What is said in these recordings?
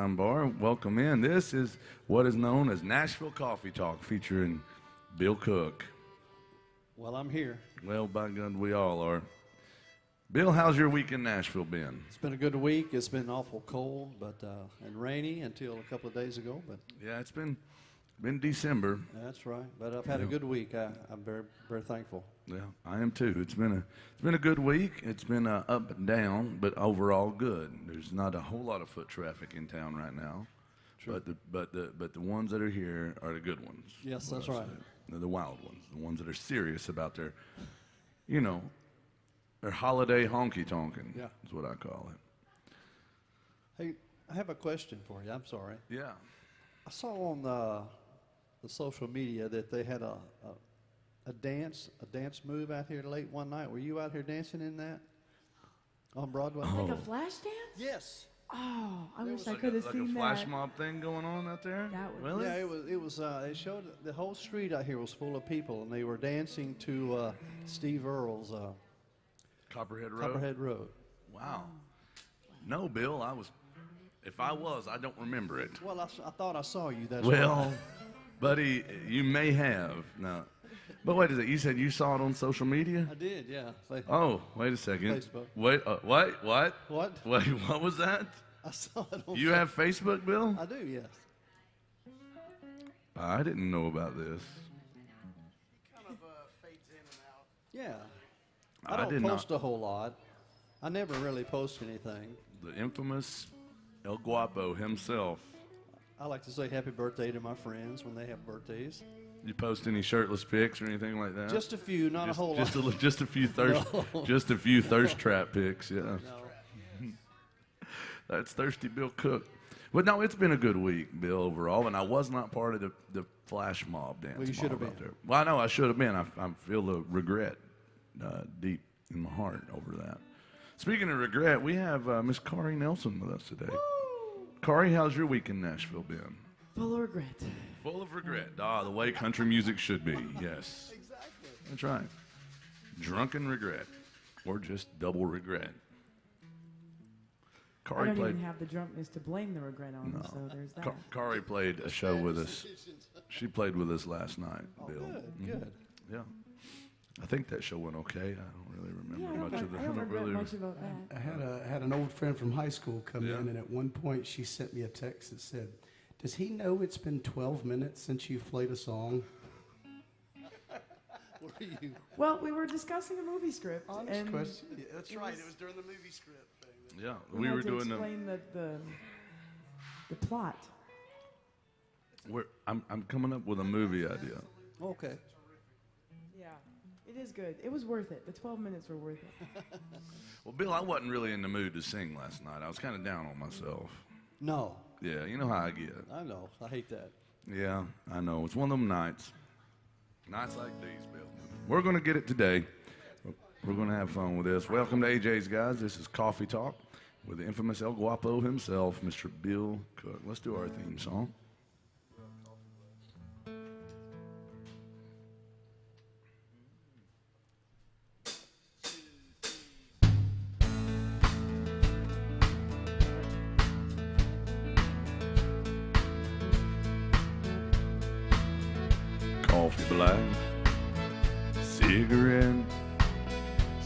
Bar. Welcome in. This is what is known as Nashville Coffee Talk featuring Bill Cook. Well, I'm here. Well, by God, we all are. Bill, how's your week in Nashville been? It's been a good week. It's been awful cold and rainy until a couple of days ago. But Yeah, it's been December. that's right. But I've had a good week. I'm very, very thankful. Yeah, I am too. It's been a good week. It's been up and down, but overall good. There's not a whole lot of foot traffic in town right now. Sure. But the ones that are here are the good ones. Yes, that's right. They're the wild ones, the ones that are serious about their, their holiday honky tonkin'. Yeah. Is what I call it. Hey, I have a question for you. I'm sorry. Yeah. I saw on the social media that they had a dance move out here late one night. Were you out here dancing in that on Broadway? Oh. Like a flash dance? Yes. Oh, I wish I Like could have a seen flash that. mob thing going on out there. That would- Really? Yeah, it was. It showed the whole street out here was full of people, and they were dancing to Steve Earle's Copperhead Road. Copperhead Road. Wow. No, Bill. If I was, I don't remember it. Well, I thought I saw you. That's Well, why. buddy, you may have. No. But wait a second. You said you saw it on social media? I did. Yeah. Oh, wait a second. Facebook. Wait, what? What? What? Wait, what was that? I saw it on. You have Facebook, Bill? I do. Yes. I didn't know about this. Kind of fades in and out. Yeah. I I don't did post not. a whole lot. I never really post anything. The infamous El Guapo himself. I like to say happy birthday to my friends when they have birthdays. You post any shirtless pics or anything like that? Just a few, not a whole lot. Just a few thirst, No. just a few thirst trap pics. Yeah. No. That's Thirsty Bill Cook. But no, it's been a good week, Bill, overall, and I was not part of the flash mob dance. Well, you should have mob out been. there. Well, I know I should have been. I feel the regret deep in my heart over that. Speaking of regret, we have Miss Kari Nelson with us today. Kari, how's your week in Nashville been? Full of regret. Full of regret. The way country music should be. Yes. Exactly. That's right. Drunken regret. Or just double regret. I Kari don't played. even have the drunkenness to blame the regret on, No. so there's that. Kari played a show with us. She played with us last night, Bill. Good. Good. Yeah. I think that show went okay. I don't really remember Yeah, much of the. I don't regret really much about that. I had an old friend from high school come Yeah. in, and at one point she sent me a text that said, "Does he know it's been 12 minutes since you've played a song?" Where are you? Well, we were discussing a movie script, Honest and question. Yeah, that's right. It was during the movie script thing. Yeah, we we had were to doing the. explain the plot. I'm coming up with a movie idea. Okay. Yeah, it is good. It was worth it. The 12 minutes were worth it. Well, Bill, I wasn't really in the mood to sing last night. I was kind of down on myself. No, Yeah, you know how I get. I know. I hate that. Yeah, I know. It's one of them nights. Nights like these, Bill. We're going to get it today. We're going to have fun with this. Welcome to AJ's, guys. This is Coffee Talk with the infamous El Guapo himself, Mr. Bill Cook. Let's do our theme song. Coffee black, cigarette.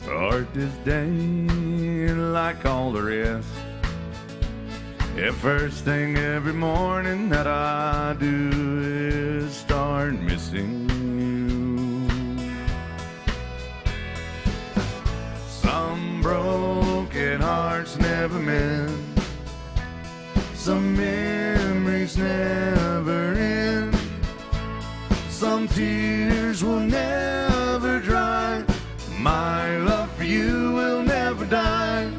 Start this day like all the rest. Yeah, first thing every morning that I do is start missing you. Some broken hearts never mend. Some memories never end. Some tears will never dry. My love for you will never die.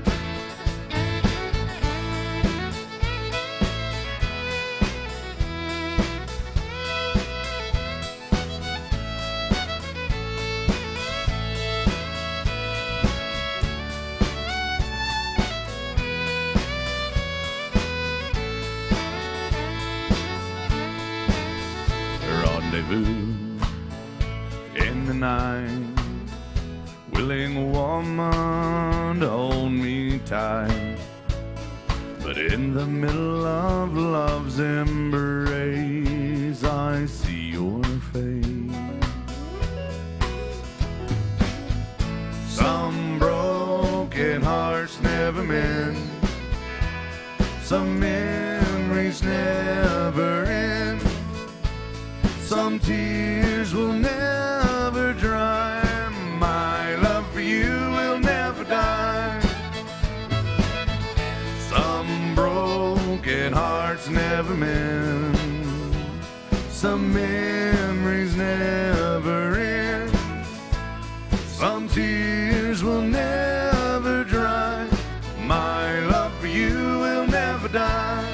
Rendezvous in the night. Willing woman to hold me tight. But in the middle of love's embrace, I see your face. Some broken hearts never mend. Some memories never end. Some tears will never dry. My love for you will never die. Some broken hearts never mend. Some memories never end. Some tears will never dry. My love for you will never die.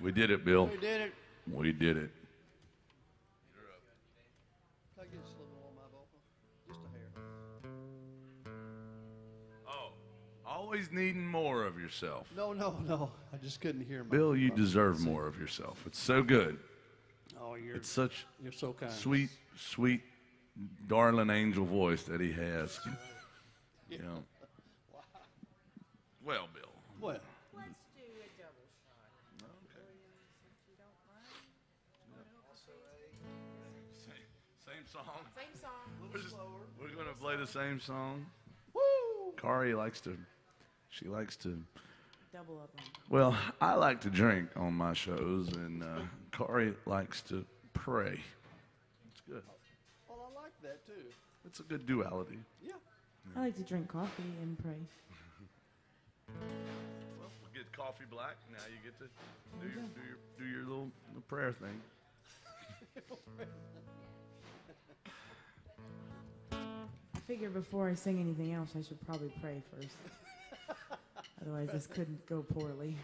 We did it, Bill. We did it. We did it. Can I get just a little on my vocal? Just a hair. Oh, always needing more of yourself. No. I just couldn't hear my Bill, you deserve more of yourself. It's so good. Oh, It's such you're so kind. sweet, darling angel voice that he has. You know. Well, Bill. Well, Let's do a double shot. Okay. If you don't mind. Same song. Same song. We're going to play the same song. woo! Kari she likes to, Double up on. well, I like to drink on my shows, and Kari likes to pray. It's good. Well, I like that too. It's a good duality. Yeah. I like to drink coffee and pray. Well, we'll get coffee black. Now you get to do your little prayer thing. I figure before I sing anything else, I should probably pray first. Otherwise, this couldn't go poorly.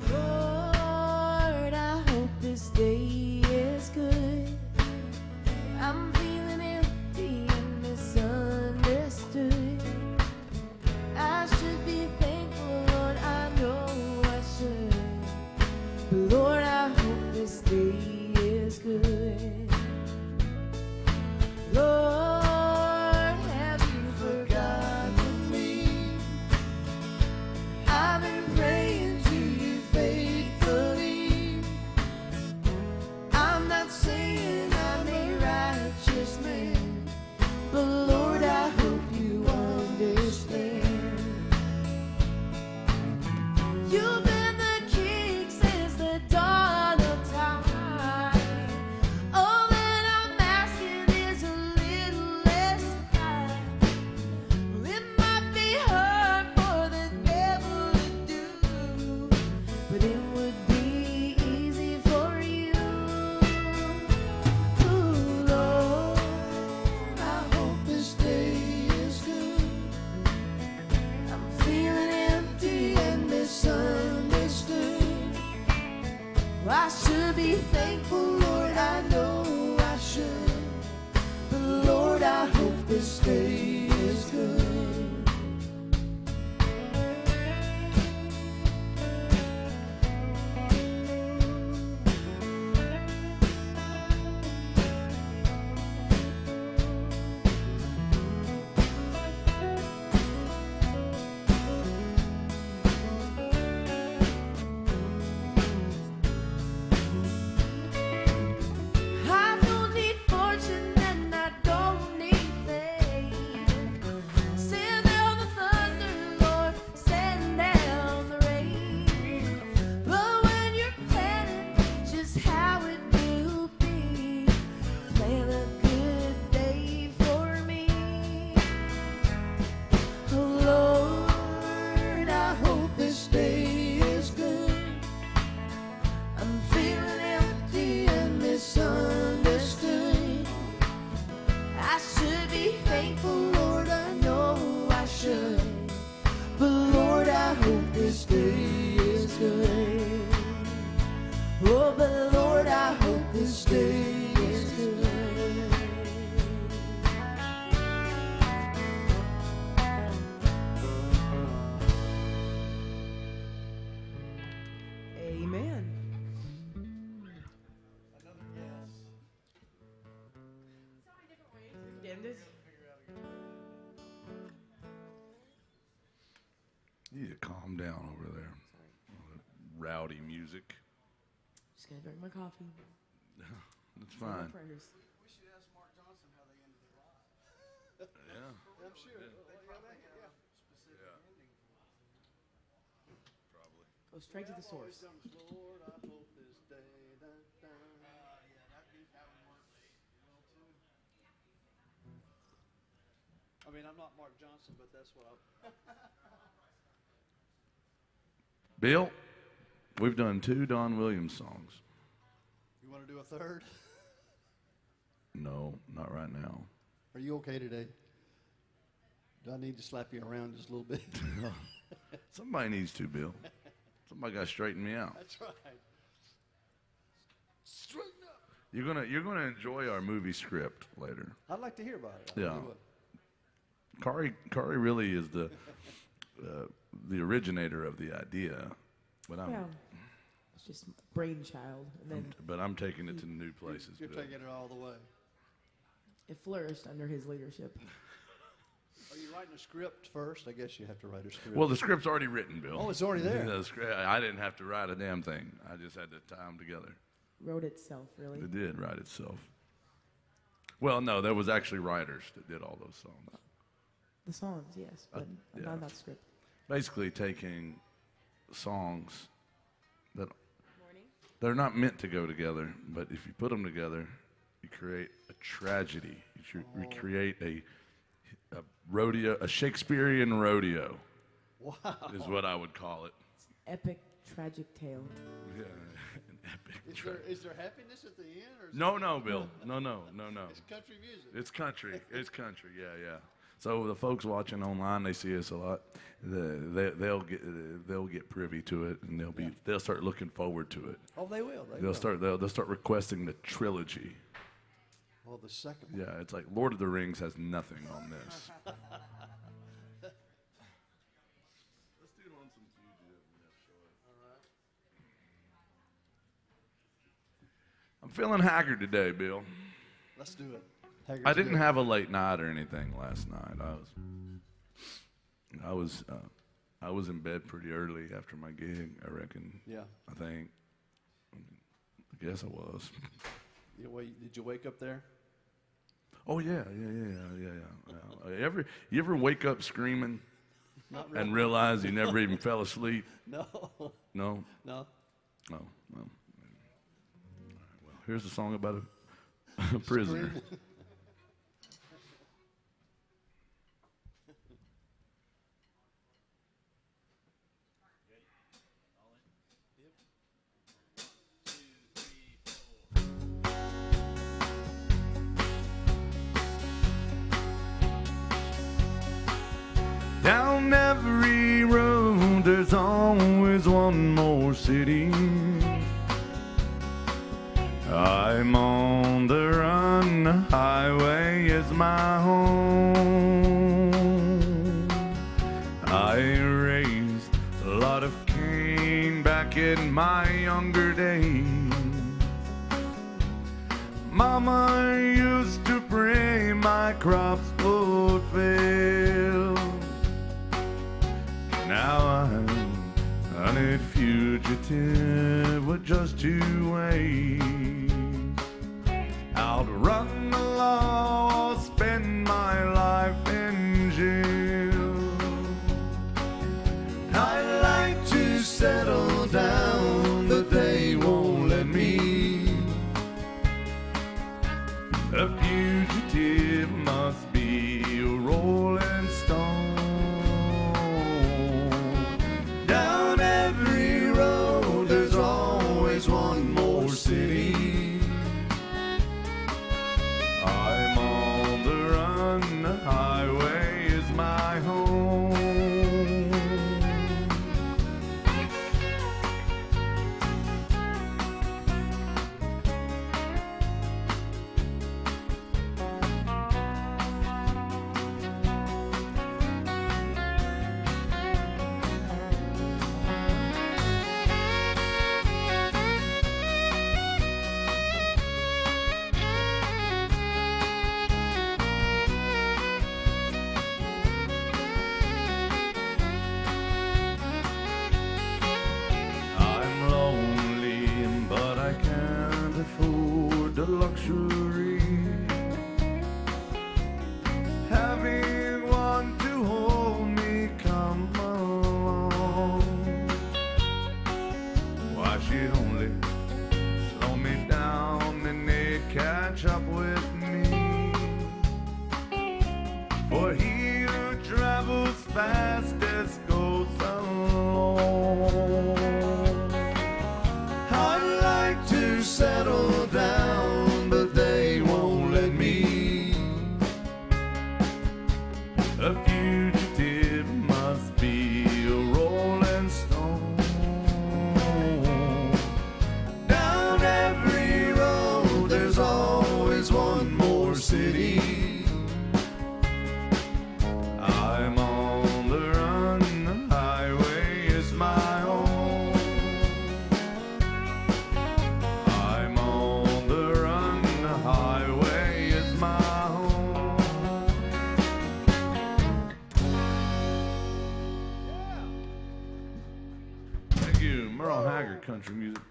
Lord, I hope this day is good. I'm feeling empty and misunderstood. I should be thankful, Lord, I know I should. But Lord, I hope this day is good. Lord, have you forgotten me? I've been praying to you faithfully. I'm not saying I'm a righteous man, but Lord, I hope you understand. You've been the king since the dawn of time. All that I'm asking is a little less time. Well, it might be hard for the devil to do, but it would be easy for you. Ooh, Lord, I hope this day is good. I'm feeling empty and misunderstood. Well, I should be thankful, Lord, I know I should. But Lord, I hope this day is good. I don't need fortune and I don't need fame. calm down over there. Rowdy music. Just gonna drink my coffee. That's Say my fine. prayers. We should ask Mark Johnson how they ended their lives. Yeah. I'm sure. They do that, yeah. Specific Yeah. ending. Probably. Go straight to the source. Lord, I hope this day that Yeah, that would work well too. I mean, I'm not Mark Johnson, but that's what I. Bill, we've done 2 Don Williams songs. You want to do a third? No, not right now. Are you okay today? Do I need to slap you around just a little bit? Somebody needs to, Bill. Somebody got to straighten me out. That's right. Straighten up. You're gonna enjoy our movie script later. I'd like to hear about it. Yeah. Kari really is the originator of the idea, but Well, it's just brainchild, and then I'm taking it to new places. You're Bill. taking it all the way. it flourished under his leadership. Are you writing a script first? I guess you have to write a script. Well, the script's already written, Bill. Oh, it's already there. The script, I didn't have to write a damn thing. I just had to tie them together. Wrote itself, really. It did write itself. Well, no, there was actually writers that did all those songs. The songs, yes, but yeah. not that script. Basically taking songs that they're not meant to go together, but if you put them together, you create a tragedy. You create a rodeo, a Shakespearean rodeo. Wow. Is what I would call it. Epic, tragic tale. Yeah, an epic. Is there happiness at the end? Or is No, Bill. No. It's country music. It's country. It's country. Yeah. So the folks watching online, they see us a lot. They'll get privy to it, and they'll start looking forward to it. Oh, they will. They'll start requesting the trilogy. Oh, the second one. Yeah, it's like Lord of the Rings has nothing on this. Let's do Lonesome Fugitive. I'm feeling haggard today, Bill. Let's do it. I didn't have a late night or anything last night. I was in bed pretty early after my gig, I reckon. Yeah. I think. I guess I was. Did you wake up there? Oh yeah. You ever wake up screaming Not really. and realize you never even fell asleep? No. No. No. No. All right, well, here's a song about a prisoner. Screaming. Down every road, there's always one more city. I'm on the run, the highway is my home. I raised a lot of Cain back in my younger days. Mama used to pray my crops would fail. Now I'm a hunted fugitive with just 2 ways. Outrun the law, spend my life in jail. I'd like to settle down, but they won't let me. A fugitive must be a rolling stone. Down every road, there's always one more city. I'm on luxury. Having one to hold me come along. Why she'd only slow me down and they'd catch up with me. For he who travels fastest goes alone. I'd like to settle down, but they won't let me. A fugitive must be a rolling stone. Down every road there's always one more city. I'm on the run, the highway is my home. I'm on the run, the highway is my home. Thank you, Merle Haggard country music.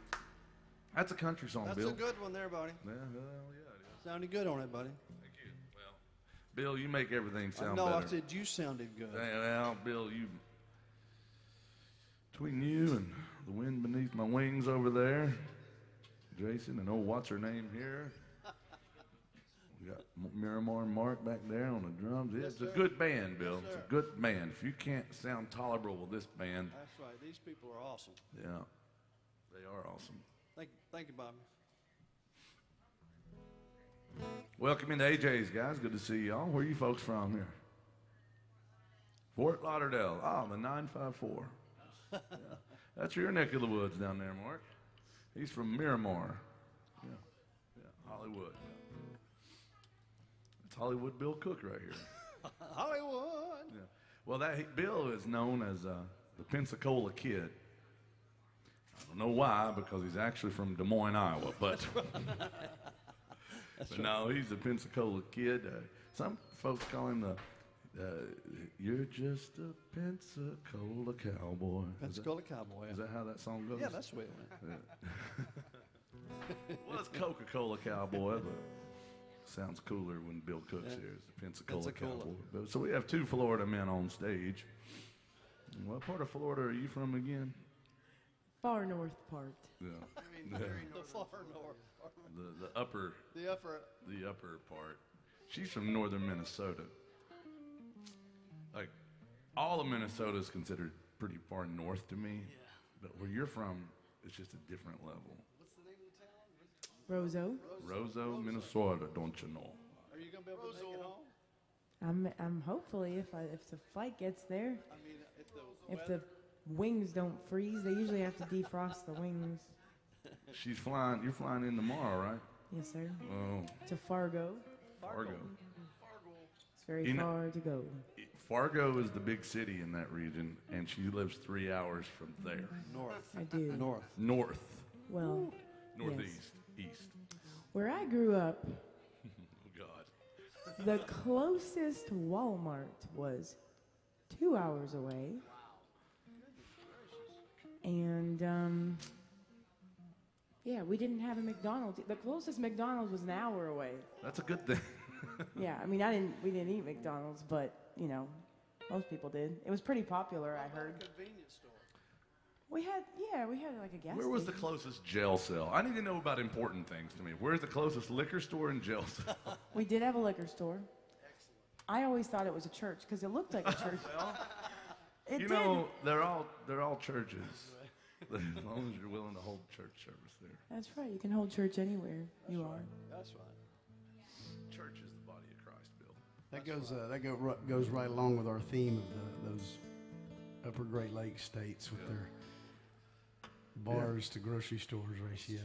That's a country song, That's Bill. a good one there, buddy. Yeah, well, yeah, it is. Sounded good on it, buddy. Thank you. Well, Bill, you make everything sound No, better. I said you sounded good. Well, Bill, you between you and the wind beneath my wings over there, Jason, and what's her name here? We got Miramar and Mark back there on the drums. It's a good band, Bill. It's a good band. If you can't sound tolerable with this band, That's right. These people are awesome. yeah, they are awesome. Thank you, Bobby. Welcome into AJ's, guys. Good to see y'all. Where are you folks from here? Fort Lauderdale. Oh, the 954. Yeah. That's your neck of the woods down there, Mark. He's from Miramar. Yeah, Hollywood. Yeah. That's Hollywood Bill Cook right here. Hollywood. Yeah. Well, Bill is known as the Pensacola Kid. I don't know why, because he's actually from Des Moines, Iowa, but... But no, he's the Pensacola Kid. Some folks call him you're just a Pensacola cowboy. Pensacola Cowboy. Is that how that song goes? Yeah, that's the way it went. Well, it's Coca-Cola Cowboy, but sounds cooler when Bill Cook's here. It's the Pensacola Cowboy. So we have two Florida men on stage. What part of Florida are you from again? Far north part. Yeah. The far north. The upper part. She's from northern Minnesota. Like, all of Minnesota is considered pretty far north to me. Yeah. But where you're from, it's just a different level. What's the name of the town? Roseau. Roseau, Minnesota, don't you know? Are you gonna be able to make it home? I'm hopefully if the flight gets there. I mean, If the wings don't freeze, they usually have to defrost the wings. You're flying in tomorrow, right? Yes, sir. Oh, To Fargo. Fargo. It's very far to go. Fargo is the big city in that region, and she lives 3 hours from there. north. I do. North. Well, Northeast. East. where I grew up, Oh, God. the closest Walmart was 2 hours away. And, yeah, we didn't have a McDonald's. The closest McDonald's was an hour away. That's a good thing. Yeah, I mean, we didn't eat McDonald's, but, you know, most people did. It was pretty popular, I heard. Convenience store. We had like a gas Where was the station. closest jail cell? I need to know about important things to me. Where's the closest liquor store and jail cell? We did have a liquor store. Excellent. I always thought it was a church because it looked like a church. It You did. know, they're all churches. As long as you're willing to hold church service there. That's right. You can hold church anywhere you are. That's right. Church is the body of Christ, Bill. That goes right along with our theme of those Upper Great Lakes states with their bars to grocery stores ratio.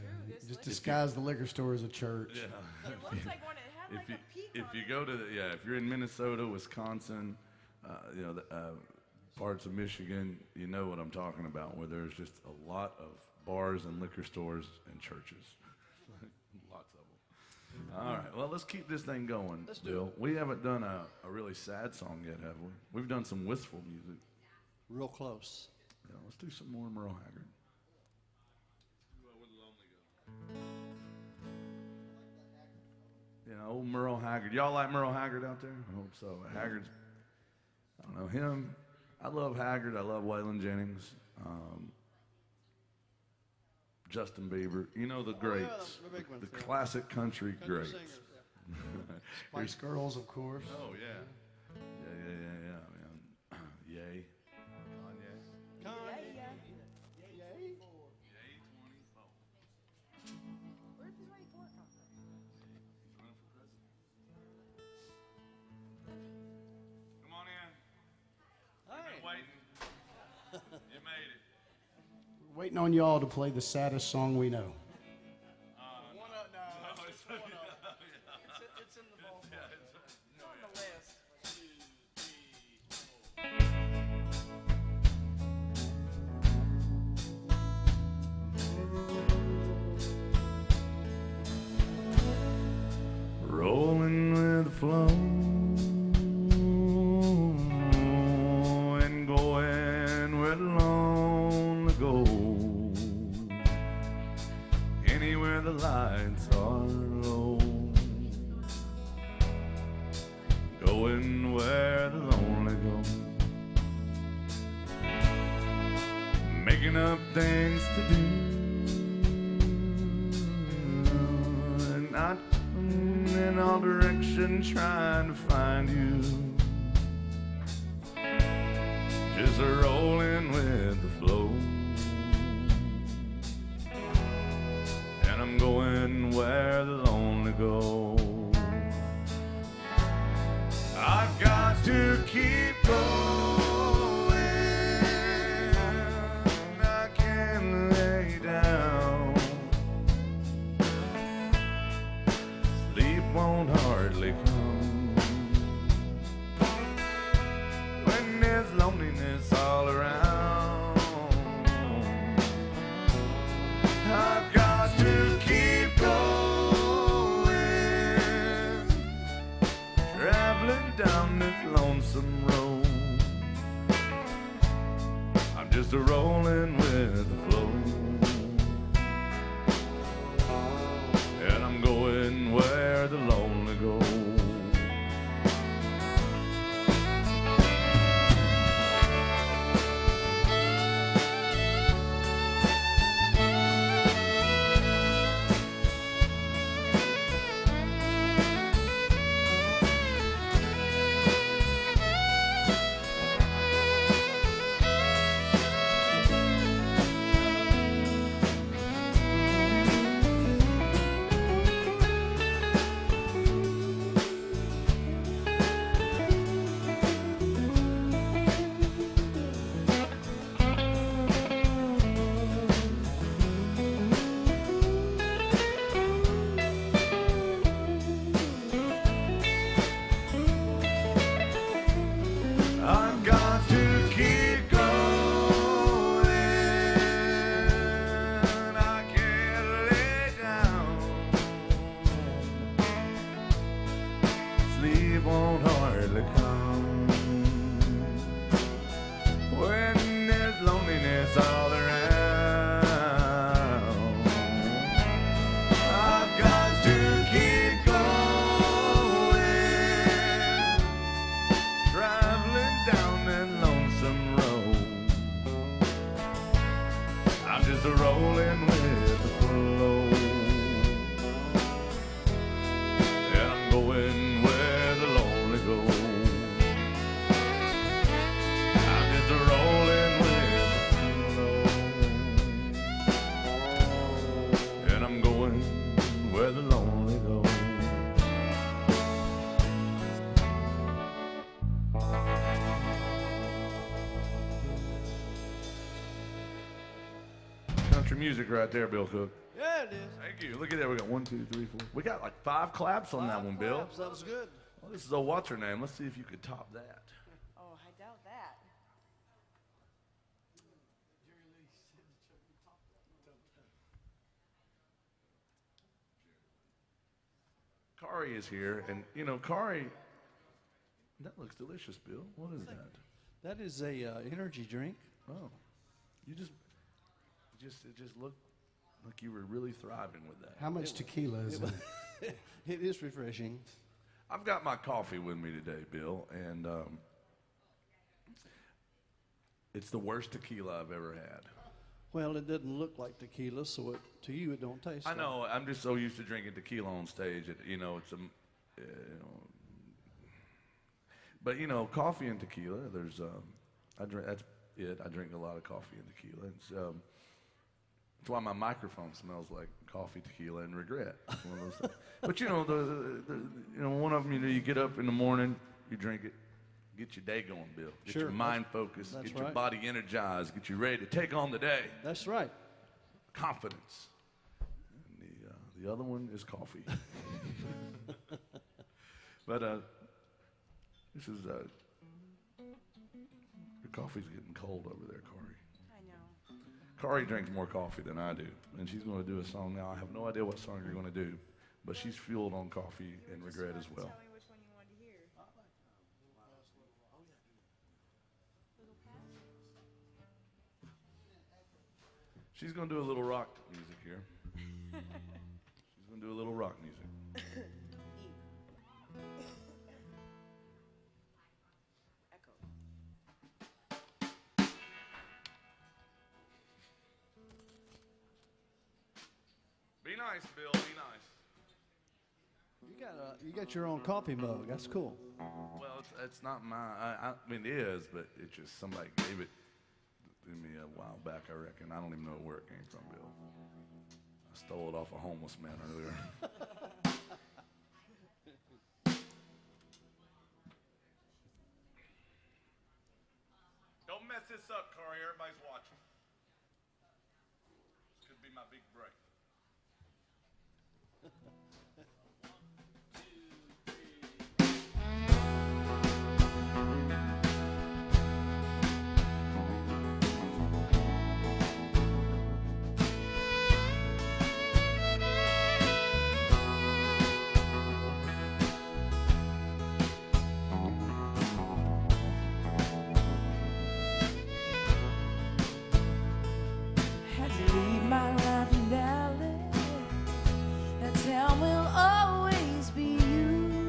Just disguise the liquor store as a church. Yeah. It looks like one. It had like a peak If you go to if you're in Minnesota, Wisconsin, parts of Michigan, you know what I'm talking about, where there's just a lot of bars and liquor stores and churches. Lots of them. All right, well, let's keep this thing going, Bill. We haven't done a really sad song yet, have we? We've done some wistful music. Real close. Yeah, let's do some more Merle Haggard. Old Merle Haggard. Y'all like Merle Haggard out there? I hope so. Haggard's, I don't know, him. I love Haggard. I love Waylon Jennings. Justin Bieber. You know the greats. the big ones, the yeah. classic country greats. singers, Spice Girls, of course. Oh, yeah. Yeah, man. Yay. Kanye. Yay. Yay 24. Where does 24 come from? He's running for president. Come on in. Hey. Been waiting. You made it. We're waiting on y'all to play the saddest song we know. It's in the ballpark. It's on the list. Rolling with the flow and going where the lonely go. Anywhere the lights are low. Going where the lonely go. Making up things to do. And not in all directions trying to find you. Just rolling with the flow. And I'm going where the lonely go. I've got to keep going. I can't lay down. Sleep won't hardly come when there's loneliness all around. I've got to keep going, traveling down this lonesome road. I'm just a rolling with the flow. And I'm going where the lonely go. I've got to keep going. I can't lay down. Sleep won't hardly come when there's loneliness all around. I've got to keep going, traveling down that lonesome road. I'm just rolling with the flow. And I'm going where the lonely go. I'm just rolling with the flow. And I'm going where the lonely go. Country music right there, Bill Cook. Yeah, it is. Thank you. Look at that. We got 1, 2, 3, 4. We got like 5 claps on that one, Bill. That was good. Well, this is a what's her name. Let's see if you could top that. Oh, I doubt that. Kari is here, and you know, Kari, that looks delicious, Bill. What is that? That is a energy drink. Oh, it just looked like you were really thriving with that. How much tequila is in it? It is refreshing. I've got my coffee with me today, Bill, and it's the worst tequila I've ever had. Well, it doesn't look like tequila, so to you it don't taste I like. know. I'm just so used to drinking tequila on stage. You know, it's a, but you know, coffee and tequila. There's, I drink. That's it. I drink a lot of coffee and tequila. That's why my microphone smells like coffee, tequila, and regret. It's one of those things. But you know, one of them. You know, you get up in the morning, you drink it, get your day going, Bill. Get Sure, your mind focused, that's get your right. body energized, get you ready to take on the day. That's right. Confidence. And the other one is coffee. But this is your coffee's getting cold over there, Corey. I know. Corey drinks more coffee than I do, and she's going to do a song now. I have no idea what song you're going to do, but she's fueled on coffee and regret as well. Tell me which one you wanted to hear. She's going to do a little rock music here. She's going to do a little rock music. Echo. Be nice, Bill. Be nice. You got your own coffee mug. That's cool. Well, it's not mine. I mean, it is, but it's just somebody gave it to me a while back, I reckon. I don't even know where it came from, Bill. I stole it off a homeless man earlier. Don't mess this up, Corey. Everybody's watching. This could be my big break. Had to leave my life in Dallas. That town will always be you.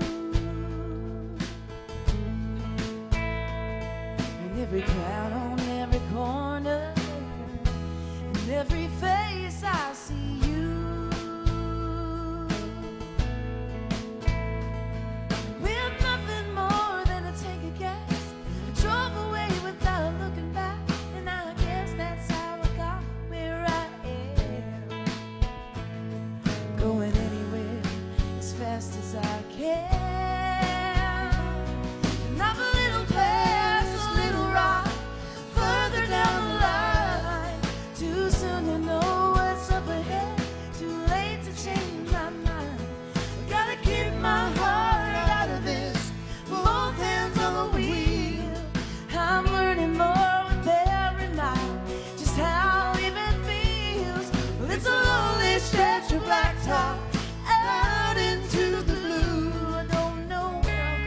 And every crowd on every corner, and every face I see you. With nothing more than a tank of gas, I drove away without looking back, and I guess that's how I got where I am. Going anywhere as fast as I can. And I'm a little past, a little rock, further down the line. Too soon to know what's up ahead, too late to change my mind. I gotta keep my heart out of this, both hands on the wheel. I'm learning more with every mile, just how living feels. Well, it's a lonely stretch of blacktop out into the blue. I don't know where I'll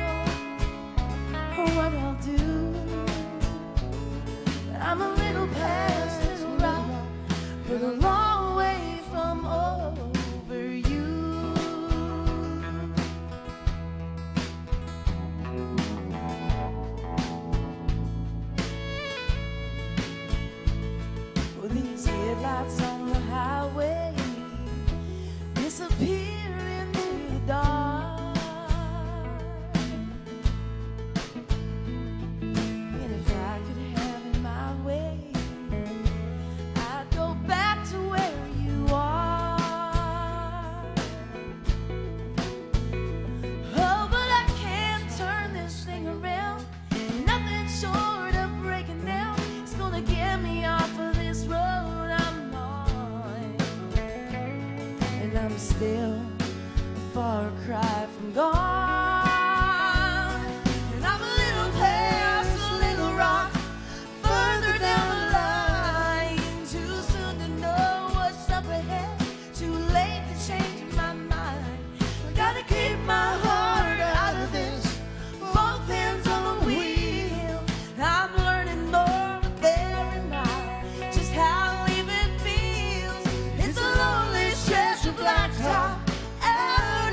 go or what I'll do, but I'm a little past this rock, but a long way from over you. Well, these headlights on the highway disappear into the dark. And if I could have it my way, I'd go back to where you are. Oh, but I can't turn this thing around. Nothing short of breaking down is gonna get me off of this road I'm on. And I'm still a far cry from gone. And I'm a little past, a little rock, further down the line. Too soon to know what's up ahead, too late to change my mind. I gotta keep my heart out of this, both hands on the wheel. I'm learning more with every mile, just how living feels. It's a lonely stretch of blacktop out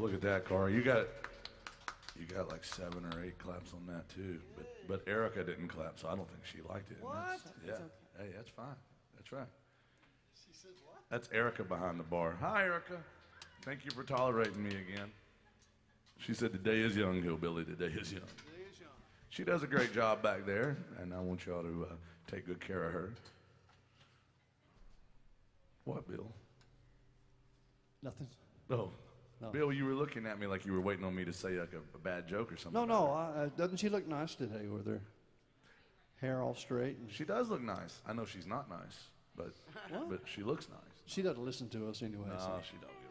look at that, Carl. You got like 7 or 8 claps on that too. But Erica didn't clap, so I don't think she liked it. What? Yeah. Hey, that's fine. That's right. She says what? That's Erica behind the bar. Hi, Erica. Thank you for tolerating me again. She said, "The day is young, hillbilly. The day is young." She does a great job back there, and I want y'all to take good care of her. What, Bill? Nothing. Oh. No. Bill, you were looking at me like you were waiting on me to say like a bad joke or something. No. Doesn't she look nice today with her hair all straight? And She does look nice. I know she's not nice, but she looks nice. she doesn't listen to us anyway. No, so. she don't give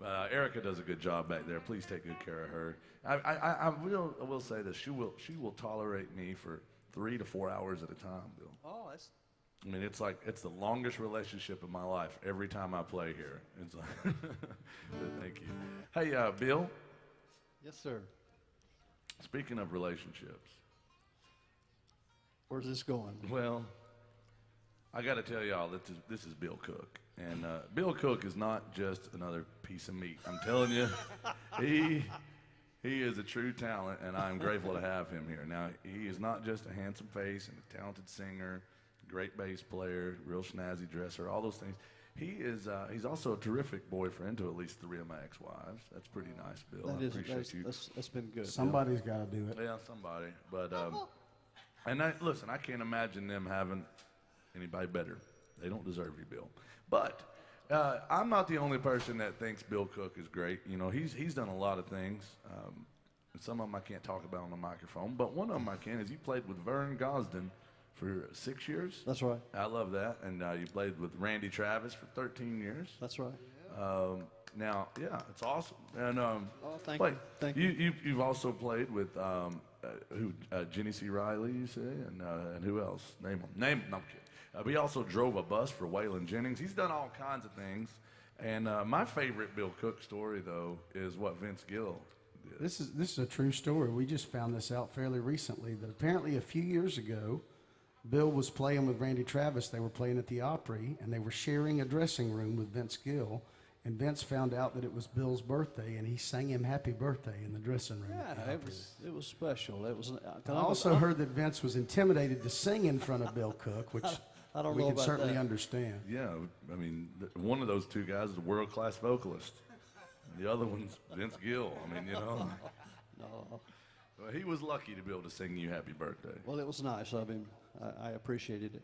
a damn. Erica does a good job back there. Please take good care of her. I will say this. She will tolerate me for 3 to 4 hours at a time, Bill. Oh, that's. I mean, it's the longest relationship of my life every time I play here. It's like, thank you. Hey, Bill, Yes, sir. speaking of relationships, Where's this going? well, I got to tell y'all that this is Bill Cook. And Bill Cook is not just another piece of meat. I'm telling you, he is a true talent, and I'm grateful to have him here. Now, he is not just a handsome face and a talented singer, great bass player, real snazzy dresser, all those things. He's also a terrific boyfriend to at least 3 of my ex-wives. That's pretty nice, Bill. I appreciate you. That's been good. Somebody's got to do it. Yeah, somebody. But listen, I can't imagine them having anybody better. They don't deserve you, Bill. But I'm not the only person that thinks Bill Cook is great. You know, he's done a lot of things. Some of them I can't talk about on the microphone, but one of them I can is you played with Vern Gosdin for 6 years. That's right. I love that. And you played with Randy Travis for 13 years. That's right. Now, yeah, it's awesome. And thank you. Thank you. You've also played with Jenny C. Riley, you say, and who else? Name them. No, I'm kidding. He also drove a bus for Waylon Jennings. He's done all kinds of things. And my favorite Bill Cook story, though, is what Vince Gill did. This is a true story. We just found this out fairly recently, that apparently a few years ago, Bill was playing with Randy Travis. They were playing at the Opry, and they were sharing a dressing room with Vince Gill. And Vince found out that it was Bill's birthday, and he sang him happy birthday in the dressing room. Yeah, it was special. It was. I also heard that Vince was intimidated to sing in front of Bill Cook, which I don't we know can about certainly that. understand. Yeah, I mean, one of those two guys is a world-class vocalist. And the other one's Vince Gill. I mean, you know. No. Well, he was lucky to be able to sing you happy birthday. Well, it was nice of him. I appreciated it.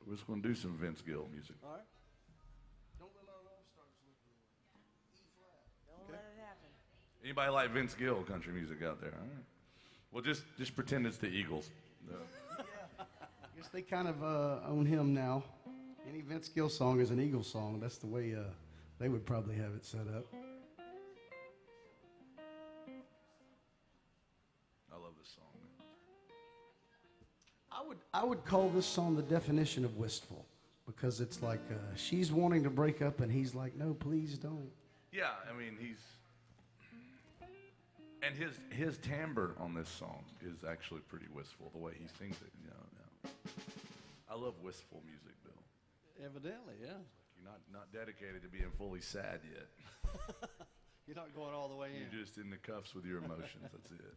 We're just gonna do some Vince Gill music. All right. Don't let it happen. Anybody like Vince Gill country music out there? All right. Well, just pretend it's the Eagles. I guess they kind of own him now. Any Vince Gill song is an Eagles song. That's the way they would probably have it set up. I love this song, man. I would call this song the definition of wistful, because it's like she's wanting to break up and he's like, no, please don't. Yeah, I mean and his timbre on this song is actually pretty wistful. The way he sings it, you know. I love wistful music, Bill. Evidently, yeah. You're not dedicated to being fully sad yet. You're not going all the way in. You're just in the cuffs with your emotions. That's it.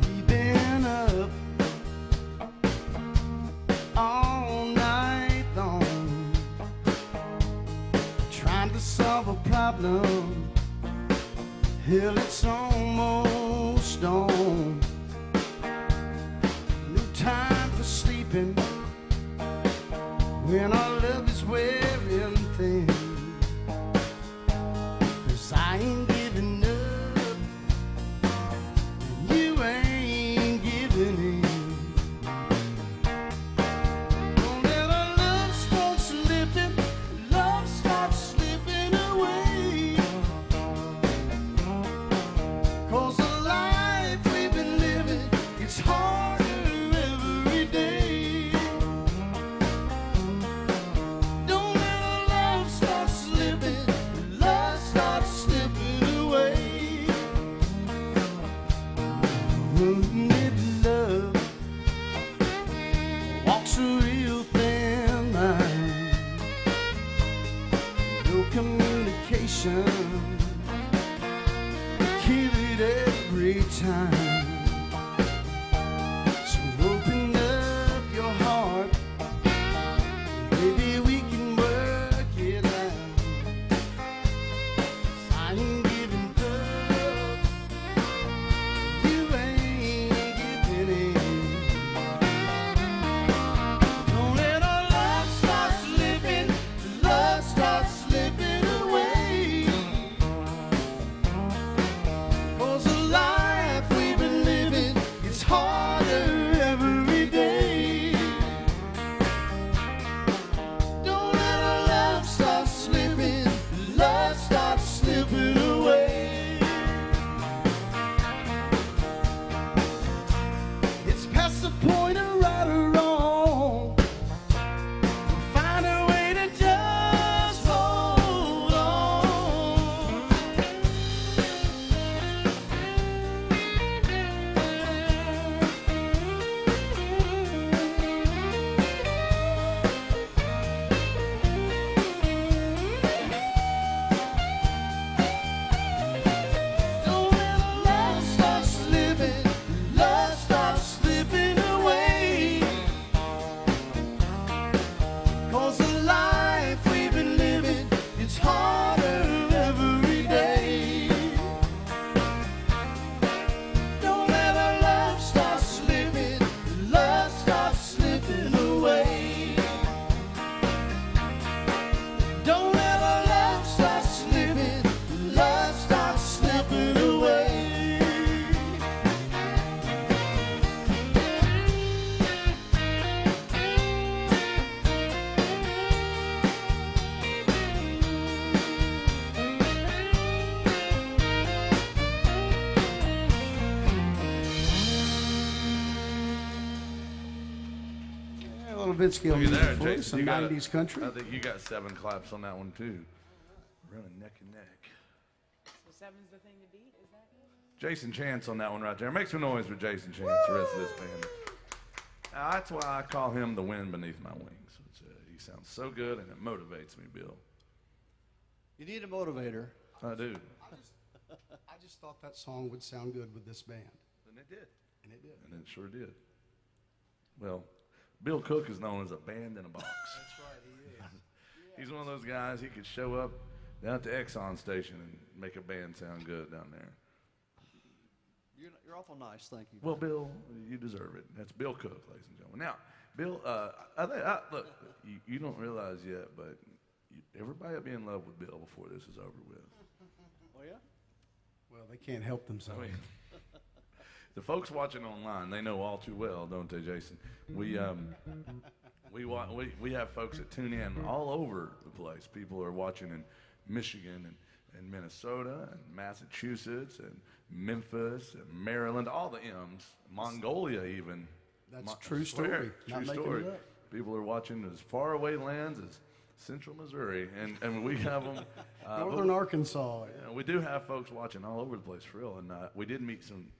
We've been up all night long, trying to solve a problem. Hell, it's almost dawn. No time for sleeping when our love is wearing thin. 'Cause I ain't giving up, and you ain't giving in. Don't let our love start slipping, love temptation. Kill it every time. So open up your heart. Maybe we can work it out. 'Cause I ain't giving up. You ain't giving in. Don't let our love start slipping. Love starts slipping away. 'Cause the life we've been living, it's harder every day. Don't let our love start slipping. Love starts slipping away. It's past the point of right or wrong. We'll find a way to just hold on. Don't let our love start slipping. Love starts slipping away. 'Cause the life we've been living, it's harder every day. Don't let our love start slipping. Love starts slipping away. Don't let our love start slipping. Love starts slipping away. Yeah, a little Vince Gill Look at music that, for you, Jason. some You got 90s country. I think you got 7 claps on that one too. Running neck and neck. So seven's the thing to beat, is that it? Jason Chance on that one right there. Make some noise for Jason Chance, the rest of this band. That's why I call him the wind beneath my wings. He sounds so good and it motivates me, Bill. You need a motivator. I do. I just thought that song would sound good with this band. And it did. And it did. And it sure did. Well, Bill Cook is known as a band in a box. That's right, he is. He's one of those guys, he could show up down at the Exxon station and make a band sound good down there. You're awful nice, thank you. Well, Bill, you deserve it. That's Bill Cook, ladies and gentlemen. Now, Bill, look, you don't realize yet, but everybody will be in love with Bill before this is over with. Oh, yeah? Well, they can't help themselves. I mean, the folks watching online, they know all too well, don't they, Jason? We have folks that tune in all over the place. People are watching in Michigan and Minnesota and Massachusetts and Memphis and Maryland, all the M's, Mongolia even. That's I true swear, story. Not True making story. it up. People are watching as far away lands as Central Missouri, and we have them. Northern Arkansas. Yeah, we do have folks watching all over the place, for real. And we did meet some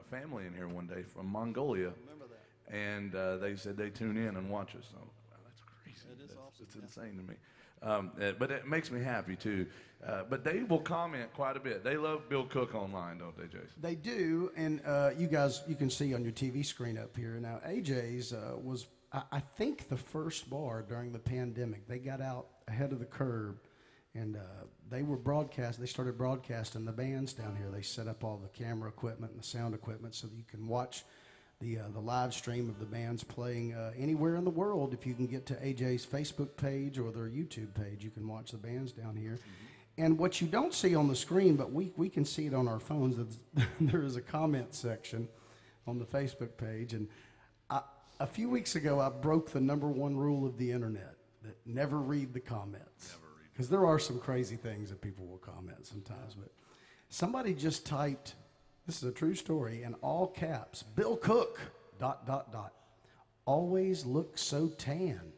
family in here one day from Mongolia. Remember that. And they said they tune in and watch us. So, wow, that's crazy. That is awesome, It's yeah. insane to me. But it makes me happy, too. But they will comment quite a bit. They love Bill Cook online, don't they, Jason? They do, and you guys, you can see on your TV screen up here. Now, AJ's was, I think, the first bar during the pandemic. They got out ahead of the curve, and they started broadcasting the bands down here. They set up all the camera equipment and the sound equipment so that you can watch the live stream of the bands playing anywhere in the world. If you can get to AJ's Facebook page or their YouTube page, you can watch the bands down here. Mm-hmm. And what you don't see on the screen, but we can see it on our phones, there is a comment section on the Facebook page. And a few weeks ago, I broke the #1 rule of the internet, that never read the comments. Because there are some crazy things that people will comment sometimes. But somebody just typed, this is a true story, in all caps, Bill Cook, ... always looks so tan.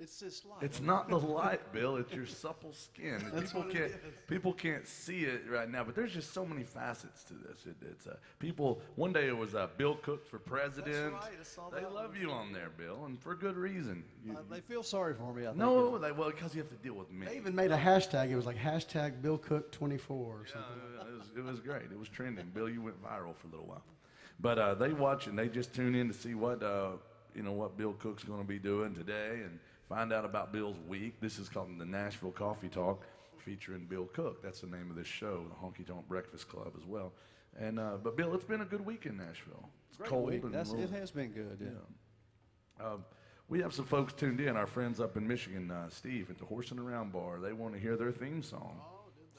It's this light. It's not the light, Bill. It's your supple skin. That's what it is. People can't see it right now, but there's just so many facets to this. It's people. One day it was Bill Cook for president. That's right. I saw They that love one. you on there, Bill, and for good reason. They feel sorry for me, I think. No, because you have to deal with me. They even made a hashtag. It was like hashtag Bill Cook 24 or Yeah, something. it was great. It was trending. Bill, you went viral for a little while. But they watch and they just tune in to see what what Bill Cook's going to be doing today and find out about Bill's week. This is called the Nashville Coffee Talk, featuring Bill Cook. That's the name of this show, the Honky Tonk Breakfast Club as well. And but Bill, it's been a good week in Nashville. It's Great cold week. and It has been good, yeah. we have some folks tuned in. Our friends up in Michigan, Steve at the Horse and Around Bar. They want to hear their theme song.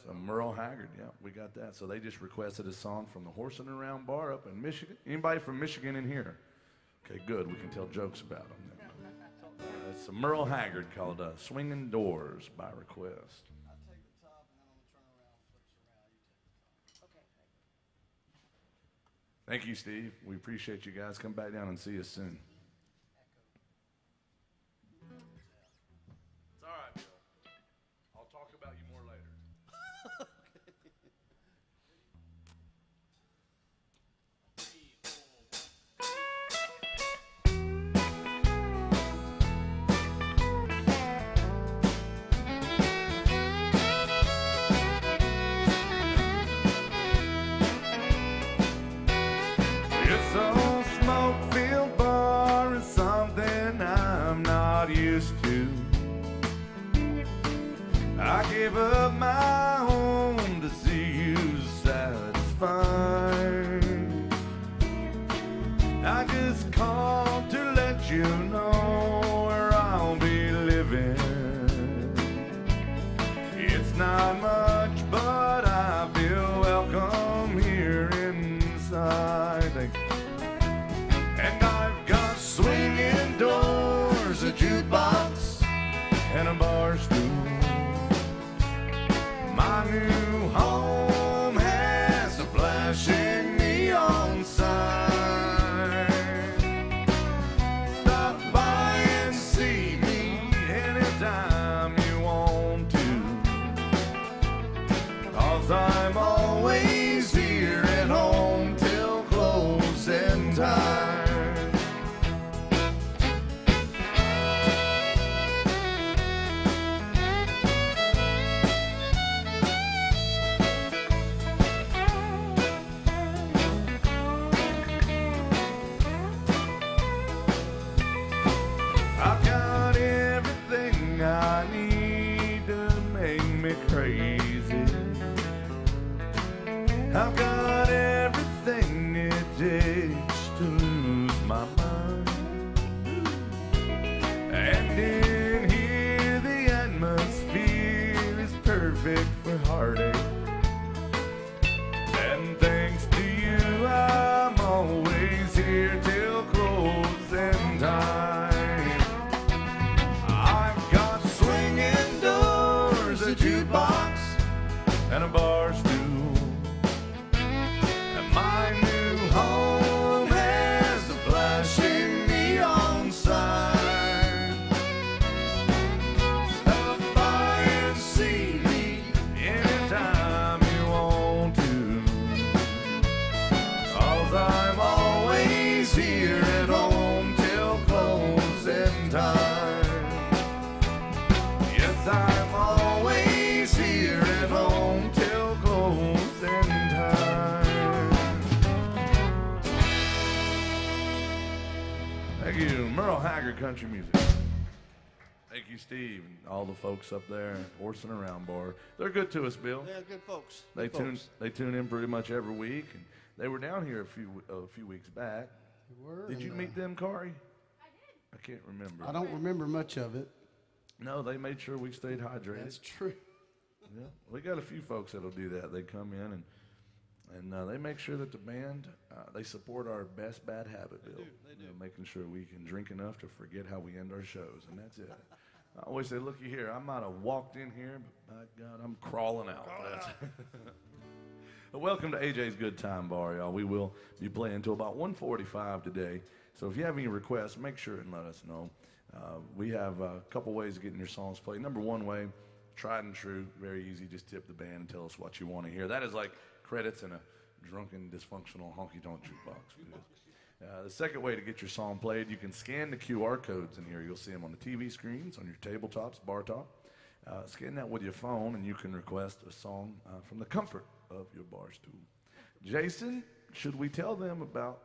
Some Merle Haggard, yeah, we got that. So they just requested a song from the Horse and Around Bar up in Michigan. Anybody from Michigan in here? Okay, good. We can tell jokes about them. It's some Merle Haggard called "Swinging Doors" by request. I'll take the top and then I'm going to turn around and switch around. You take the top. Thank you, Steve. We appreciate you guys. Come back down and see us soon. It's all right, Bill. I'll talk about you more later. It's a smoke-filled bar is something I'm not used to. I gave up my home to see you satisfied. I just called to let you know where I'll be living. It's not much, but I feel welcome here inside. And I've got swinging doors, a jukebox, and a bar stool. My new home has a flashing neon sign. Stop by and see me anytime you want to, 'cause I'm always here at home till closing time. I've got everything I need to make me crazy. I've got everything it takes to lose my mind. And in here the atmosphere is perfect for heartache. And thanks to you I'm always here till closing time. I've got swinging doors, a jukebox, and a bar stool. And my new home has a flashing neon sign. Stop by and see me anytime you want to, 'cause I'm always here at home till closing time. Yes, I'm always here at home till closing time. Thank you, Merle Haggard Country Music. Thank you, Steve, and all the folks up there at Horse and Around Bar. They're good to us, Bill. Yeah, good folks. They Good tune in pretty much every week, and they were down here a few weeks back. You were, Did you and, meet them, Corey? I can't remember. I don't remember much of it. No, they made sure we stayed hydrated. That's true. Yeah, we got a few folks that'll do that. They come in and they make sure that the band they support our best bad habit, Bill. They do. You know, making sure we can drink enough to forget how we end our shows, and that's it. I always say, looky here, I might have walked in here, but by God, I'm crawling out. But welcome to AJ's Good Time Bar, y'all. We will be playing until about 1:45 today. So if you have any requests, make sure and let us know. We have a couple ways of getting your songs played. Number one way, tried and true, very easy. Just tip the band and tell us what you want to hear. That is like credits in a drunken, dysfunctional honky-tonk jukebox. The second way to get your song played, you can scan the QR codes in here. You'll see them on the TV screens, on your tabletops, bar top. Scan that with your phone, and you can request a song from the comfort of your bar stool. Jason, should we tell them about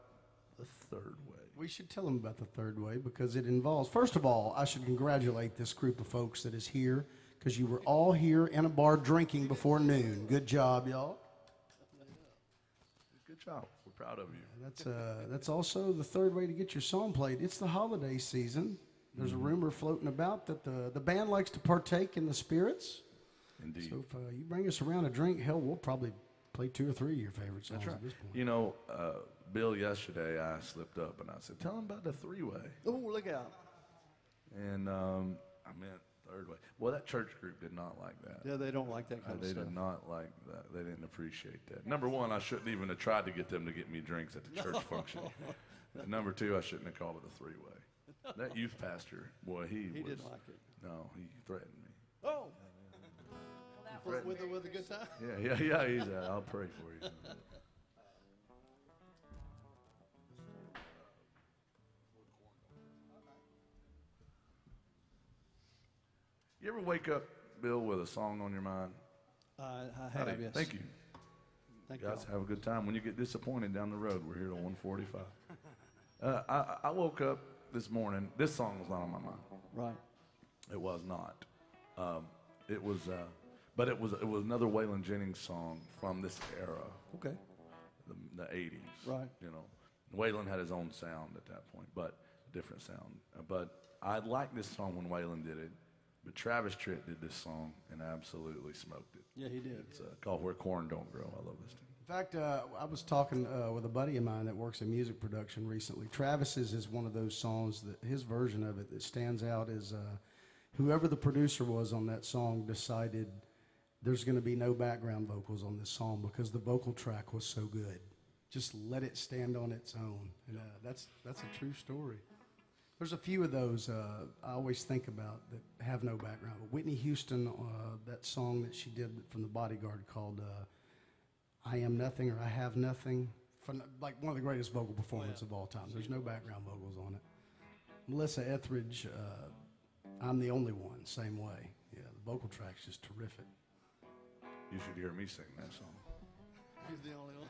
the third way? We should tell them about the third way because it involves, first of all, I should congratulate this group of folks that is here because you were all here in a bar drinking before noon. Good job, y'all. Good job. We're proud of you. That's also the third way to get your song played. It's the holiday season. There's a rumor floating about that the band likes to partake in the spirits. Indeed. So if you bring us around a drink, hell, we'll probably play 2 or 3 of your favorite songs at this point. You know, Bill, yesterday I slipped up and I said, tell him about the three-way. Oh, look out. And I meant third way. Well, that church group did not like that. Yeah, they don't like that kind of They stuff. did not like that. They didn't appreciate that. Number one, I shouldn't even have tried to get them to get me drinks at the church function. And number two, I shouldn't have called it a three-way. That youth pastor, boy, he didn't like it. No, he threatened me. Oh. With a good time? Yeah. He said, I'll pray for you. You ever wake up, Bill, with a song on your mind? I have, yes. Thank you. Thank you. Guys, have a good time. When you get disappointed down the road, we're here till 1:45. I woke up this morning. This song was not on my mind. Right. It was not. It was another Waylon Jennings song from this era, Okay. the 80s. Right. You know, Waylon had his own sound at that point, but different sound. But I liked this song when Waylon did it. But Travis Tritt did this song and absolutely smoked it. Yeah, he did. It's called Where Corn Don't Grow. I love this tune. In fact, I was talking with a buddy of mine that works in music production recently. Travis's is one of those songs that his version of it that stands out is whoever the producer was on that song decided there's going to be no background vocals on this song because the vocal track was so good. Just let it stand on its own. And that's a true story. There's a few of those I always think about that have no background. Whitney Houston, that song that she did from The Bodyguard called I Am Nothing or I Have Nothing, like one of the greatest vocal performances of all time. There's no background vocals on it. Melissa Etheridge, I'm the Only One, same way. Yeah, the vocal track's just terrific. You should hear me sing that song. He's the only one.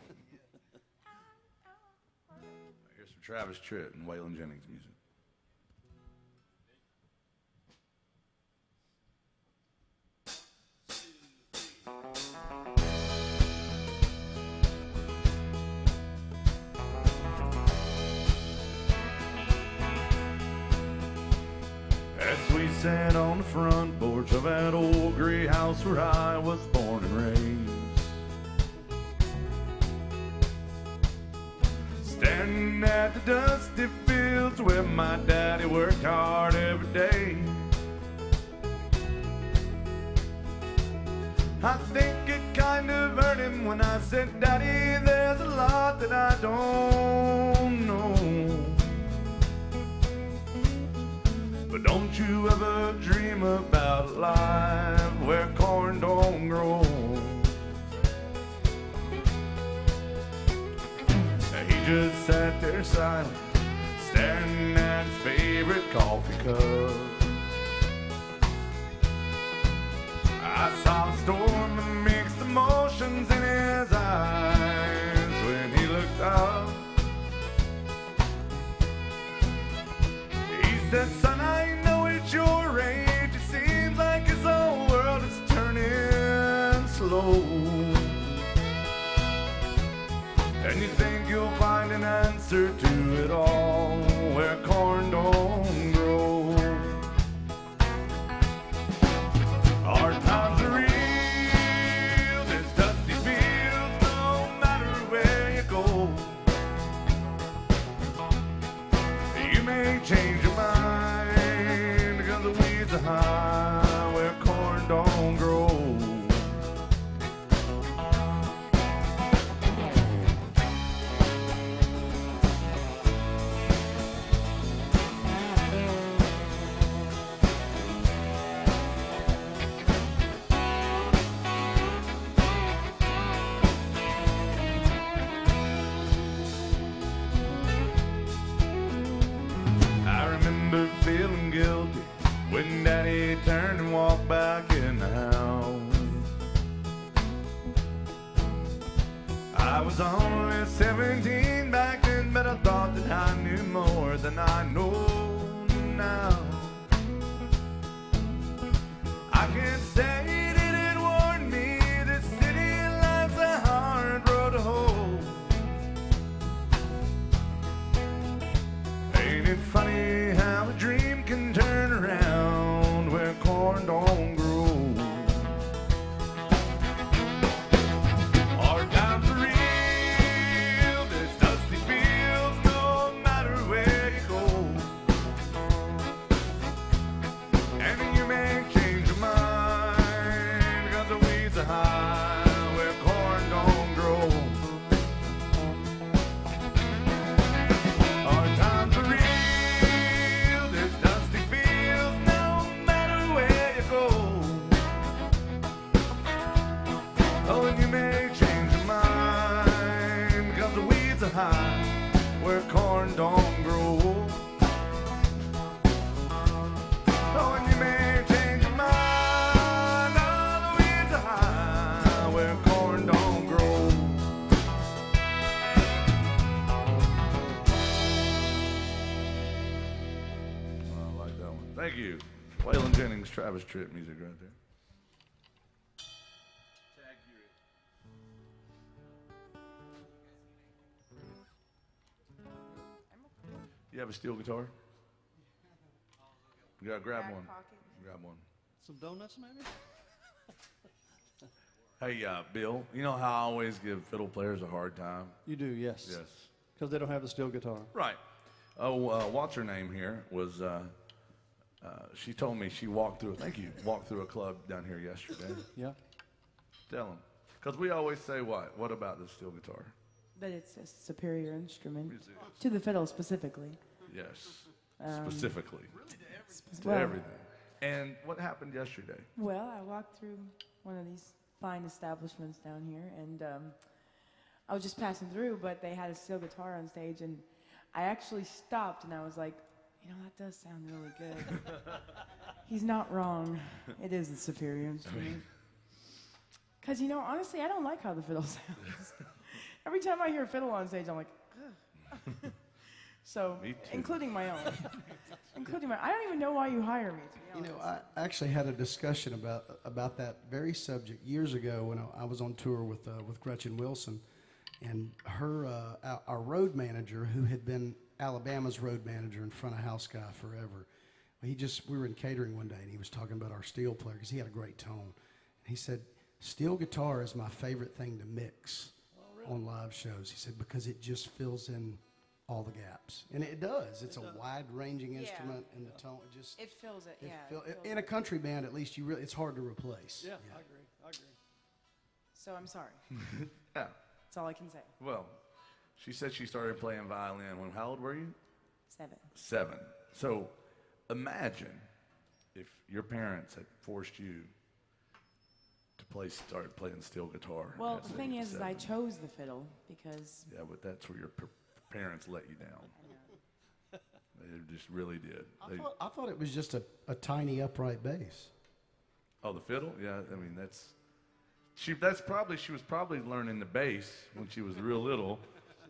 Here's some Travis Tritt and Waylon Jennings music. As we sat on the front porch of that old gray house where I was born and raised, standing at the dusty fields where my daddy worked hard every day, I think it kind of hurt him when I said, Daddy, there's a lot that I don't know. But don't you ever dream about a life where corn don't grow. He just sat there silent, staring at his favorite coffee cup. I saw a storm of mixed emotions in his eyes when he looked up. He said, son, I know at your age it seems like his whole world is turning slow, and you think you'll find an answer to it all where corn don't grow. Our times are real, there's dusty fields no matter where you go. You may change your mind because the weeds are high where corn don't grow. turned and walked back in the house. I was only 17 back then, but I thought that I knew more than I know now. I can't say it didn't warn me that city life's a hard road to hoe. Ain't it funny how a dream can turn around where corn don't grow? Hard times are real, there's dusty fields no matter where you go. And you may change your mind because the weeds are high where corn don't grow. Hard times are real, there's dusty fields no matter where you go. Oh, and you may change your mind because the weeds are high where corn don't grow. Oh, and you may change your mind. Oh, the weeds are high where corn don't grow. I like that one. Thank you. Waylon Jennings, Travis Tritt music right there. You have a steel guitar? You gotta grab one. Grab one. Some donuts, maybe? Hey, Bill, you know how I always give fiddle players a hard time? You do, yes. Yes. Because they don't have the steel guitar. Right. Oh, what's her name here was, she told me she walked through, thank you, walked through a club down here yesterday. Yeah. Tell them. Because we always say what? What about the steel guitar? That it's a superior instrument Music. to the fiddle specifically. Yes. Specifically. To Well, everything. And what happened yesterday? well, I walked through one of these fine establishments down here, and I was just passing through, but they had a steel guitar on stage, and I actually stopped, and I was like, you know, that does sound really good. He's not wrong. It is a superior instrument. Because, you know, honestly, I don't like how the fiddle sounds. Every time I hear a fiddle on stage, I'm like, ugh. So, Me too. including my own. I don't even know why you hire me, to You be know, honest. I actually had a discussion about that very subject years ago when I was on tour with Gretchen Wilson, and her our road manager, who had been Alabama's road manager and front of house guy forever. We were in catering one day, and he was talking about our steel player because he had a great tone. And he said, "Steel guitar is my favorite thing to mix on live shows." He said because it just fills in all the gaps, and it does. It's a wide-ranging instrument, and the tone It fills it, it yeah. fill- it fills in a it. country band, at least, it's hard to replace. Yeah, I agree. I agree. So I'm sorry. Yeah. That's all I can say. Well, she said she started playing violin when, how old were you? 7. 7. So imagine if your parents had forced you to start playing steel guitar. Well, at the thing is, 7. I chose the fiddle because Yeah, but that's where your parents let you down. They just really did. I thought it was just a tiny upright bass. Oh, the fiddle? Yeah, I mean she was probably learning the bass when she was real little,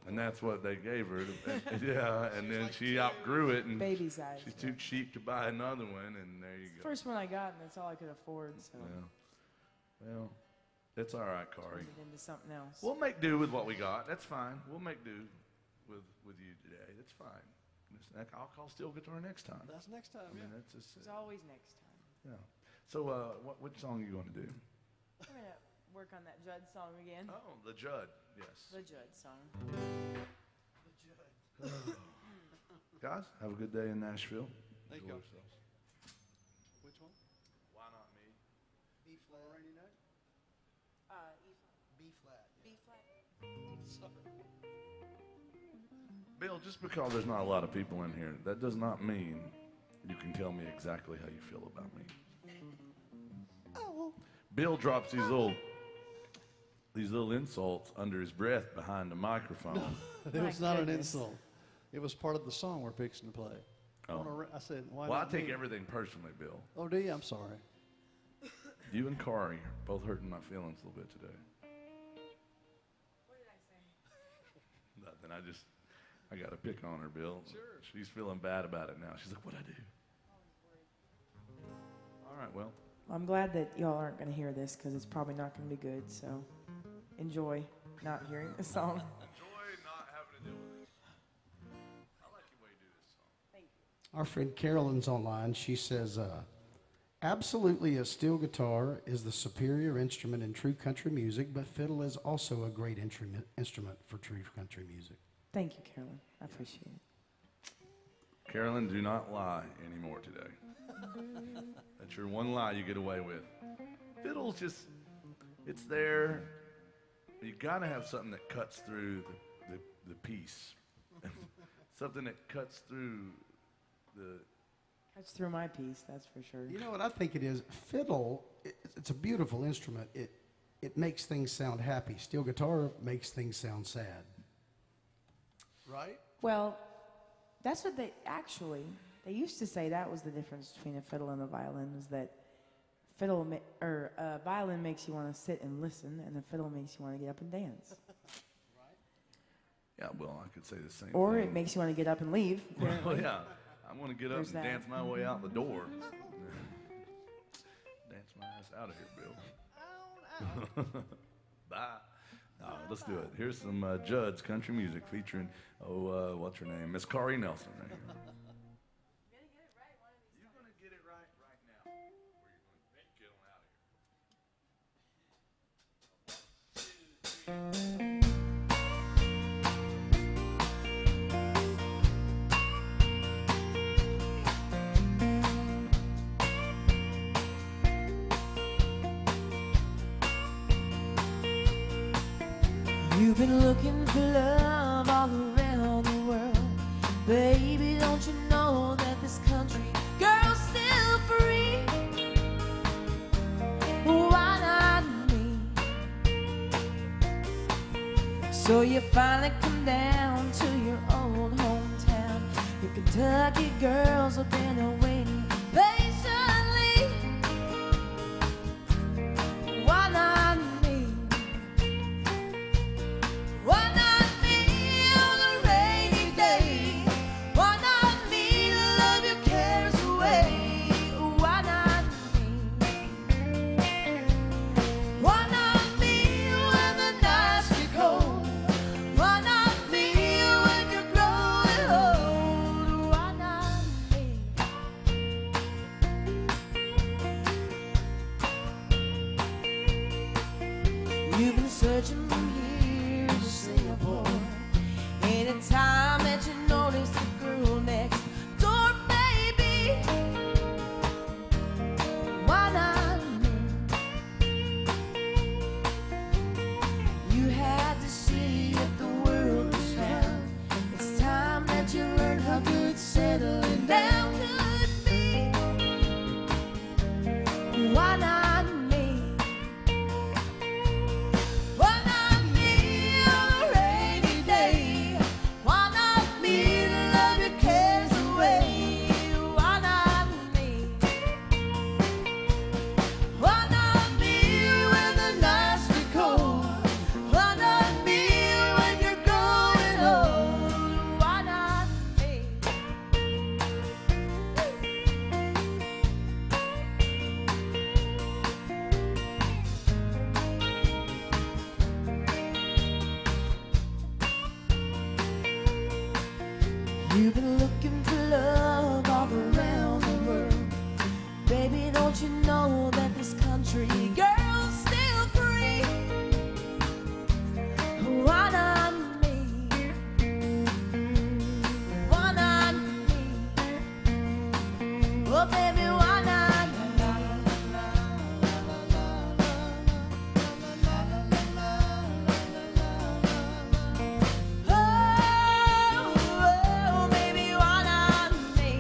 and that's what they gave her. Yeah, and then she outgrew it, and baby size. she's too cheap to buy another one, and there you go. First one I got, and that's all I could afford. So Yeah. Well, it's all right, Kari. turned it into something else. We'll make do with what we got. That's fine. We'll make do with you today. That's fine. I'll call steel guitar next time. That's next time, I mean, yeah. that's just It's always next time. yeah. So, which song are you going to do? We're gonna work on that Judd song again. Oh, the Judd. Yes. The Judd song. Guys, have a good day in Nashville. Thank Enjoy you. yourselves. Which one? Why not me? B flat. Rainy night? B flat. B flat. Sorry. Bill, just because there's not a lot of people in here, that does not mean you can tell me exactly how you feel about me. Bill drops these little insults under his breath behind the microphone. It My was not an goodness. insult. It was part of the song we're fixing to play. Oh. I said, why Well, I not take me? everything personally, Bill. Oh, do you? I'm sorry. You and Corey are both hurting my feelings a little bit today. What did I say? Nothing. I got to pick on her, Bill. Sure. She's feeling bad about it now. She's like, what'd I do? All right, well. I'm glad that y'all aren't going to hear this because it's probably not going to be good. So enjoy not hearing the song. Enjoy not having to deal with it. I like the way you do this song. Thank you. Our friend Carolyn's online. She says, absolutely a steel guitar is the superior instrument in true country music, but fiddle is also a great instrument for true country music. Thank you, Carolyn. I appreciate it. Carolyn, do not lie anymore today. That's your one lie you get away with. Fiddle's just, it's there. You got to have something that cuts through the piece. Something that cuts through the... Cuts through my piece, that's for sure. You know what I think it is? Fiddle, it's a beautiful instrument. It makes things sound happy. Steel guitar makes things sound sad. Right? Well, that's what they used to say that was the difference between a fiddle and a violin, was that violin makes you want to sit and listen, and a fiddle makes you want to get up and dance. Yeah, well, I could say the same Or thing. it makes you want to get up and leave. Well, apparently. yeah. I want to get up There's and that. dance my way out the door. Dance my ass out of here, Bill. Bye. No, let's do it. Here's some Judd's country music featuring, what's her name? Miss Corey Nelson right here. You're going to get it right now. Or you're going to get on out of here. 1, 2, 3. You've been looking for love all around the world. Baby, don't you know that this country girl's still free? Why not me? So you finally come down to your old hometown. Your Kentucky girls have been waiting patiently. Why not me? Why not me on a rainy day? Why not me to love your cares away? Why not me? Why not me when the nights get cold? Why not me when you're growing old? Why not me? You've been searching from here to Singapore. Anytime that you notice the girl next door, baby, why not me? You had to see if the world was round. It's time that you learn how good settling down could be. Why not me? Why not me on a rainy day? Why not me to love your cares away? Why not me? Why not me when the nights get cold? Why not me when you're growing old? Why not me? You've been looking for love all around the world. Baby, don't you know that this country girl's still free? Why not me? Why not me? Oh, baby, why not? Oh, baby, why not me?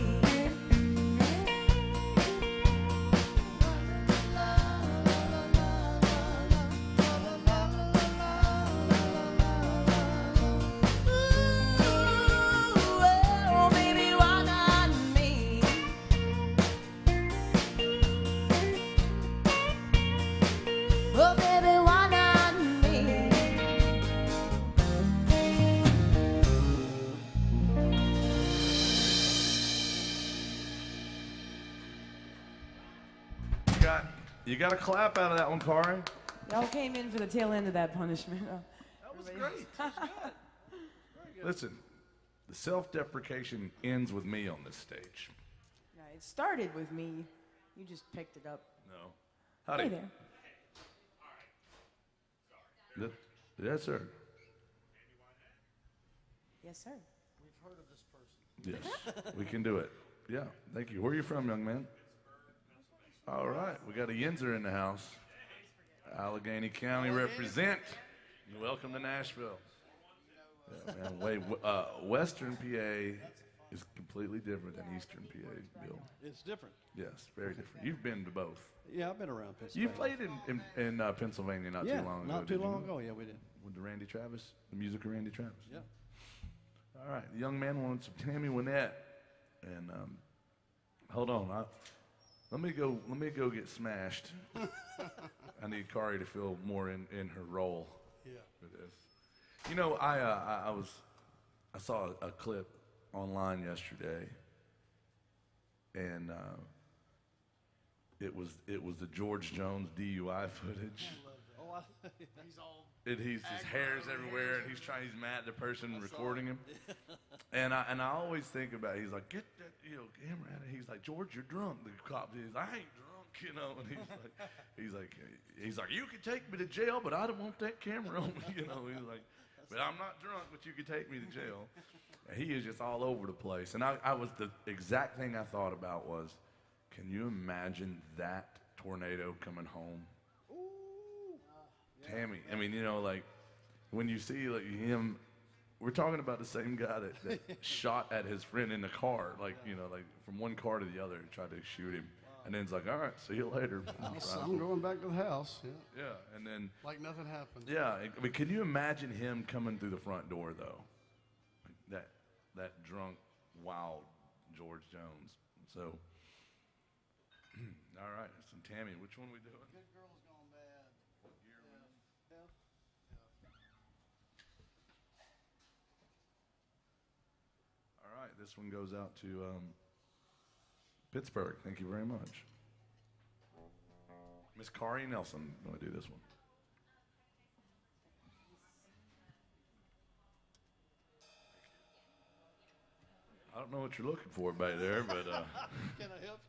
You got a clap out of that one, Kari. Y'all came in for the tail end of that punishment. That was great. Listen, the self-deprecation ends with me on this stage. Yeah, it started with me. You just picked it up. No. Howdy. Hey there. Yes, sir. Yes, sir. Yes, we can do it. Yeah, thank you. Where are you from, young man? All right, we got a Yinzer in the house. Allegheny County represent. Welcome to Nashville. Yeah, man, Western PA is completely different than Eastern PA, Bill. It's different. Yes, very different. You've been to both. Yeah, I've been around Pennsylvania. You played in Pennsylvania not too long ago. not too long ago. Yeah, we did. With the Randy Travis, the music of Randy Travis. Yeah. All right, the young man wanted some Tammy Wynette, and hold on, let me go get smashed. I need Kari to feel more in her role. Yeah. For this. You know, I saw a clip online yesterday, and it was the George Jones DUI footage. And his hair's everywhere, and he's mad at the person recording him. And I always think about it. He's like, get that camera out of here. He's like, George, you're drunk. The cop is, I ain't drunk, And he's like, you can take me to jail, but I don't want that camera on me, He's like, but I'm not drunk, but you can take me to jail. And he is just all over the place. And I was the exact thing I thought about was, can you imagine that tornado coming home? Tammy, I mean, like when you see like him, we're talking about the same guy that shot at his friend in the car, like from one car to the other, tried to shoot him, and then it's like, all right, see you later. So I'm going back to the house. Yeah. Yeah, and then Like nothing happened. yeah, I mean, can you imagine him coming through the front door though? That drunk, wild George Jones. So, all right, some Tammy. Which one we doing? Good girl's gone bad. All right, this one goes out to Pittsburgh. Thank you very much. Miss Kari Nelson, going to do this one. I don't know what you're looking for back there, but Can I help?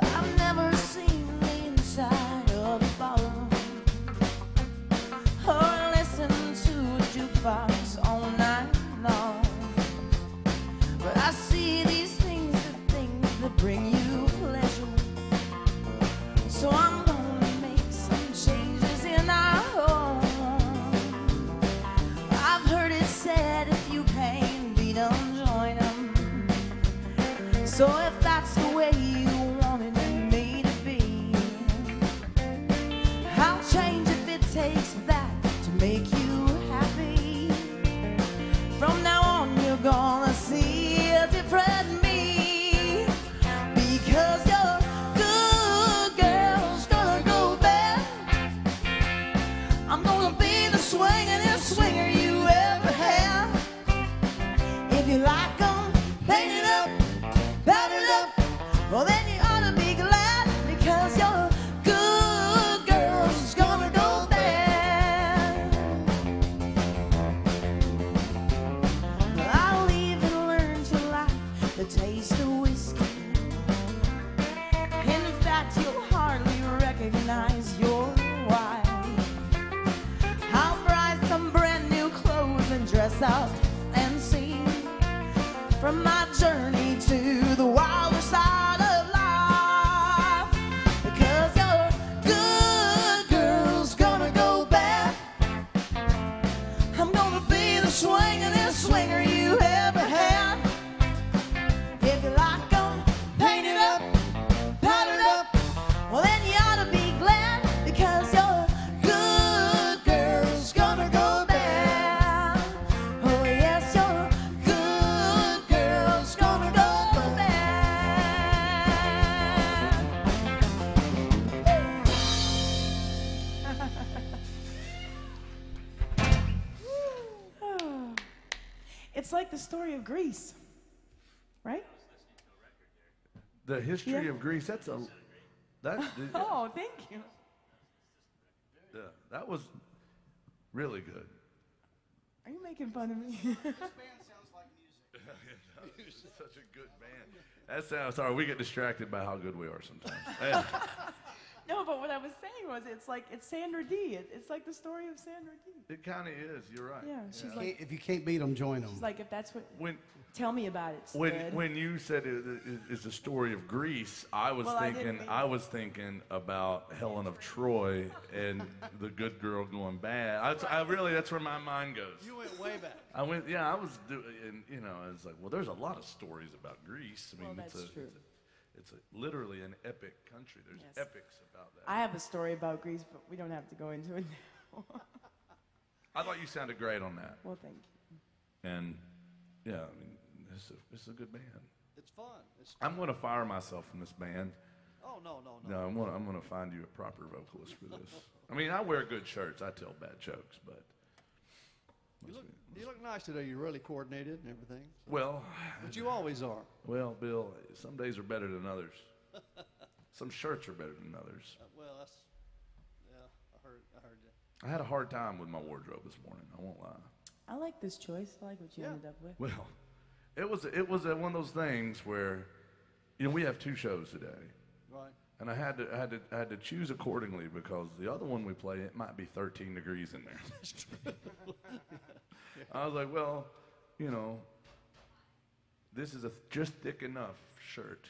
I've never seen the inside of a ballroom or listened to a jukebox all night long. But I see these things, the things that bring you pleasure. So I'm gonna make some changes in our home. I've heard it said if you can't beat 'em, join 'em. So if that's the way you wanted me to be, I'll change if it takes that to make you happy. From now on you're gonna see a different me, because your good girl's gonna go bad. I'm gonna be the swingin'est swinger you ever had. If you like 'em, paint it up, bout it up, well then you ought to be glad, because your good girl's gonna go bad. I'll even learn to like the taste of whiskey. In fact, you'll hardly recognize your wife. I'll buy some brand new clothes and dress up and see from my journey to the wilder side of life, because your good girl's gonna go bad. I'm gonna be the swingin'est swinger you ever had. If you like 'em, paint it up, powder it up, well then you ought to be glad, because your good girl's gonna go bad. Oh yes, your good girl's gonna go bad. like the story of Greece, right? The history Yeah. of Greece. That's Oh, thank you. yeah, that was really good. Are you making fun of me? Such a good band. That sounds. Sorry, we get distracted by how good we are sometimes. Yeah. No, but what I was saying was, it's Sandra Dee. It's like the story of Sandra Dee. It kind of is. You're right. Yeah, she's like, If you can't beat them, join them. she's like, if that's what, When tell me about it. when stud." when you said it's the story of Greece, I was Well, I didn't thinking mean about Helen of Troy and the good girl going bad. I really that's where my mind goes. You went way back. I went, yeah, I was doing, and I was like, well, there's a lot of stories about Greece. I mean, Well, that's true. It's literally an epic country. There's Yes. epics about that. I have a story about Greece, but we don't have to go into it now. I thought you sounded great on that, Well, thank you. and yeah, I mean, this is a good band. It's fun. It's I'm gonna fire myself from this band. oh no. No, I'm gonna find you a proper vocalist for this. I mean, I wear good shirts. I tell bad jokes, but You look nice today. You're really coordinated and everything. well, But you always are. well, Bill. Some days are better than others. Some shirts are better than others. Well, that's yeah. I heard you. I had a hard time with my wardrobe this morning. I won't lie. I like this choice. I like what you Yeah. ended up with. Well, it was one of those things where, we have 2 shows today, Right. and I had to choose accordingly because the other one we play, it might be 13 degrees in there. I was like, well, this is just thick enough shirt.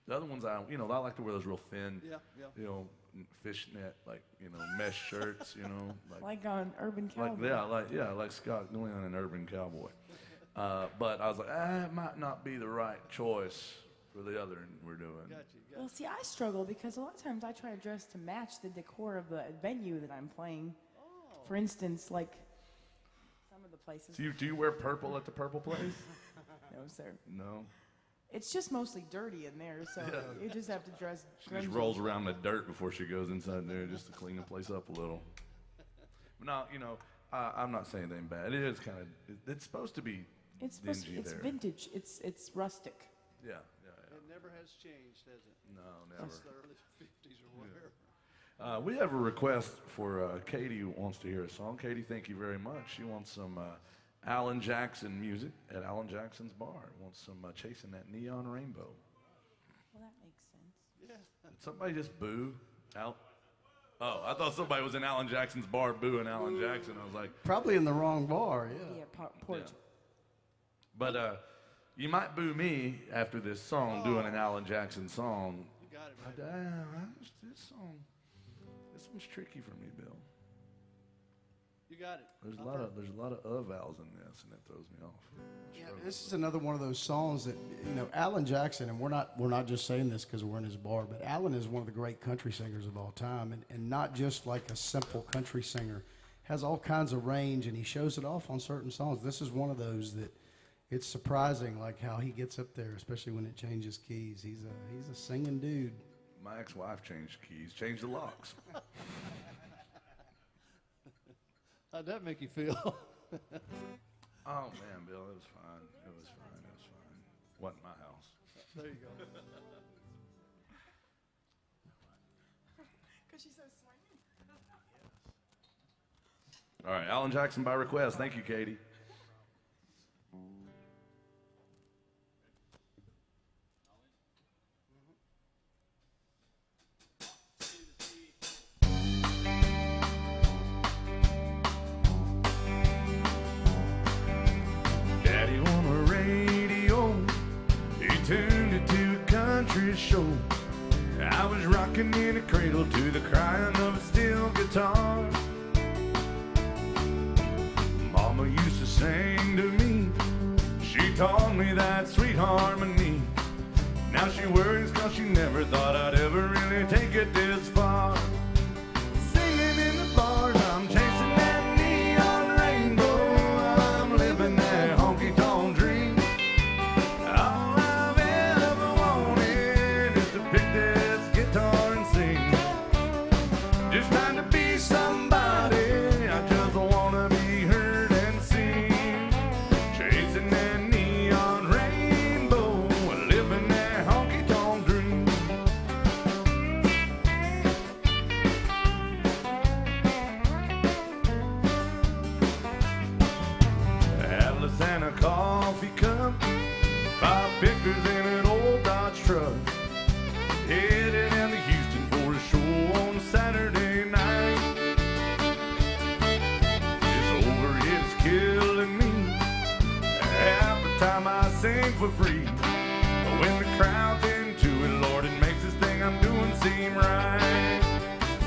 The other ones I like to wear those real thin, Yeah. fishnet, mesh shirts, Like on Urban Cowboy. like Scott Glenn and Urban Cowboy. But I was like, it might not be the right choice for the other we're doing. Got you. Well, see, I struggle because a lot of times I try to dress to match the decor of the venue that I'm playing. For instance, like some of the places. Do you wear purple at the Purple Place? No, sir. No. It's just mostly dirty in there, so you just have to dress. She just grungy. rolls around in the dirt before she goes inside there just to clean the place up a little. But no, I'm not saying anything bad. It is kind of. It's supposed to be. It's supposed to, dingy it's there. vintage. It's rustic. Yeah. It never has changed, has it? No, never. Since the early 50s or whatever. We have a request for Katie who wants to hear a song. Katie, thank you very much. She wants some Alan Jackson music at Alan Jackson's bar. Wants some Chasing That Neon Rainbow. Well, that makes sense. Yeah. Did somebody just boo? Oh, I thought somebody was in Alan Jackson's bar booing Alan Jackson. I was like, Probably in the wrong bar, yeah. Yeah, porch. yeah. But you might boo me after this song, doing an Alan Jackson song. You got it, man. This one's tricky for me, Bill. You got it. There's a lot of vowels in this, and it throws me off. Yeah, this is another one of those songs that Alan Jackson, and we're not just saying this because we're in his bar, but Alan is one of the great country singers of all time, and not just like a simple country singer. Has all kinds of range, and he shows it off on certain songs. This is one of those that it's surprising, like how he gets up there, especially when it changes keys. He's a singing dude. My ex-wife changed keys, changed the locks. How'd that make you feel? Oh man, Bill, it was fine. It was fine. Wasn't my house. There you go. Because she's so swinging. All right, Alan Jackson by request. Thank you, Katie. Daddy on the radio, he tuned it to a country show. I was rocking in a cradle to the crying of a steel guitar. Mama used to sing to me, she taught me that sweet harmony. Now she worries 'cause she never thought I'd ever really take it this far. Singing in the bars, I'm chasing that neon rainbow. I'm living that honky-tonk dream. All I've ever wanted is to pick this guitar and sing. Just trying to be somebody, I just wanna be heard and seen. Chasing that pictures in an old Dodge truck, headed down to Houston for a show on Saturday night. It's over, it's killing me. Half the time I sing for free, but when the crowd's into it, Lord, it makes this thing I'm doing seem right.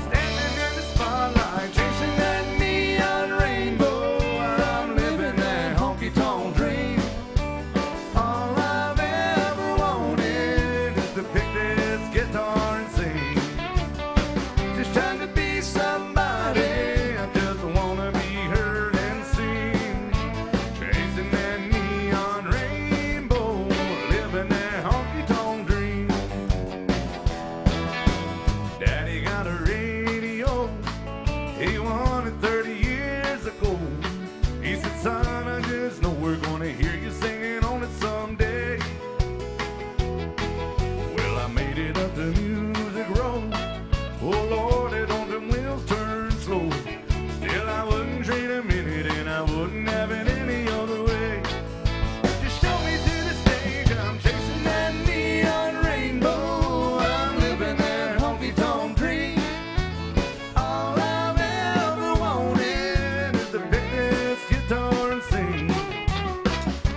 Standing in the spotlight, chasing that neon rainbow, I'm living that honky-tonk dream. All I've ever wanted is to pick this guitar and sing. Just trying to be somebody, I just wanna be heard and seen. Chasing that neon rainbow, living that honky-tonk dream. Daddy got a radio, he won it 30 years ago. He said, son, I just know we're gonna hear you singing on it someday. Well, I made it up the music road. Oh Lord, it on them wheels turn slow. Still, I wouldn't trade a minute, and I wouldn't have it any other way. Just show me to the stage, I'm chasing that neon rainbow. I'm living that honky-tonk dream. All I've ever wanted is to pick this guitar and sing.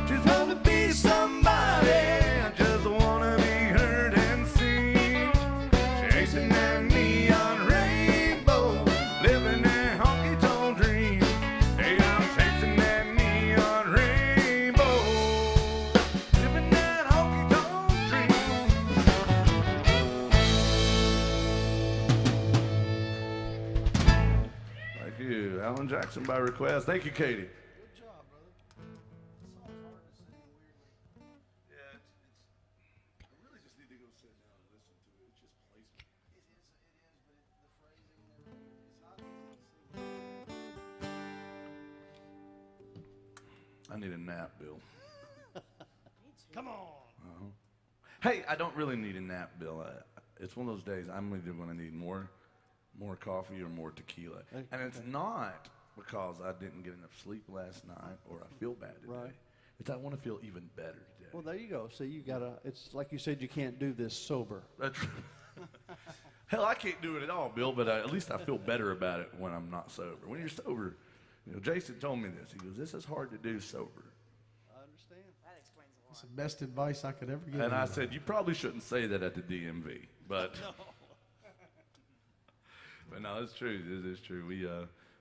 Just wanna be somebody, I just wanna be heard and seen. Chasing that neon rainbow, living that honky-tonk dream. Hey, I'm chasing that neon rainbow, living that honky-tonk dream. Thank you, Alan Jackson by request. Thank you, Katie. Good job, brother. This song's hard to sing weirdly. Yeah, I really just need to go sit down and listen to it. It just plays me. It is, but the phrasing and everything, it's not easy to sing. I need a nap, Bill. Come on. Hey, I don't really need a nap, Bill. It's one of those days I'm either going to need more coffee or more tequila. Okay. And it's not because I didn't get enough sleep last night or I feel bad today. Right. It's I want to feel even better today. Well, there you go. See, you gotta. It's like you said, you can't do this sober. That's hell, I can't do it at all, Bill, but at least I feel better about it when I'm not sober. When you're sober, Jason told me this. He goes, this is hard to do sober. I understand. It's the best advice I could ever give. And I anybody. said, you probably shouldn't say that at the DMV, but but no, it's true. It is true.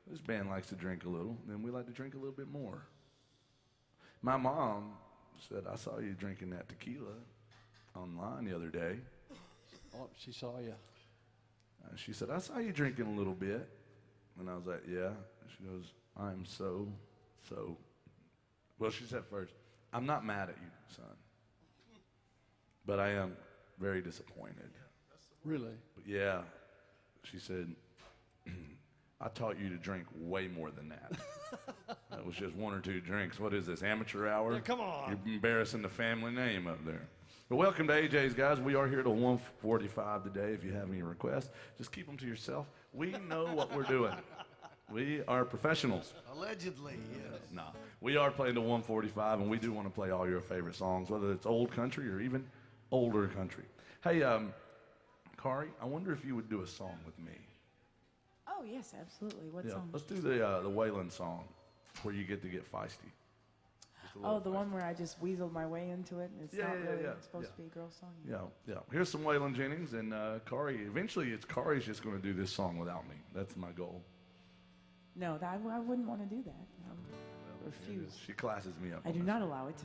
This band likes to drink a little, and we like to drink a little bit more. My mom said, I saw you drinking that tequila online the other day. Oh, she saw you. And she said, I saw you drinking a little bit. And I was like, yeah. She goes, I'm so. Well, she said first, I'm not mad at you, son. But I am very disappointed. Really? But yeah, she said, I taught you to drink way more than that. That was just 1 or 2 drinks. What is this, amateur hour? Yeah, come on. You're embarrassing the family name up there. But welcome to AJ's, guys. We are here till 1:45 today. If you have any requests, just keep them to yourself. We know what we're doing. We are professionals. Allegedly, yes. Nah, we are playing to 1:45, and we do want to play all your favorite songs, whether it's old country or even older country. Hey, Kari, I wonder if you would do a song with me. Oh, yes, absolutely. What Yeah, song? let's do the Waylon song where you get to get feisty. Just a Oh, little the feisty. one where I just weaseled my way into it, and it's Yeah, not yeah, really yeah, supposed yeah. to be a girl song. Yeah. Here's some Waylon Jennings, and Kari, eventually Kari's just going to do this song without me. That's my goal. No, I wouldn't want to do that. I refuse. She classes me up. I on do this. not allow it.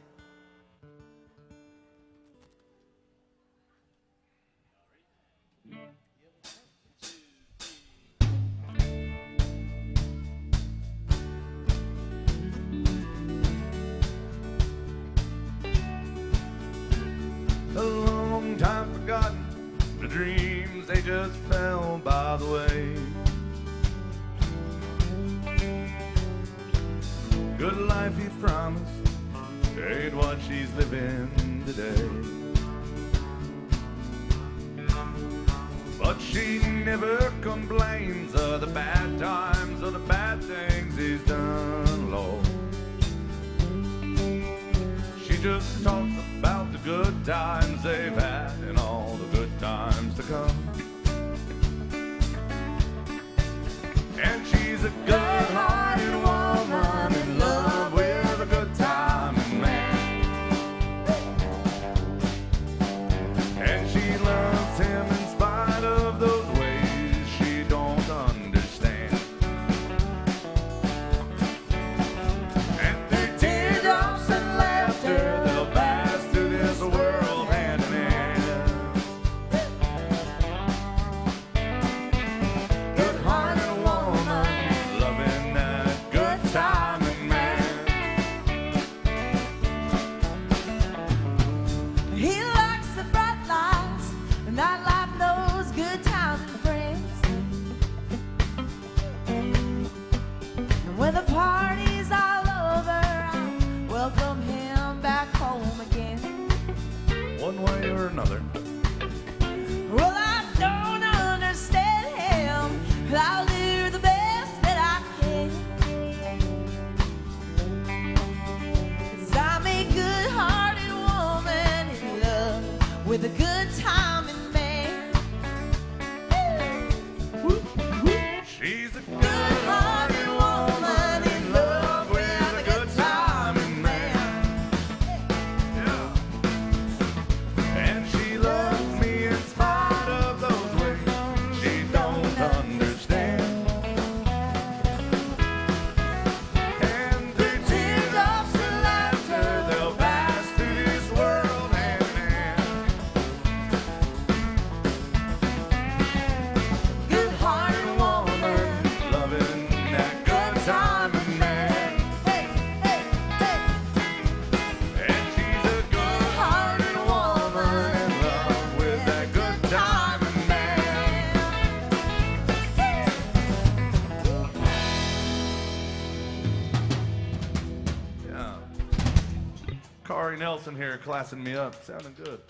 A long time forgotten, the dreams they just fell by the way. Good life he promised ain't what she's living today. But she never complains of the bad times or the bad things he's done, Lord. She just talks about the good times they've had and all the good times to come. And she's a good-hearted woman in love with a good-timing man. And she loves him in spite of those ways she don't understand. And through teardrops and laughter, they'll pass through this world hand in hand. Good-hearted woman, loving that good timing man. He likes the bright lights, and nightlife knows good times and friends. And when the party's all over, I welcome him back home again. One way or another. Well, I don't understand him, but I'll do the best that I can. 'Cause I'm a good-hearted woman in love with a good timing man. She's a Good-hearted woman in love with a good timing man. yeah. And she loves me in spite of those ways she don't understand. And through teardrops and laughter, they'll pass through this world hand in hand. Good-hearted woman. Loving that good timing man. Hey, hey, hey. And she's a good-hearted woman in love with that good timing man. Yeah. Kari Nelson here classing me up. Sounding good.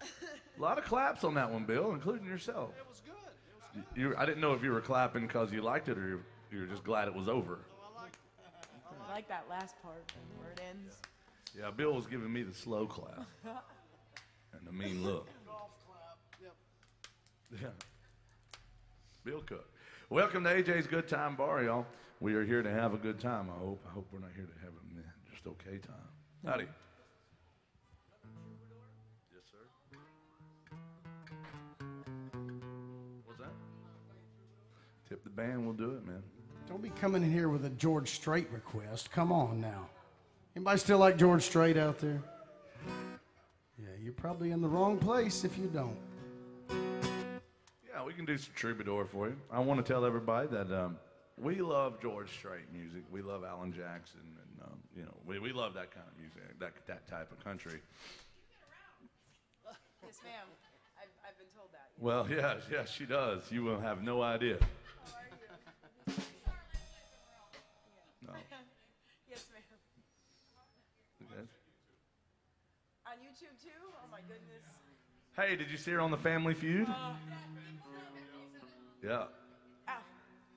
A lot of claps on that one, Bill, including yourself. It was good. I didn't know if you were clapping because you liked it or you were just glad it was over. I like that last part where it ends. Yeah, Bill was giving me the slow clap and the mean look. Yeah. Bill Cook. Welcome to AJ's Good Time Bar, y'all. We are here to have a good time, I hope. I hope we're not here to have a just okay time. Howdy. Yes, sir. What's that? Tip the band, we'll do it, man. Don't be coming in here with a George Strait request. Come on now. Anybody still like George Strait out there? Yeah, you're probably in the wrong place if you don't. Yeah, we can do some troubadour for you. I want to tell everybody that we love George Strait music. We love Alan Jackson, and we love that kind of music, that type of country. Yes, ma'am. I've been told that. Well, yeah, she does. You will have no idea. No. Yes, ma'am. Okay. On YouTube too? Oh my goodness. Hey, did you see her on the Family Feud? Yeah. Ow.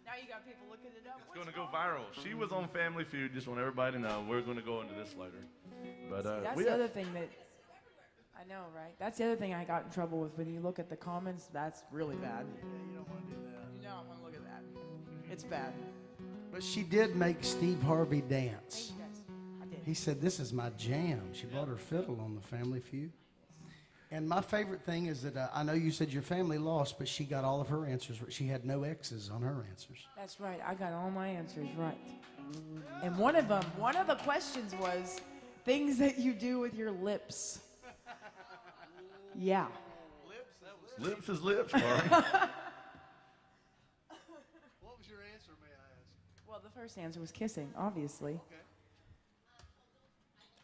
Now you got people looking it up. It's going to go viral. She was on Family Feud. Just want everybody to know. We're going to go into this later. But That's the other thing that I know, right? That's the other thing I got in trouble with. When you look at the comments, that's really bad. You don't want to do that. You don't want to look at that. It's bad. But she did make Steve Harvey dance. Thank you guys. I did. He said, "This is my jam." She brought her fiddle on the Family Feud. And my favorite thing is that I know you said your family lost, but she got all of her answers. She had no X's on her answers. That's right. I got all my answers right. And one of the questions was things that you do with your lips. Yeah. lips is lips, Kari. What was your answer, may I ask? Well, the first answer was kissing, obviously. Okay.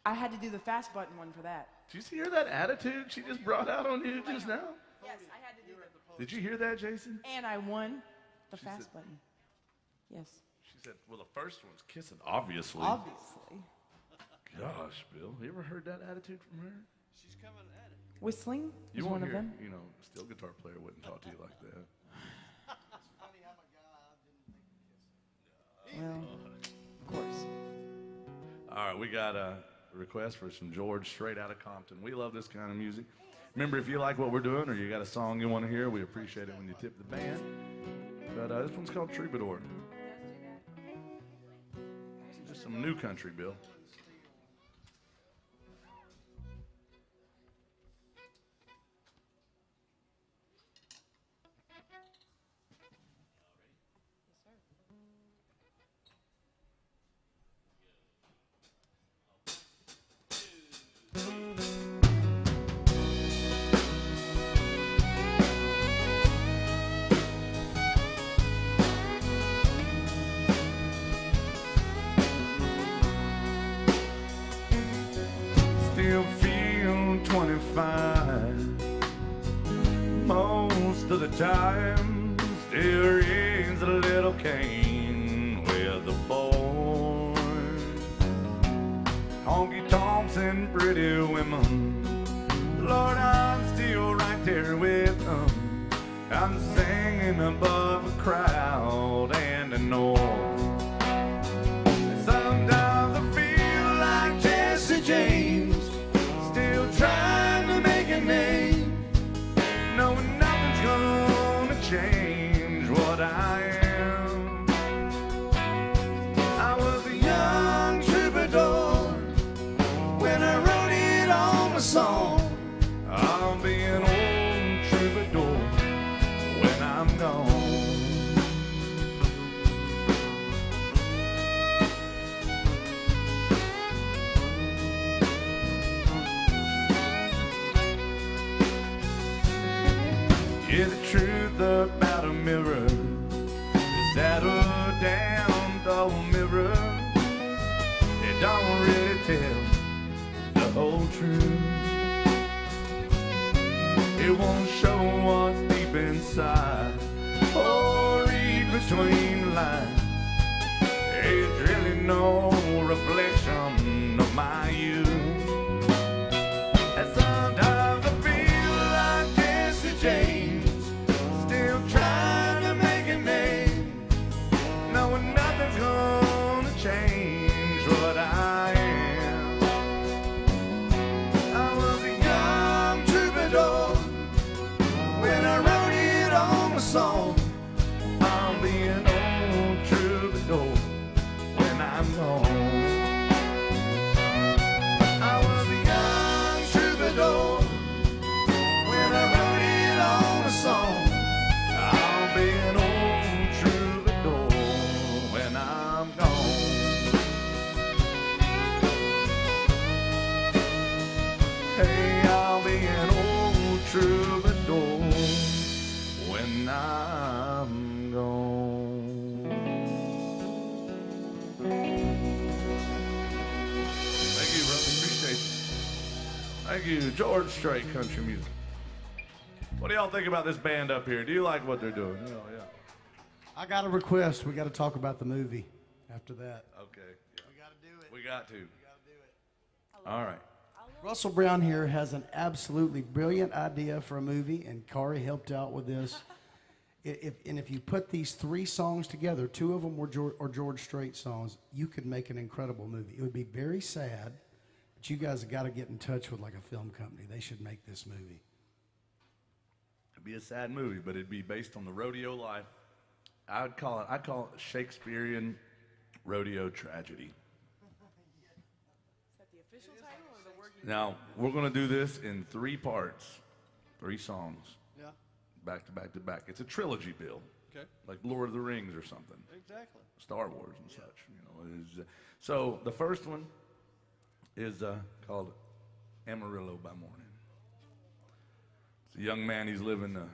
I had to do the fast button one for that. Did you hear that attitude she just brought out on you just now? Yes, I had to do that. Did you hear that, Jason? And I won the She fast said- button. Yes. She said, well, the first one's kissing, obviously. Obviously. Gosh, Bill, you ever heard that attitude from her? She's coming at it. Whistling You is won't one of hear, them. you know, a steel guitar player wouldn't talk to you like that. It's funny how my guy didn't think Well, of course. All right, we got request for some George straight out of Compton. We love this kind of music. Remember, if you like what we're doing or you got a song you want to hear, we appreciate it when you tip the band. But this one's called Troubadour. Just some new country, Bill. Still feel 25 most of the time. Still raise a little cane with the boys. Honky tonks and pretty women. Lord, I'm still right there with them. I'm singing above a crowd and a noise. Sometimes I feel like Jesse James, still trying to make a name, knowing nothing's gonna change what I am. I was a young troubadour when I wrote it on my song. I'll be an old troubadour when I'm gone. Yeah, the truth about a mirror is that a damn dull mirror. It don't really tell the whole truth. It won't show what's deep inside or read between the lines. It's really no reflection of my youth. And sometimes I feel like Jesse James, still trying to make a name, knowing nothing's gonna change what I am. I was a young troubadour when I wrote it on my song. I'll be an old troubadour when I'm gone. I was a young troubadour when I wrote it on my song. I'll be an old troubadour when I'm gone. Hey, I'll be an old troubadour when I'm gone. Thank you, brother. Appreciate you. Thank you, George Strait Country Music. What do y'all think about this band up here? Do you like what they're doing? Oh, yeah. I got a request. We got to talk about the movie after that. Okay. Yeah. We got to do it. We got to. We got to do it. All right. Russell Brown here has an absolutely brilliant idea for a movie, and Kari helped out with this. If you put these three songs together, two of them were George Strait songs, you could make an incredible movie. It would be very sad, but you guys have got to get in touch with like a film company. They should make this movie. It'd be a sad movie, but it'd be based on the rodeo life. I'd call it Shakespearean rodeo tragedy. Is that the official title or the working? Now, we're going to do this in 3 parts, 3 songs, Yeah, back to back to back. It's a trilogy, Bill, okay, like Lord of the Rings or something, exactly. Star Wars and such. You know, it is, so the first one is called Amarillo by Morning. It's a young man. He's living the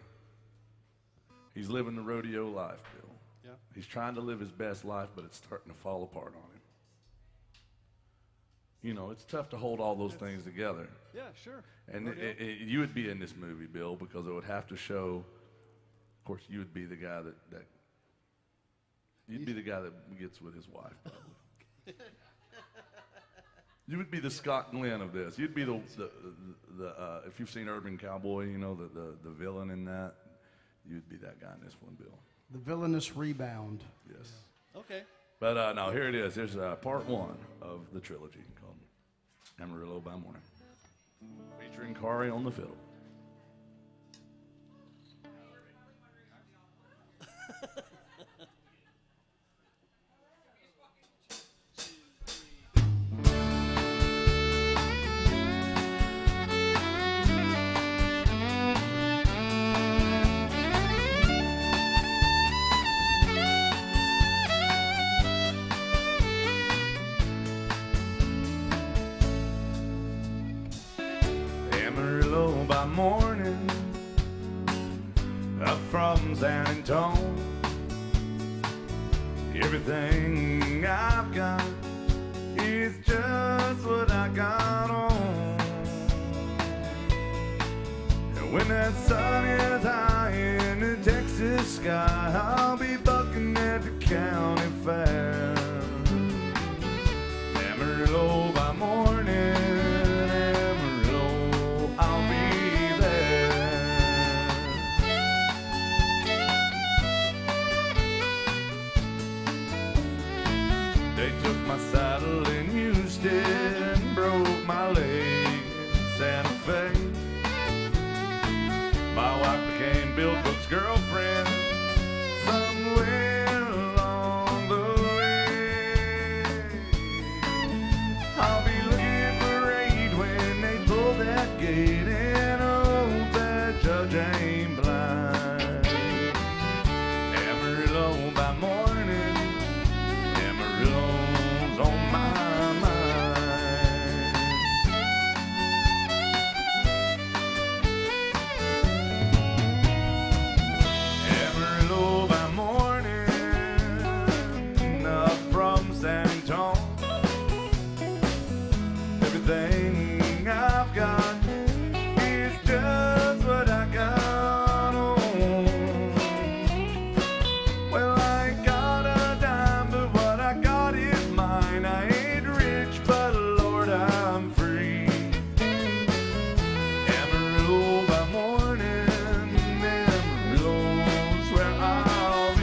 rodeo life, Bill. Yeah. He's trying to live his best life, but it's starting to fall apart on him. You know, it's tough to hold all those things together. Yeah, sure. And Rodeo. you would be in this movie, Bill, because it would have to show. Of course, you would be the guy that you'd be the guy that gets with his wife, probably. You would be the Scott Glenn of this. You'd be the if you've seen Urban Cowboy, you know the villain in that. You'd be that guy in this one, Bill. The villainous rebound. Yes. Okay. But no, here it is. There's part 1 of the trilogy called Amarillo by Morning, featuring Kari on the fiddle. Amarillo by morning, up from San Antonio. Everything I've got is just what I got on. And when that sun is high in the Texas sky, I'll be bucking at the county fair. Amarillo by morning, I'll be there. They took my saddle in Houston, broke my leg in Santa Fe. My wife became Bill Cook's girlfriend somewhere along the way. I'll be looking for aid when they pull that gate, and hope that judge ain't blind. Amarillo by morning, Amarillo's on my mind. Amarillo by morning, up from San Antonio. Everything I've got is just what I got on. Well, I ain't got a dime, but what I got is mine. I ain't rich, but Lord, I'm free. Amarillo by morning, Amarillo's where I'll be.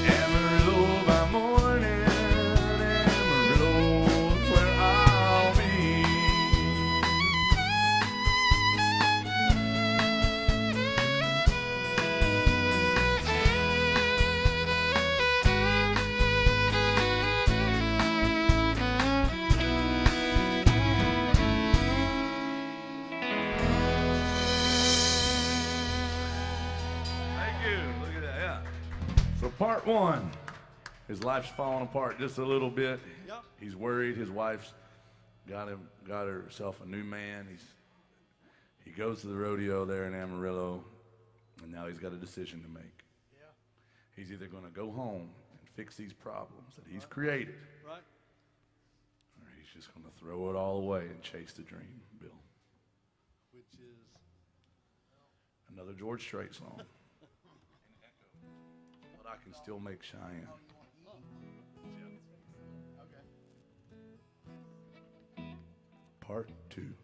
Amarillo by morning, Amarillo's where I'll be. Thank you. Look at that. Yeah. So part one, his life's falling apart just a little bit. Yep. He's worried. His wife's got herself a new man. He goes to the rodeo there in Amarillo, and now he's got a decision to make. Yeah. He's either going to go home and fix these problems that he's created, Right. or he's just going to throw it all away and chase the dream, Bill. Which is Another George Strait song. But I can still make Cheyenne. Part two.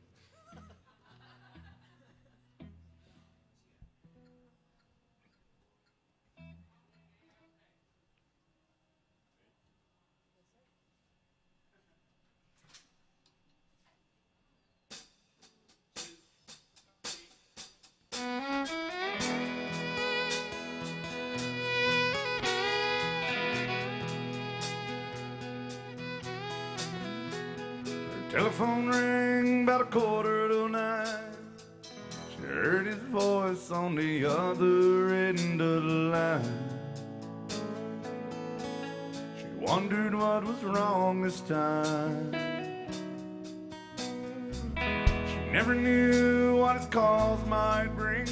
Telephone rang about 8:45. She heard his voice on the other end of the line. She wondered what was wrong this time. She never knew what his calls might bring.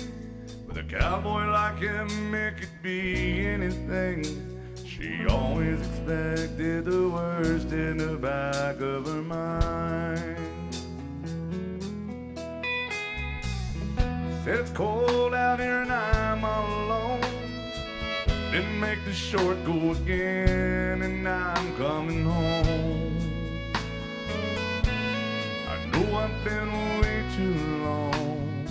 With a cowboy like him, it could be anything. She always expected the worst in the back of her mind. Said it's cold out here and I'm all alone. Didn't make the short go again, and I'm coming home. I know I've been way too long.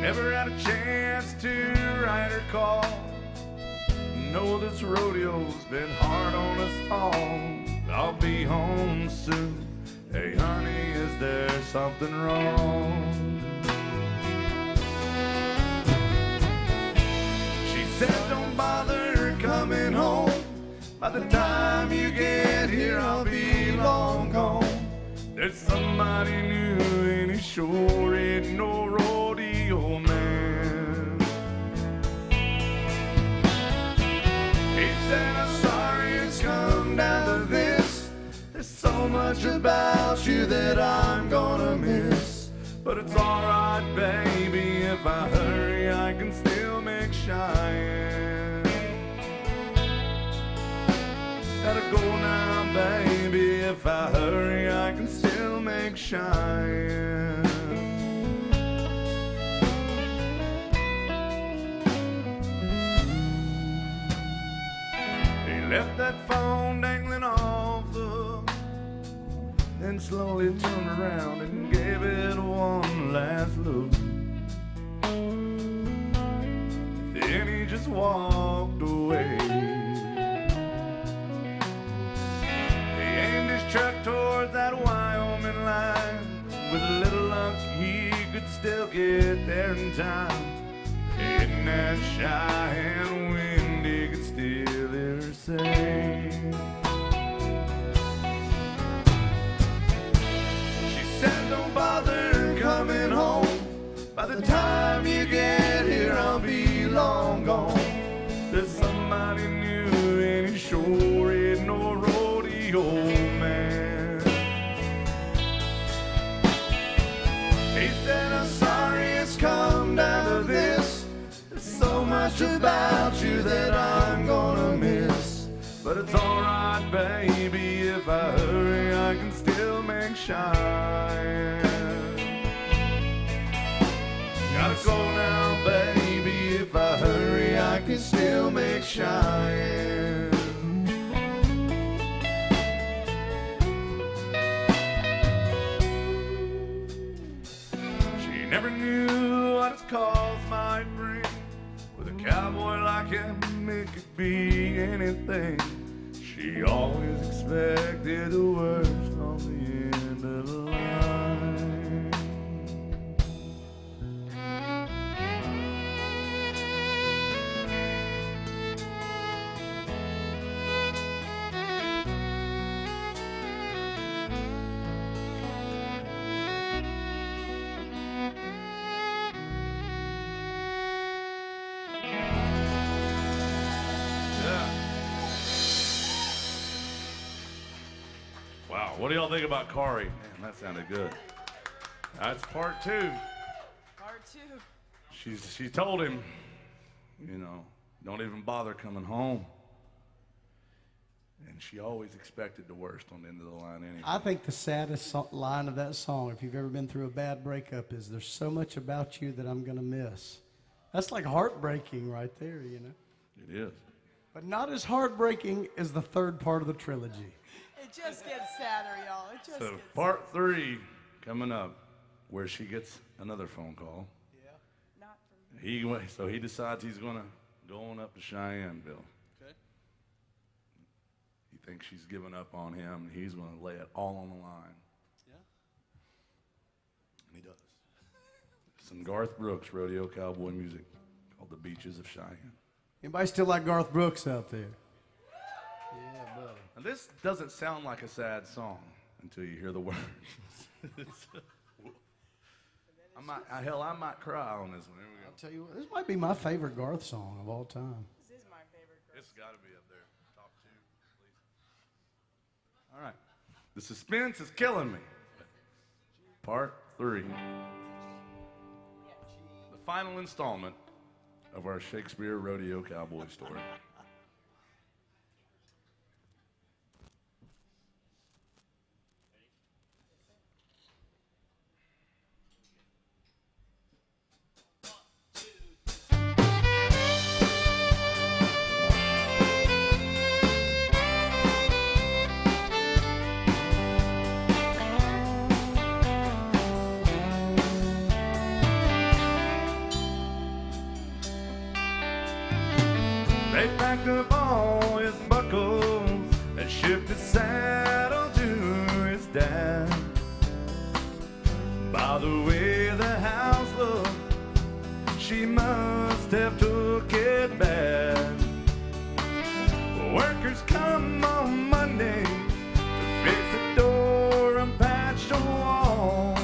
Never had a chance to write her call. know this rodeo's been hard on us all. I'll be home soon. Hey honey, is there something wrong? She said don't bother coming home. By the time you get here I'll be long gone. There's somebody new and he sure ain't no rodeo man. He said I'm sorry it's come down to this. There's so much about you that I'm gonna miss. But it's alright baby, if I hurry I can still make Cheyenne. Gotta go now baby, if I hurry I can still make Cheyenne. He left that phone dangling off the hook, then slowly turned around and gave it one last look. Then he just walked away. He aimed his truck towards that Wyoming line. With a little luck he could still get there in time. In that Cheyenne wind he could still hear her say, she said don't bother coming home. By the time you get here I'll be long gone. There's somebody new and he sure ain't no rodeo man. He said I'm sorry it's come down to this. There's so much about you that I'm gonna miss. But it's alright baby, if I hurry I can still make Cheyenne. Gotta go now baby, if I hurry I can still make Cheyenne. She never knew what his calls might bring. With a cowboy like him, it could be anything. She always expected the worst on the end of the line. Wow, what do y'all think about Kari? Man, that sounded good. That's part two. Part two. She told him, you know, don't even bother coming home. And she always expected the worst on the end of the line anyway. I think the saddest line of that song, if you've ever been through a bad breakup, is there's so much about you that I'm going to miss. That's like heartbreaking right there, you know. It is. But not as heartbreaking as the third part of the trilogy. It just gets sadder, y'all. It just So gets part three coming up, where she gets another phone call. not for me. So he decides he's going to go on up to Cheyenneville. Okay. He thinks she's given up on him, and he's going to lay it all on the line. Yeah. And he does. Some Garth Brooks rodeo cowboy music called The Beaches of Cheyenne. Anybody still like Garth Brooks out there? Yeah, buddy. And this doesn't sound like a sad song until you hear the words. I might cry on this one. Here we go. I'll tell you what, this might be my favorite Garth song of all time. This is my favorite. It's got to be up there. Top two, at least. All right. The suspense is killing me. Part three. The final installment of our Shakespeare rodeo cowboy story. They packed up all his buckles and shipped his saddle to his dad. By the way the house looked, she must have took it bad. Workers come on Monday to fix the door and patch the wall.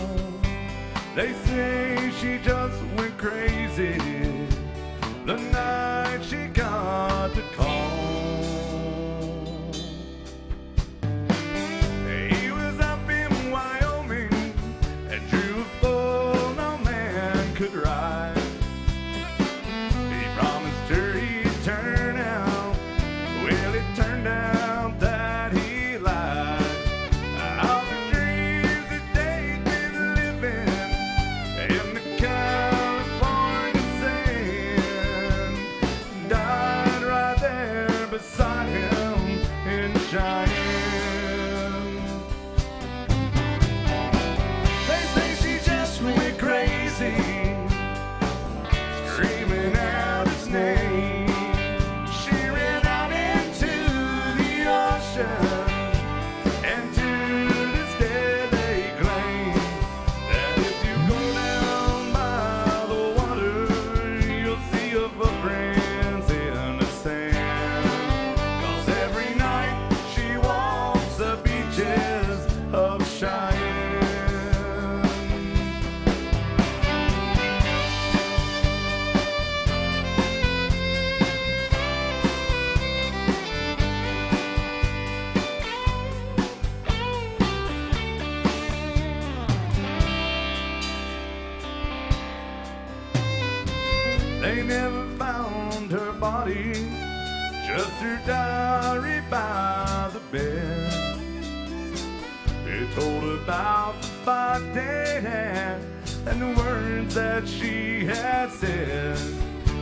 They say she just went crazy the night she got the call. He was up in Wyoming and drew a bull no man could ride. He promised her he'd turn out. Well, it turned out that he lied. All the dreams that they'd been living in the California sand died right there beside him in Cheyenne. They say she just went crazy, screaming out his name. She ran out into the ocean, and to this day they claim that if you go down by the water, you'll see her footprints in the sand. 'Cause every night she walks the beaches of Cheyenne. They never found her body, just her diary by the bed. It told about the fight they had and the words that she had said.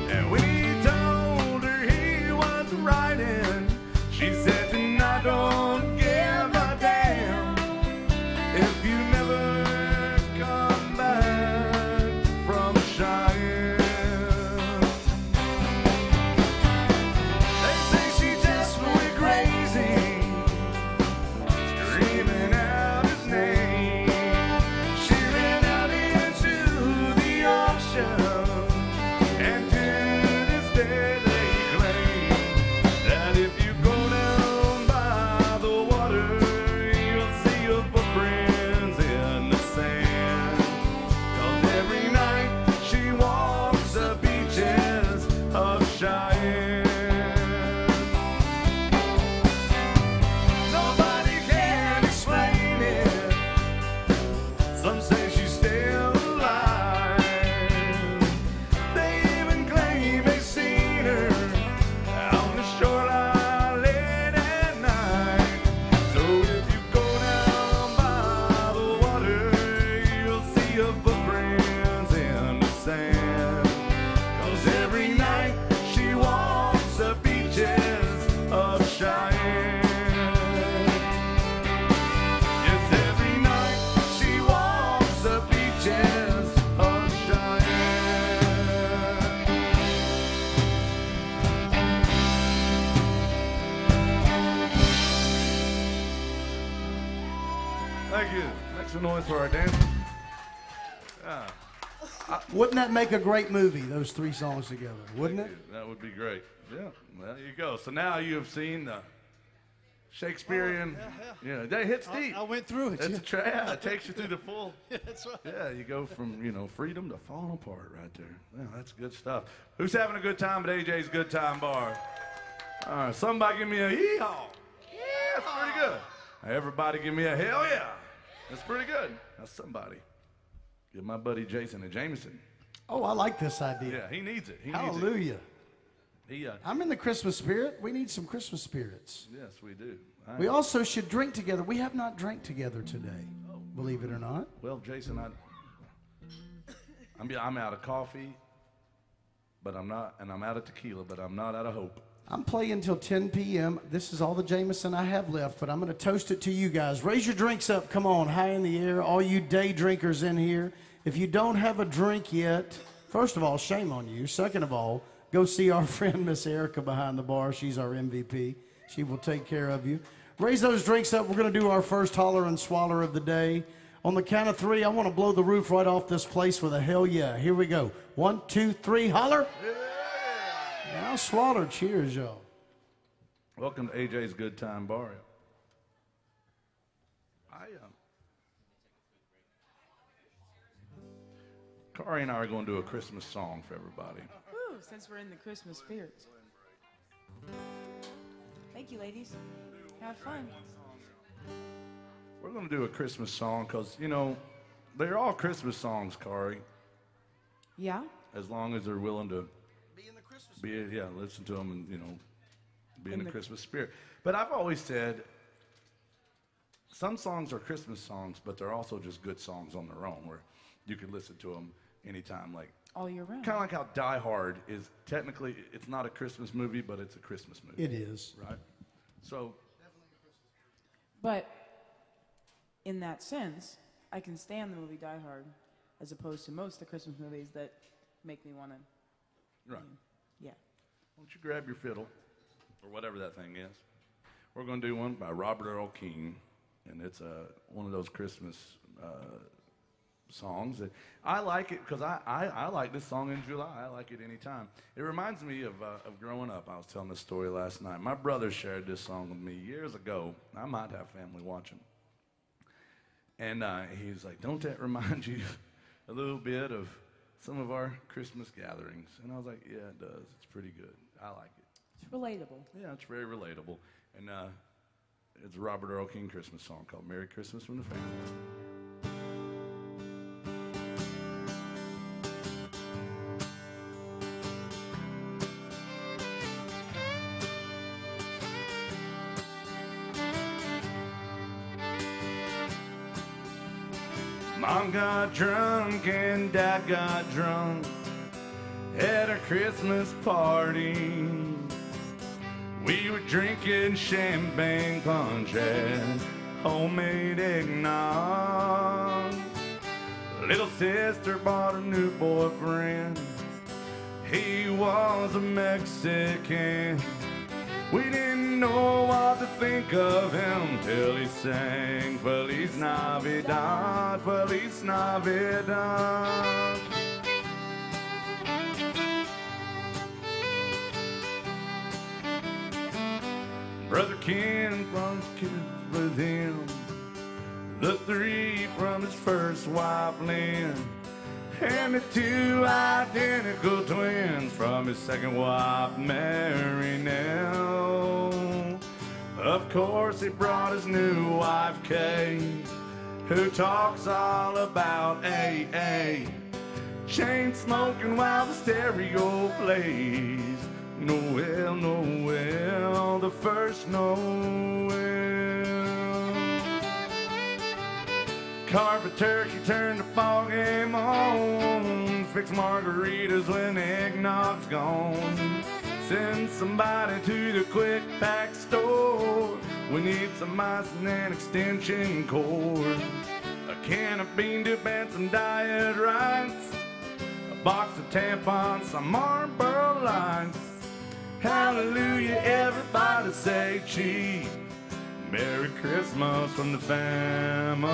And when he told her he was writing, she said, "Tonight don't give a damn if you never come back from Cheyenne." They say she just went crazy, screaming out his name. She ran out into the ocean, and to this day they claim that if you go down by the water, you'll see your footprints in the sand. 'Cause every night she walks the beaches of Cheyenne. Nobody can explain it. Some say she's still alive. They even claim they've seen her on the shoreline late at night. So if you go down by the water, you'll see her footprints in the sand. 'Cause every night she walks the beaches of Cheyenne. Yes, every night she walks the beaches of Cheyenne. Thank you. Make some noise for our dancers. Yeah. Wouldn't that make a great movie, those three songs together? Wouldn't it? That would be great. Yeah, well, there you go. So now you have seen the Shakespearean. Yeah, that hits deep. I went through it. It's a yeah, it takes you through the full. That's right. Yeah, you go from freedom to falling apart right there. Yeah, that's good stuff. Who's having a good time at AJ's Good Time Bar? All right, somebody give me a hee-haw. Yeah, that's pretty good. Everybody give me a hell yeah. That's pretty good. That's somebody. Give my buddy Jason a Jameson. Oh, I like this idea. Yeah, he needs it. He needs Hallelujah. it. He, I'm in the Christmas spirit. We need some Christmas spirits. yes, we do. We also should drink together. We have not drank together today, believe it or not. Well, Jason, I'm out of coffee, but I'm not, and I'm out of tequila, but I'm not out of hope. I'm playing until 10 p.m. This is all the Jameson I have left, but I'm going to toast it to you guys. Raise your drinks up. Come on, high in the air. All you day drinkers in here. If you don't have a drink yet, first of all, shame on you. Second of all, go see our friend Miss Erica behind the bar. She's our MVP. She will take care of you. Raise those drinks up. We're going to do our first holler and swaller of the day. On the count of three, I want to blow the roof right off this place with a hell yeah. Here we go. 1, 2, 3, holler. Yeah. Now swaller. Cheers, y'all. Welcome to AJ's Good Time Bar. Kari and I are going to do a Christmas song for everybody. Woo, since we're in the Christmas spirit. Thank you, ladies. Have fun. We're going to do a Christmas song because, you know, they're all Christmas songs, Kari. Yeah? As long as they're willing to listen to them and, you know, be in the Christmas spirit. But I've always said some songs are Christmas songs, but they're also just good songs on their own where you can listen to them anytime, like all year round. Kind of like how Die Hard is technically, it's not a Christmas movie, but it's a Christmas movie. It is. Right? So. But in that sense, I can stand the movie Die Hard as opposed to most of the Christmas movies that make me want to. Right. Yeah. Why don't you grab your fiddle or whatever that thing is. We're going to do one by Robert Earl King, and it's one of those Christmas songs that I like it because I like this song in July. I like it anytime. It reminds me of growing up. I was telling this story last night. My brother shared this song with me years ago. I might have family watching. And he was like, don't that remind you a little bit of some of our Christmas gatherings? And I was like, yeah, it does. It's pretty good. I like it. It's relatable. Yeah, it's very relatable. And it's a Robert Earl King Christmas song called Merry Christmas from the Family. Mom got drunk and Dad got drunk at a Christmas party. We were drinking champagne punch and homemade eggnog. Little sister bought a new boyfriend. He was a Mexican. We didn't know what to think of him till he sang Feliz Navidad, Feliz Navidad. Brother Ken brought his kids with him, the 3 from his first wife Lynn, and the 2 identical twins from his second wife Mary Nell. Of course he brought his new wife Kay, who talks all about AA, chain smoking while the stereo plays Noel, Noel, the first Noel. Carve a turkey, turn the ball game on, fix margaritas when the eggnog's gone. Send somebody to the quick pack store. We need some ice and an extension cord, a can of bean dip and some diet rice, a box of tampons, some Marlboro Lights. Hallelujah, everybody say cheese. Merry Christmas from the family.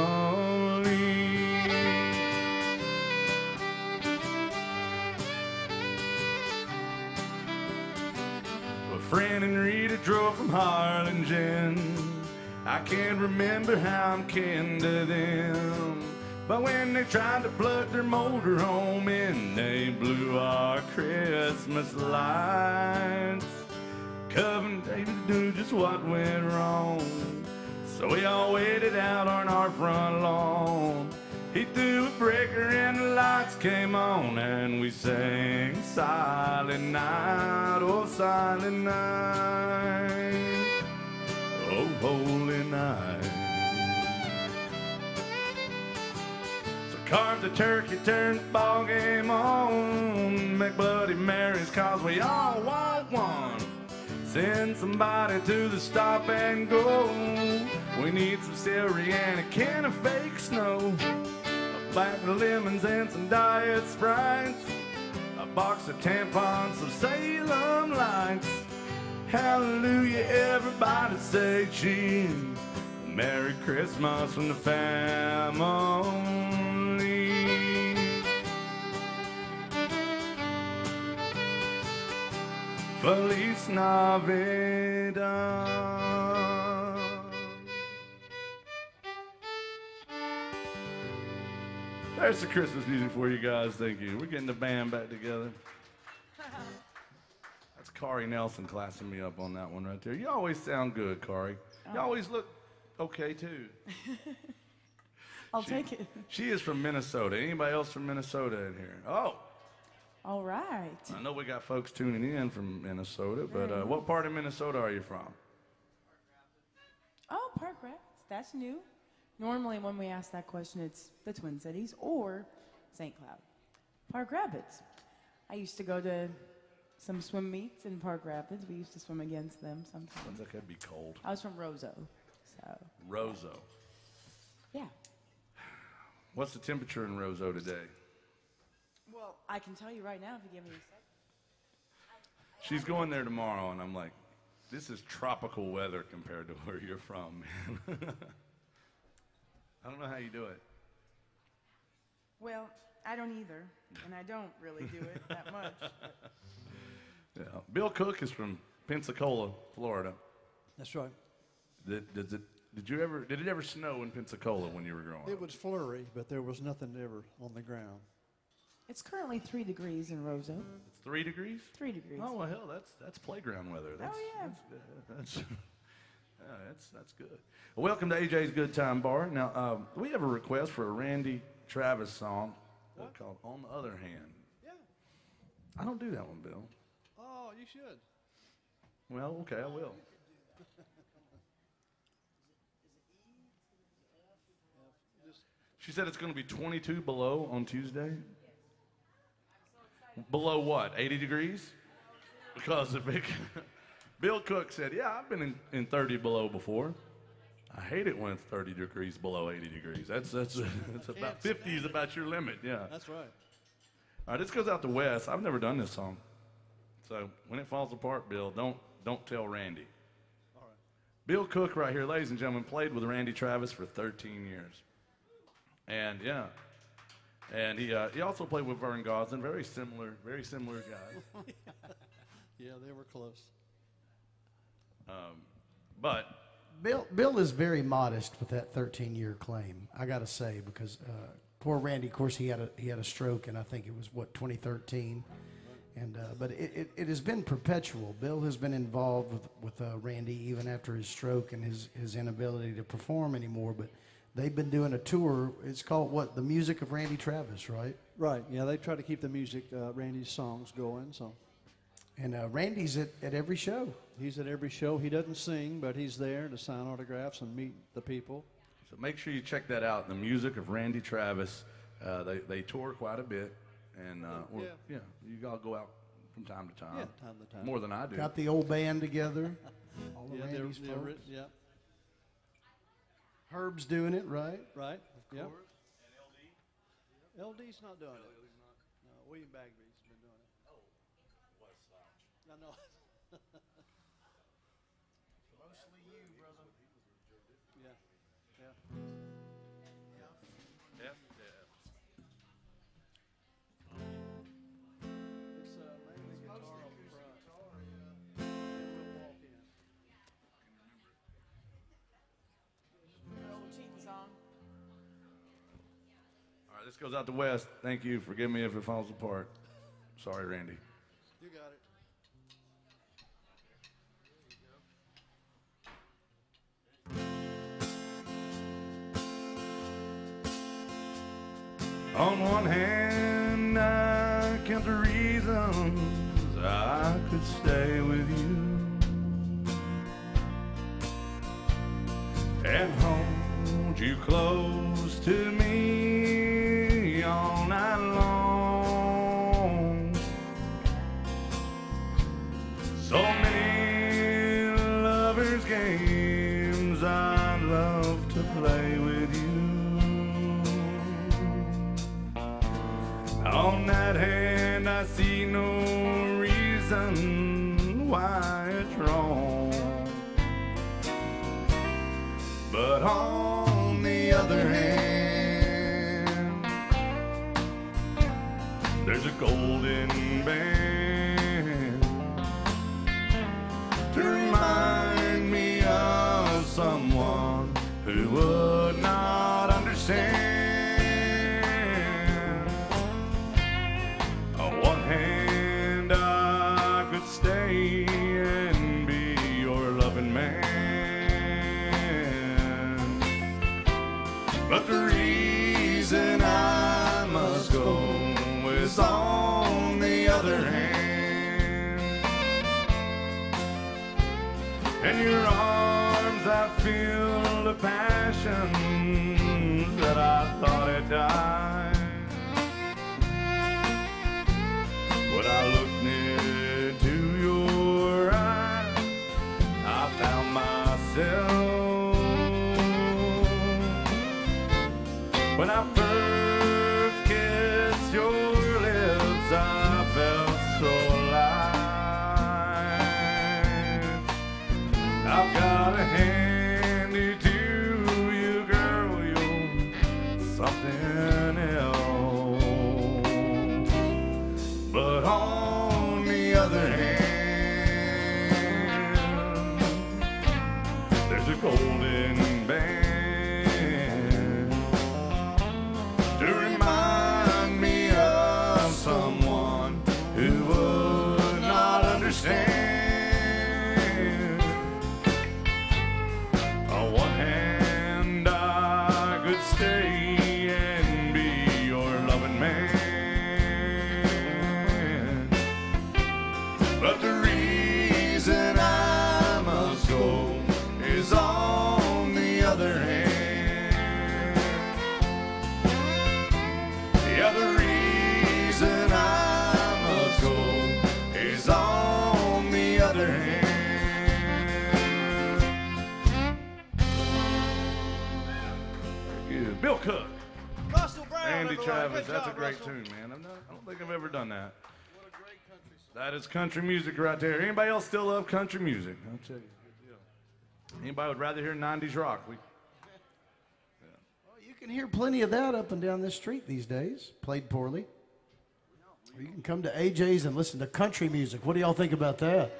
Fran and Rita drove from Harlingen. I can't remember how I'm kin to them, but when they tried to plug their motor home in, they blew our Christmas lights. Cousin David knew just what went wrong, so we all waited out on our front lawn. He threw a breaker and the lights came on, and we sang Silent Night, oh Silent Night, oh Holy Night. So carve the turkey, turn the ball game on, make Bloody Marys 'cause we all want one. Send somebody to the stop and go. We need some celery and a can of fake snow, a pack of lemons and some diet Sprites, a box of tampons, some Salem lights. Hallelujah, everybody say cheese. Merry Christmas from the family. Feliz Navidad. There's the Christmas music for you guys. Thank you. We're getting the band back together. That's Kari Nelson classing me up on that one right there. You always sound good, Kari. You always look okay, too. I'll take it. She is from Minnesota. Anybody else from Minnesota in here? Oh, All right. I know we got folks tuning in from Minnesota, but what part of Minnesota are you from? Oh, Park Rapids. That's new. Normally, when we ask that question, it's the Twin Cities or St. Cloud. Park Rapids. I used to go to some swim meets in Park Rapids. We used to swim against them sometimes. Sounds like that'd be cold. I was from Roseau, so Roseau. yeah. What's the temperature in Roseau today? Well, I can tell you right now if you give me a second. She's going there tomorrow, and I'm like, this is tropical weather compared to where you're from, man. I don't know how you do it. Well, I don't either, and I don't really do it that much. Yeah. Bill Cook is from Pensacola, Florida. That's right. Did it ever snow in Pensacola when you were growing It up? was flurry, but there was nothing ever on the ground. It's currently 3 degrees in Roseau. It's 3 degrees? 3 degrees. Oh well, hell, that's playground weather. That's, yeah. That's good. Well, welcome to AJ's Good Time Bar. Now, we have a request for a Randy Travis song called "On the Other Hand." Yeah. I don't do that one, Bill. Oh, you should. Well, okay, I will. She said it's going to be 22 below on Tuesday. Below what? 80 degrees? Because if it, Bill Cook said, yeah, I've been in 30 below before. I hate it when it's 30 degrees below 80 degrees. That's about 50 is about your limit, yeah. That's right. All right, this goes out to Wes. I've never done this song. So when it falls apart, Bill, don't tell Randy. All right. Bill Cook right here, ladies and gentlemen, played with Randy Travis for 13 years. And yeah. And he also played with Vern Gosdin, very similar guys. Yeah, they were close. But Bill is very modest with that 13-year claim, I got to say, because poor Randy, of course, he had a stroke, and I think it was 2013, and but it has been perpetual. Bill has been involved with Randy even after his stroke and his inability to perform anymore. But they've been doing a tour. It's called The Music of Randy Travis, right? Right. Yeah, they try to keep the music, Randy's songs going. So. And Randy's at every show. He's at every show. He doesn't sing, but he's there to sign autographs and meet the people. So make sure you check that out. The Music of Randy Travis. They tour quite a bit, and you all go out from time to time. Yeah, time to time. More than I do. Got the old band together. All the Yeah, Randy's they're folks. yeah. Herb's doing it, right? Right. Of course. And LD's not doing it. No, William Bagby's been doing it. Oh, what a slouch. I know. Mostly you, brother. Yeah. Yeah. It's mainly guitar up front. And we'll walk in. Old cheating song. All right, this goes out to West. Thank you. Forgive me if it falls apart. Sorry, Randy. You got it. On one hand, I count the reasons I could stay with you and hold you close to me all night long. So many lovers' games I'd love to play with you. On that hand, I see no reason why it's wrong. But on the other hand, there's a golden band to remind me of someone who would not understand. On one hand, I could stay and be your loving man, but the reason I must go is on the other hand. In your arms I feel the passion that I thought had died. When I looked into your eyes, I found myself. When I first kissed your lips, I felt so alive. I've got a handy to you, girl, you're something else. But on the other hand, there's a golden band to remind me of someone who would not understand. On one hand, I could stay and be your loving man, but the reason I must go is on the other hand. Yeah, the reason I must go is on the other hand. Good. Bill Cook, Russell Brown. Andy everybody. Travis, Good that's a job, great Russell. tune, man. I don't think I've ever done that. That is country music right there. Anybody else still love country music? I'll tell you. Good deal. Anybody would rather hear 90s rock? Well, you can hear plenty of that up and down this street these days, played poorly. Or you can come to AJ's and listen to country music. What do y'all think about that?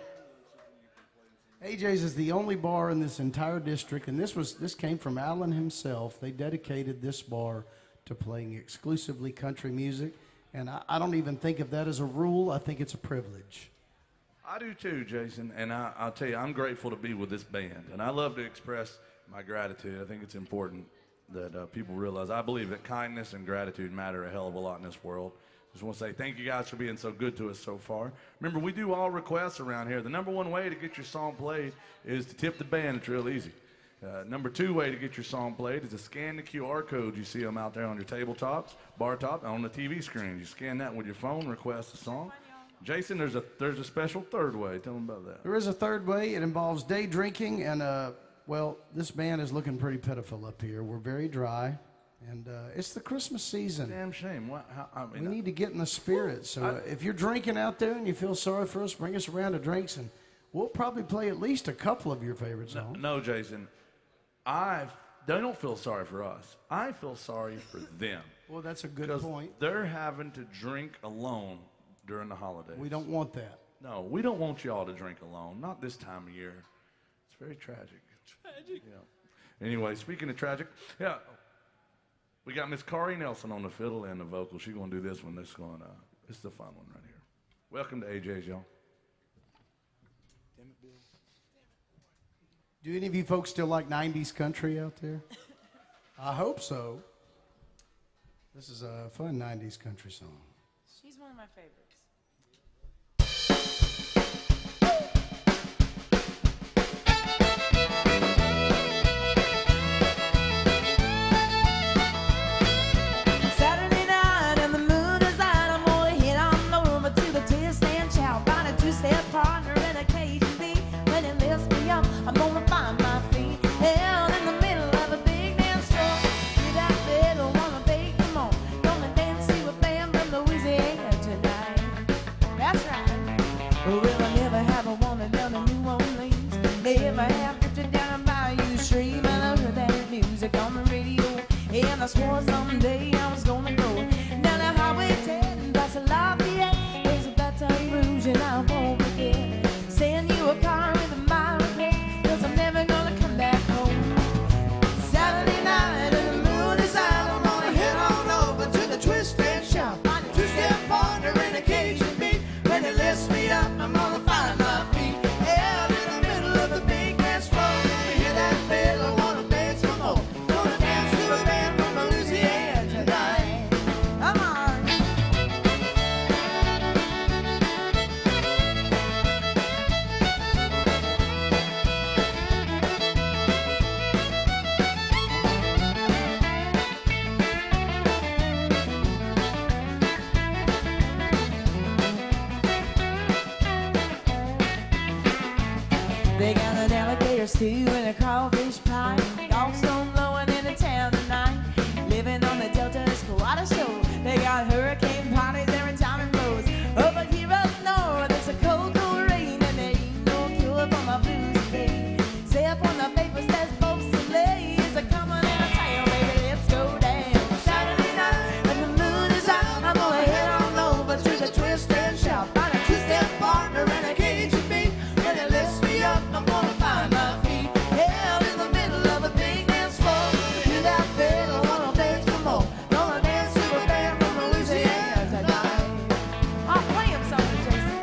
AJ's is the only bar in this entire district, and this came from Allen himself. They dedicated this bar to playing exclusively country music, and I don't even think of that as a rule. I think it's a privilege. I do too, Jason, and I'll tell you, I'm grateful to be with this band, and I love to express my gratitude. I think it's important that people realize I believe that kindness and gratitude matter a hell of a lot in this world. Just want to say thank you guys for being so good to us so far. Remember, we do all requests around here. The number one way to get your song played is to tip the band. It's real easy. Number two way to get your song played is to scan the QR code. You see them out there on your tabletops, bar top, on the TV screen. You scan that with your phone, request a song. Jason, there's a special third way. Tell them about that. There is a third way. It involves day drinking, and, well, this band is looking pretty pitiful up here. We're very dry, and it's the Christmas season. Damn shame. We need to get in the spirit. So if you're drinking out there and you feel sorry for us, bring us a round of drinks, and we'll probably play at least a couple of your favorite songs. No, Jason. They don't feel sorry for us. I feel sorry for them. Well, that's a good 'Cause point. they're having to drink alone during the holidays. We don't want that. No, we don't want y'all to drink alone. Not this time of year. It's very tragic. Tragic. Yeah. Anyway, speaking of tragic, yeah, we got Miss Kari Nelson on the fiddle and the vocal. She's gonna do this one. This is the fun one right here. Welcome to AJ's, y'all. Do any of you folks still like 90s country out there? I hope so. This is a fun 90s country song. She's one of my favorites. Saturday night and the moon is out. I'm gonna head on over to the twist and shout. Find a two-step partner and a Cajun beat. When it lifts me up, I'm gonna find my feet held in the middle of a big dance floor. See that fiddle, wanna bake, come on, come and dance, see what band from Louisiana tonight. And I swore someday I was gonna go down the highway 10 past Lafayette. There's a Baton Rouge and I won't forget. Send you a car with a mile ahead, 'cause I'm never gonna come back home. Saturday night and the moon is out, I'm gonna head on over to the twist and shout. My two-step partner in a Cajun beat. When it lifts me up, I'm gonna find my feet. Out in the middle of the big dance floor. You hear that fiddle, wanna dance some more. Gonna dance to a band from Louisiana tonight. Come on. They got an alligator stew and a crawfish pie. Dogstone blowing in the town tonight. Living on the Delta's quite a show. They got hurricane parties every time it blows. Over here up north, it's a cold, cold rain, and there ain't no cure for my blues today. Except when the paper says both delays are coming in a tail, baby, let's go down. Saturday night, when the moon is out, I'm gonna head on over to the twist and shout. Find a two-step partner and a Cajun beat. When it lifts me up, I'm gonna find my feet. Held in the middle of a big dance floor. Hear that fiddle, wanna dance for more. Gonna dance to a band from Louisiana tonight. I'll play him something, Jason.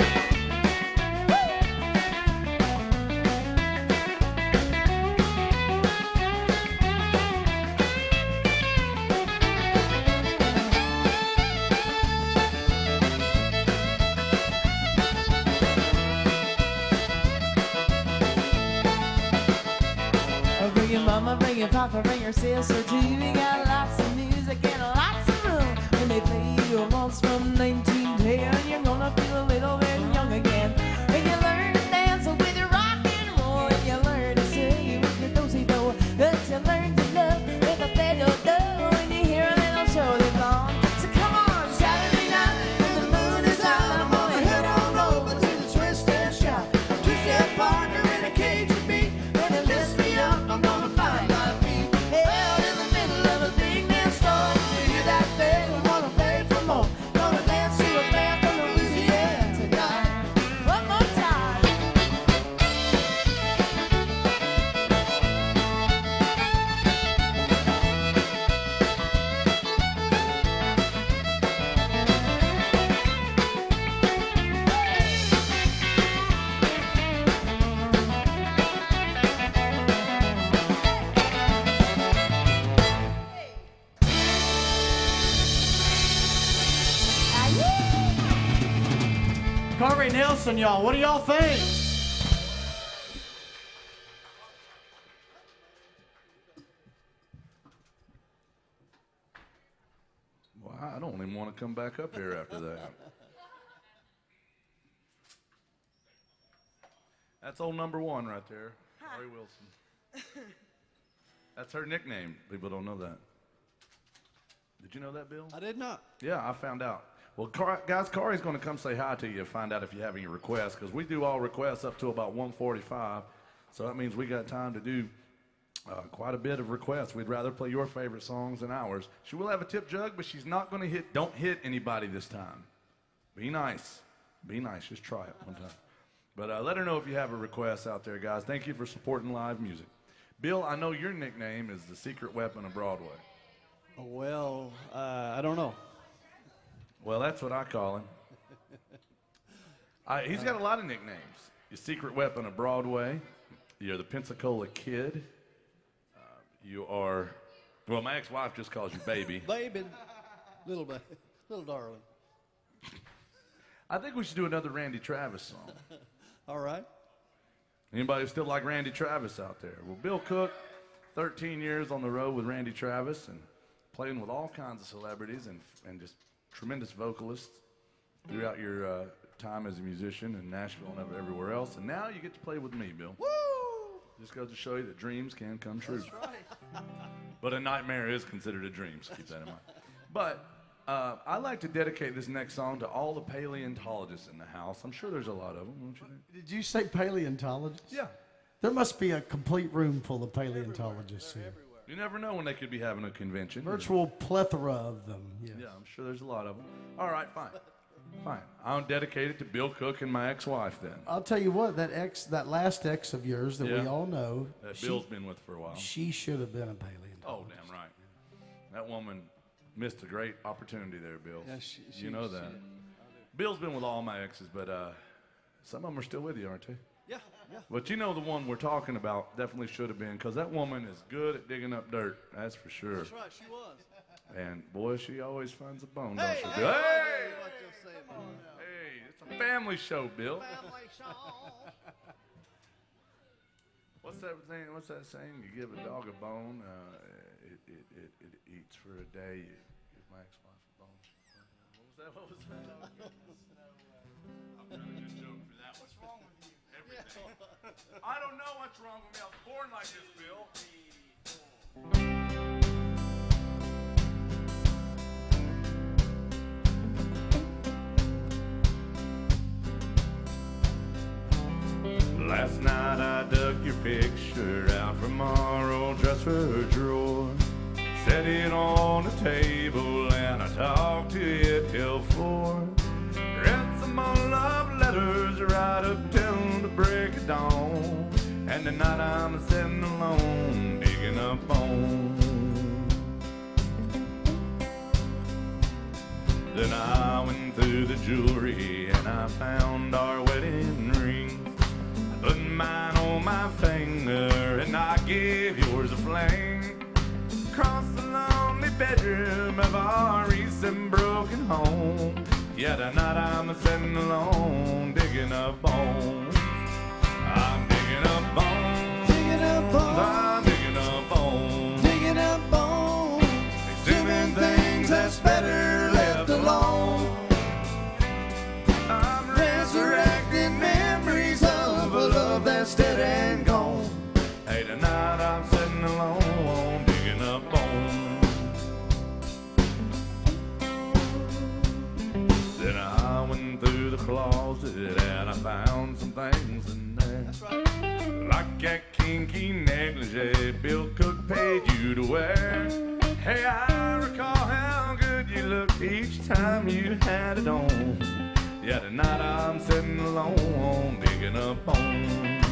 Oh, bring your mama, bring your papa, bring your sister too. We got lots of music and lots of room. When they play you a waltz from 1910, you're gonna feel a little bit young again. When you learn to dance with your rock and roll, and you learn to say with your do-si-do, that you learn to love with a fiddle-do, when you hear a little show that's on. So come on, Saturday night, when the moon is out, I'm gonna head on over to the twist and shout. Two-step partner in a Cajun beat. When it lifts me up, I'm gonna find my feet. Held in the middle of a big dance floor. You hear that fiddle, wanna play for more. Gonna dance to a band from Louisiana tonight. One more time. Corey Nelson, y'all. What do y'all think? Well, I don't even want to come back up here after that. That's old number one right there, Corey Wilson. That's her nickname. People don't know that. Did you know that, Bill? I did not. Yeah, I found out. Well, guys, Corey's going to come say hi to you and find out if you have any requests, because we do all requests up to about 1:45, so that means we got time to do quite a bit of requests. We'd rather play your favorite songs than ours. She will have a tip jug, but she's not going to don't hit anybody this time. Be nice. Be nice. Just try it one time. But let her know if you have a request out there, guys. Thank you for supporting live music. Bill, I know your nickname is the secret weapon of Broadway. Well, I don't know. Well, that's what I call him. He's got a lot of nicknames. Your secret weapon of Broadway. You're the Pensacola Kid. You are, well, my ex-wife just calls you Baby. Baby, little darling. I think we should do another Randy Travis song. All right. Anybody still like Randy Travis out there? Well, Bill Cook, 13 years on the road with Randy Travis and playing with all kinds of celebrities and just tremendous vocalists throughout your time as a musician in Nashville and everywhere else. And now you get to play with me, Bill. Woo! Just goes to show you that dreams can come true. That's right. But a nightmare is considered a dream, so keep that in mind. But I'd like to dedicate this next song to all the paleontologists in the house. I'm sure there's a lot of them, don't you think? Did you say paleontologists? Yeah. There must be a complete room full of paleontologists here. You never know when they could be having a convention. Virtual plethora of them. Yes. Yeah, I'm sure there's a lot of them. All right, fine. Fine. I'll dedicate it to Bill Cook and my ex-wife then. I'll tell you what, that last ex of yours that we Yeah. all know, That Bill's been with for a while. she should have been a paleontologist. Oh, damn right. That woman missed a great opportunity there, Bill. Yeah, you know that. Bill's been with all my exes, but some of them are still with you, aren't they? Yeah, yeah. But you know the one we're talking about definitely should have been, because that woman is good at digging up dirt. That's for sure. That's right, she was. And boy, she always finds a bone, Hey, don't she, hey, Bill? hey, Hey! what you say, Bill? Hey, it's a family show, Bill. Family show. What's that thing? What's that saying? You give a dog a bone, it eats for a day. You give my ex-wife a bone. What was that? I'm trying to get a joke for that. What's wrong with you? Everything. I don't know what's wrong with me. I was born like this, Bill. Last night I dug your picture out from our old dresser drawer. Set it on the table and I talked to it till 4. Read some more love letters right up till the break of dawn. And tonight I'm sitting alone digging up bones. Then I went through the jewelry and I found our wedding rings. I put mine on my finger and I gave yours a fling. Across the lonely bedroom of our recent broken home. Yeah, tonight I'm sitting alone digging up bones. I'm digging up bones. Digging up bones. I'm digging up bones. Digging up bones. Exhuming things that's better left alone. I'm resurrecting memories of a love that's dead and gone. Hey, tonight I'm sitting alone digging up bones. Then I went through the closet and I found some things in there. That's right. Like that kinky negligee Bill Cook paid you to wear. Hey, I recall how good you looked each time you had it on. Yeah, tonight I'm sitting alone digging up bones.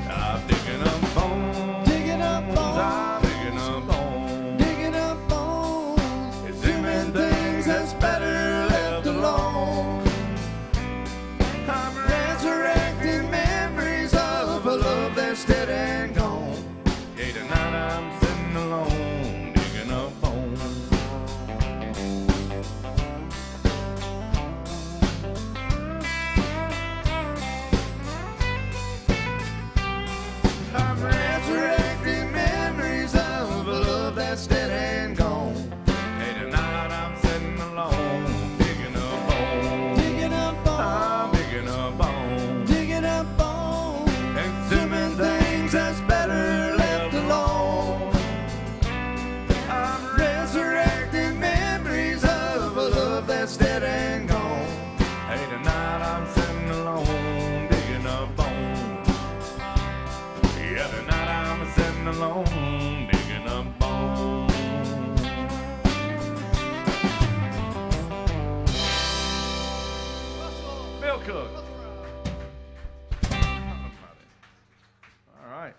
I'm digging up bones. Digging up bones. I'm digging up bones. Digging up bones. Exhuming things that's better left alone. I'm resurrecting memories of a love that's dead and gone. Yeah, tonight I'm sitting alone digging up bones. I'm resurrecting memories of a love that's dead and gone. Hey, tonight I'm sitting alone digging up bones. Digging up bones. I'm digging up bones. Digging up bones. Exhuming things that's better left alone. I'm resurrecting memories of a love that's dead and gone. Hey, tonight I'm sitting alone digging up bones. Yeah, tonight I'm sitting alone digging up bones. Bill Cook. All right.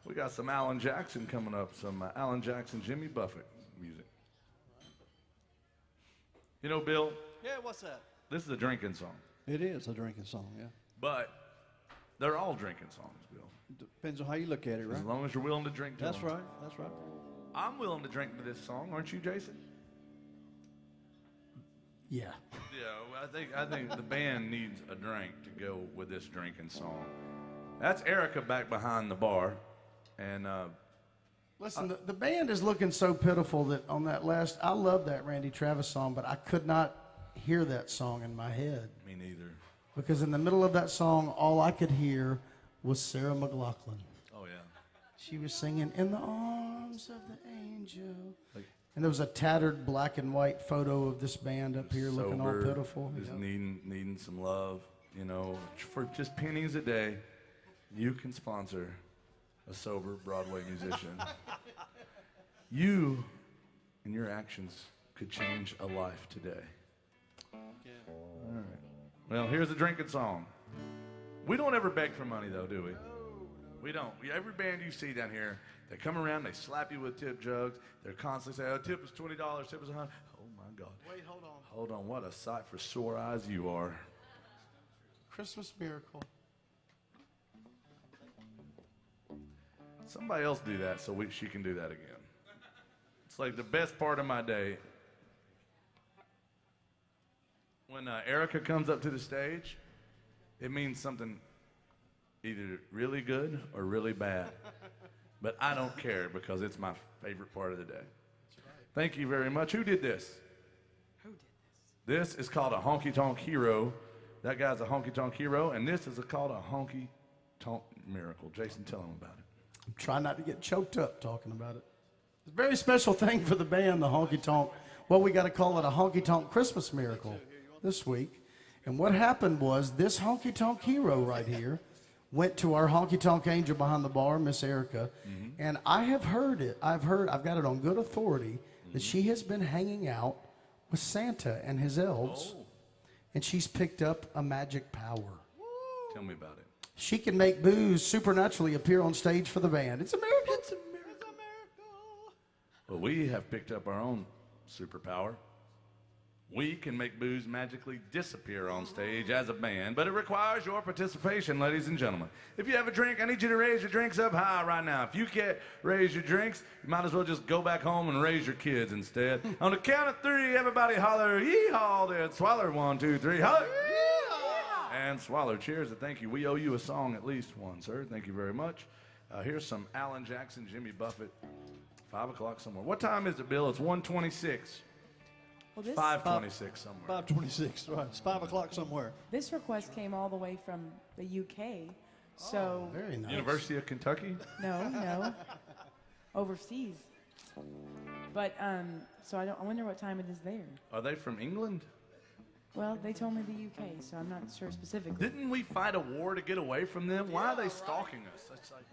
We got some Alan Jackson coming up, some Alan Jackson, Jimmy Buffett music. You know, Bill, Yeah, what's that? this is a drinking song, It is a drinking song, yeah. but they're all drinking songs, Bill. Depends on how you look at it, right? As long as you're willing to drink to That's them. right, that's right. I'm willing to drink to this song, aren't you, Jason? Yeah. Yeah, I think the band needs a drink to go with this drinking song. That's Erica back behind the bar, and Listen, the band is looking so pitiful that on that last, I love that Randy Travis song, but I could not hear that song in my head. me neither. Because in the middle of that song, all I could hear was Sarah McLachlan. Oh yeah. She was singing, "In the Arms of the Angel." Like, And there was a tattered black and white photo of this band up here looking all sober, pitiful. just Yeah. needing some love, you know, for just pennies a day, you can sponsor a sober Broadway musician. You and your actions could change a life today. All right. Well, here's a drinking song. We don't ever beg for money, though, do we? We don't. Every band you see down here, they come around, they slap you with tip jugs. They're constantly saying, oh, tip is $20, tip is $100. Oh, my God. Wait, hold on. Hold on. What a sight for sore eyes you are. Christmas miracle. Somebody else do that so she can do that again. It's like the best part of my day. When Erica comes up to the stage, it means something either really good or really bad. But I don't care because it's my favorite part of the day. Thank you very much. Who did this? Who did this? This is called a honky tonk hero. That guy's a honky tonk hero, and this is called a honky tonk miracle. Jason, tell him about it. I'm trying not to get choked up talking about it. It's a very special thing for the band, the Honky Tonk. Well, we got to call it a Honky Tonk Christmas Miracle this week. And what happened was this honky tonk hero right here went to our honky tonk angel behind the bar, Miss Erica, and I have heard it. I've got it on good authority that she has been hanging out with Santa and his elves, and she's picked up a magic power. Tell me about it. She can make booze supernaturally appear on stage for the band. It's a miracle. It's a miracle. Well, we have picked up our own superpower. We can make booze magically disappear on stage as a band, but it requires your participation, ladies and gentlemen. If you have a drink, I need you to raise your drinks up high right now. If you can't raise your drinks, you might as well just go back home and raise your kids instead. On the count of three, everybody holler, yee-haw there. Swaller, 1, 2, 3, holler. And Swaller, cheers and thank you. We owe you a song at least one, sir. Thank you very much. Here's some Alan Jackson, Jimmy Buffett, 5 o'clock somewhere. What time is it, Bill? It's 1:26. Well, this 5:26 somewhere. 5:26, right. It's 5 o'clock somewhere. this request came all the way from the UK, so Very nice. University of Kentucky? no, overseas. But so I wonder what time it is there. Are they from England? Well, they told me the UK, so I'm not sure specifically. Didn't we fight a war to get away from them? Why are they stalking us? That's like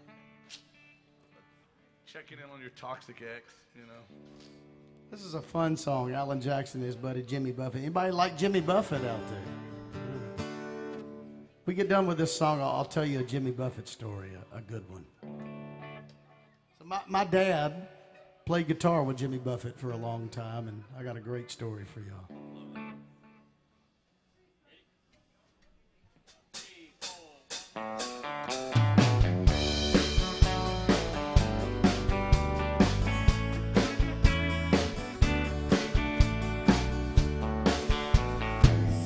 checking in on your toxic ex, you know. This is a fun song. Alan Jackson and his buddy Jimmy Buffett. Anybody like Jimmy Buffett out there? We get done with this song, I'll tell you a Jimmy Buffett story, a good one. So my dad played guitar with Jimmy Buffett for a long time, and I got a great story for y'all.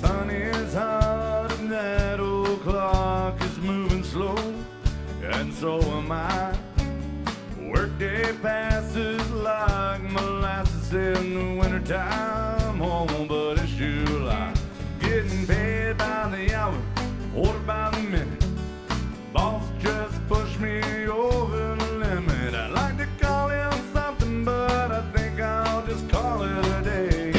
Sun is hot and that old clock is moving slow, and so am I. Workday passes like molasses in the wintertime. Oh, but it's July. Getting paid by the hour, ordered by the minute. Boss just pushed me over the limit. I'd like to call him something, but I think I'll just call it a day.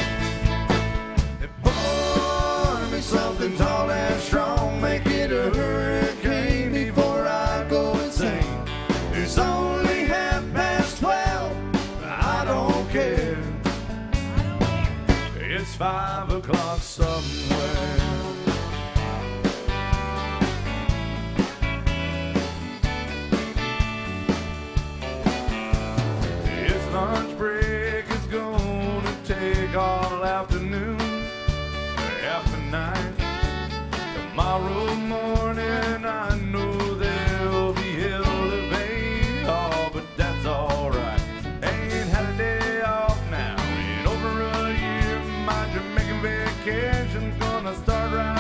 Pour me something tall and strong, make it a hurricane before I go insane. It's only 12:30, I don't care. It's 5 o'clock somewhere. Its lunch break is gonna take all afternoon, half the night. Tomorrow morning I know there'll be hell to pay. Oh, but that's alright. Ain't had a day off now in over a year. My Jamaican vacation's gonna start right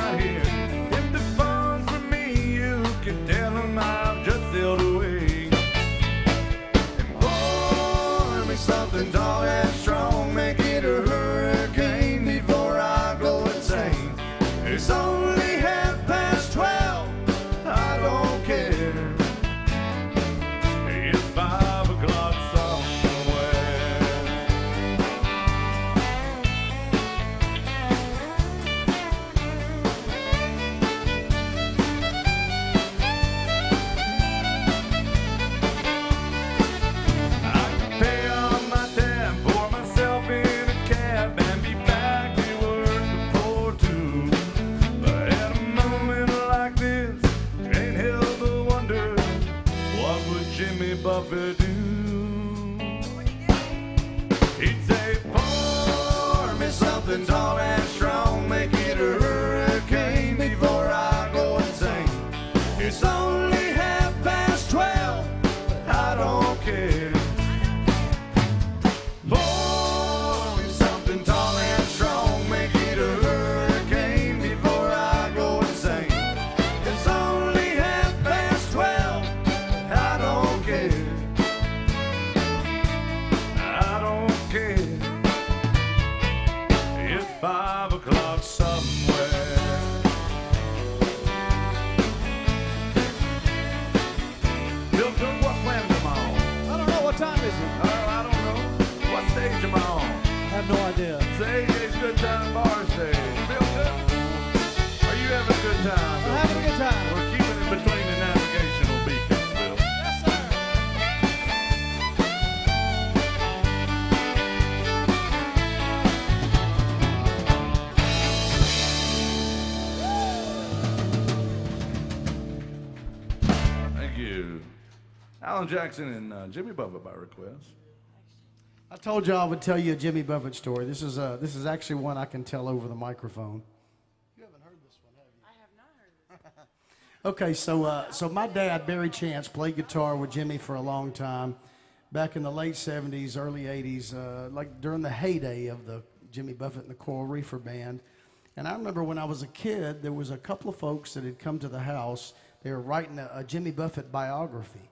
have no idea. It's the AJ's Good Time Bar Stage. Bill Cook, are you having a good time? I'm having a good time. We're keeping it between the navigational beacons, Bill. Yes, sir. Thank you. Alan Jackson and Jimmy Buffett by request. I told you I would tell you a Jimmy Buffett story. This is actually one I can tell over the microphone. You haven't heard this one, have you? I have not heard this. Okay, so my dad, Barry Chance, played guitar with Jimmy for a long time, back in the late 70s, early 80s, like during the heyday of the Jimmy Buffett and the Coral Reefer Band. And I remember when I was a kid, there was a couple of folks that had come to the house. They were writing a Jimmy Buffett biography.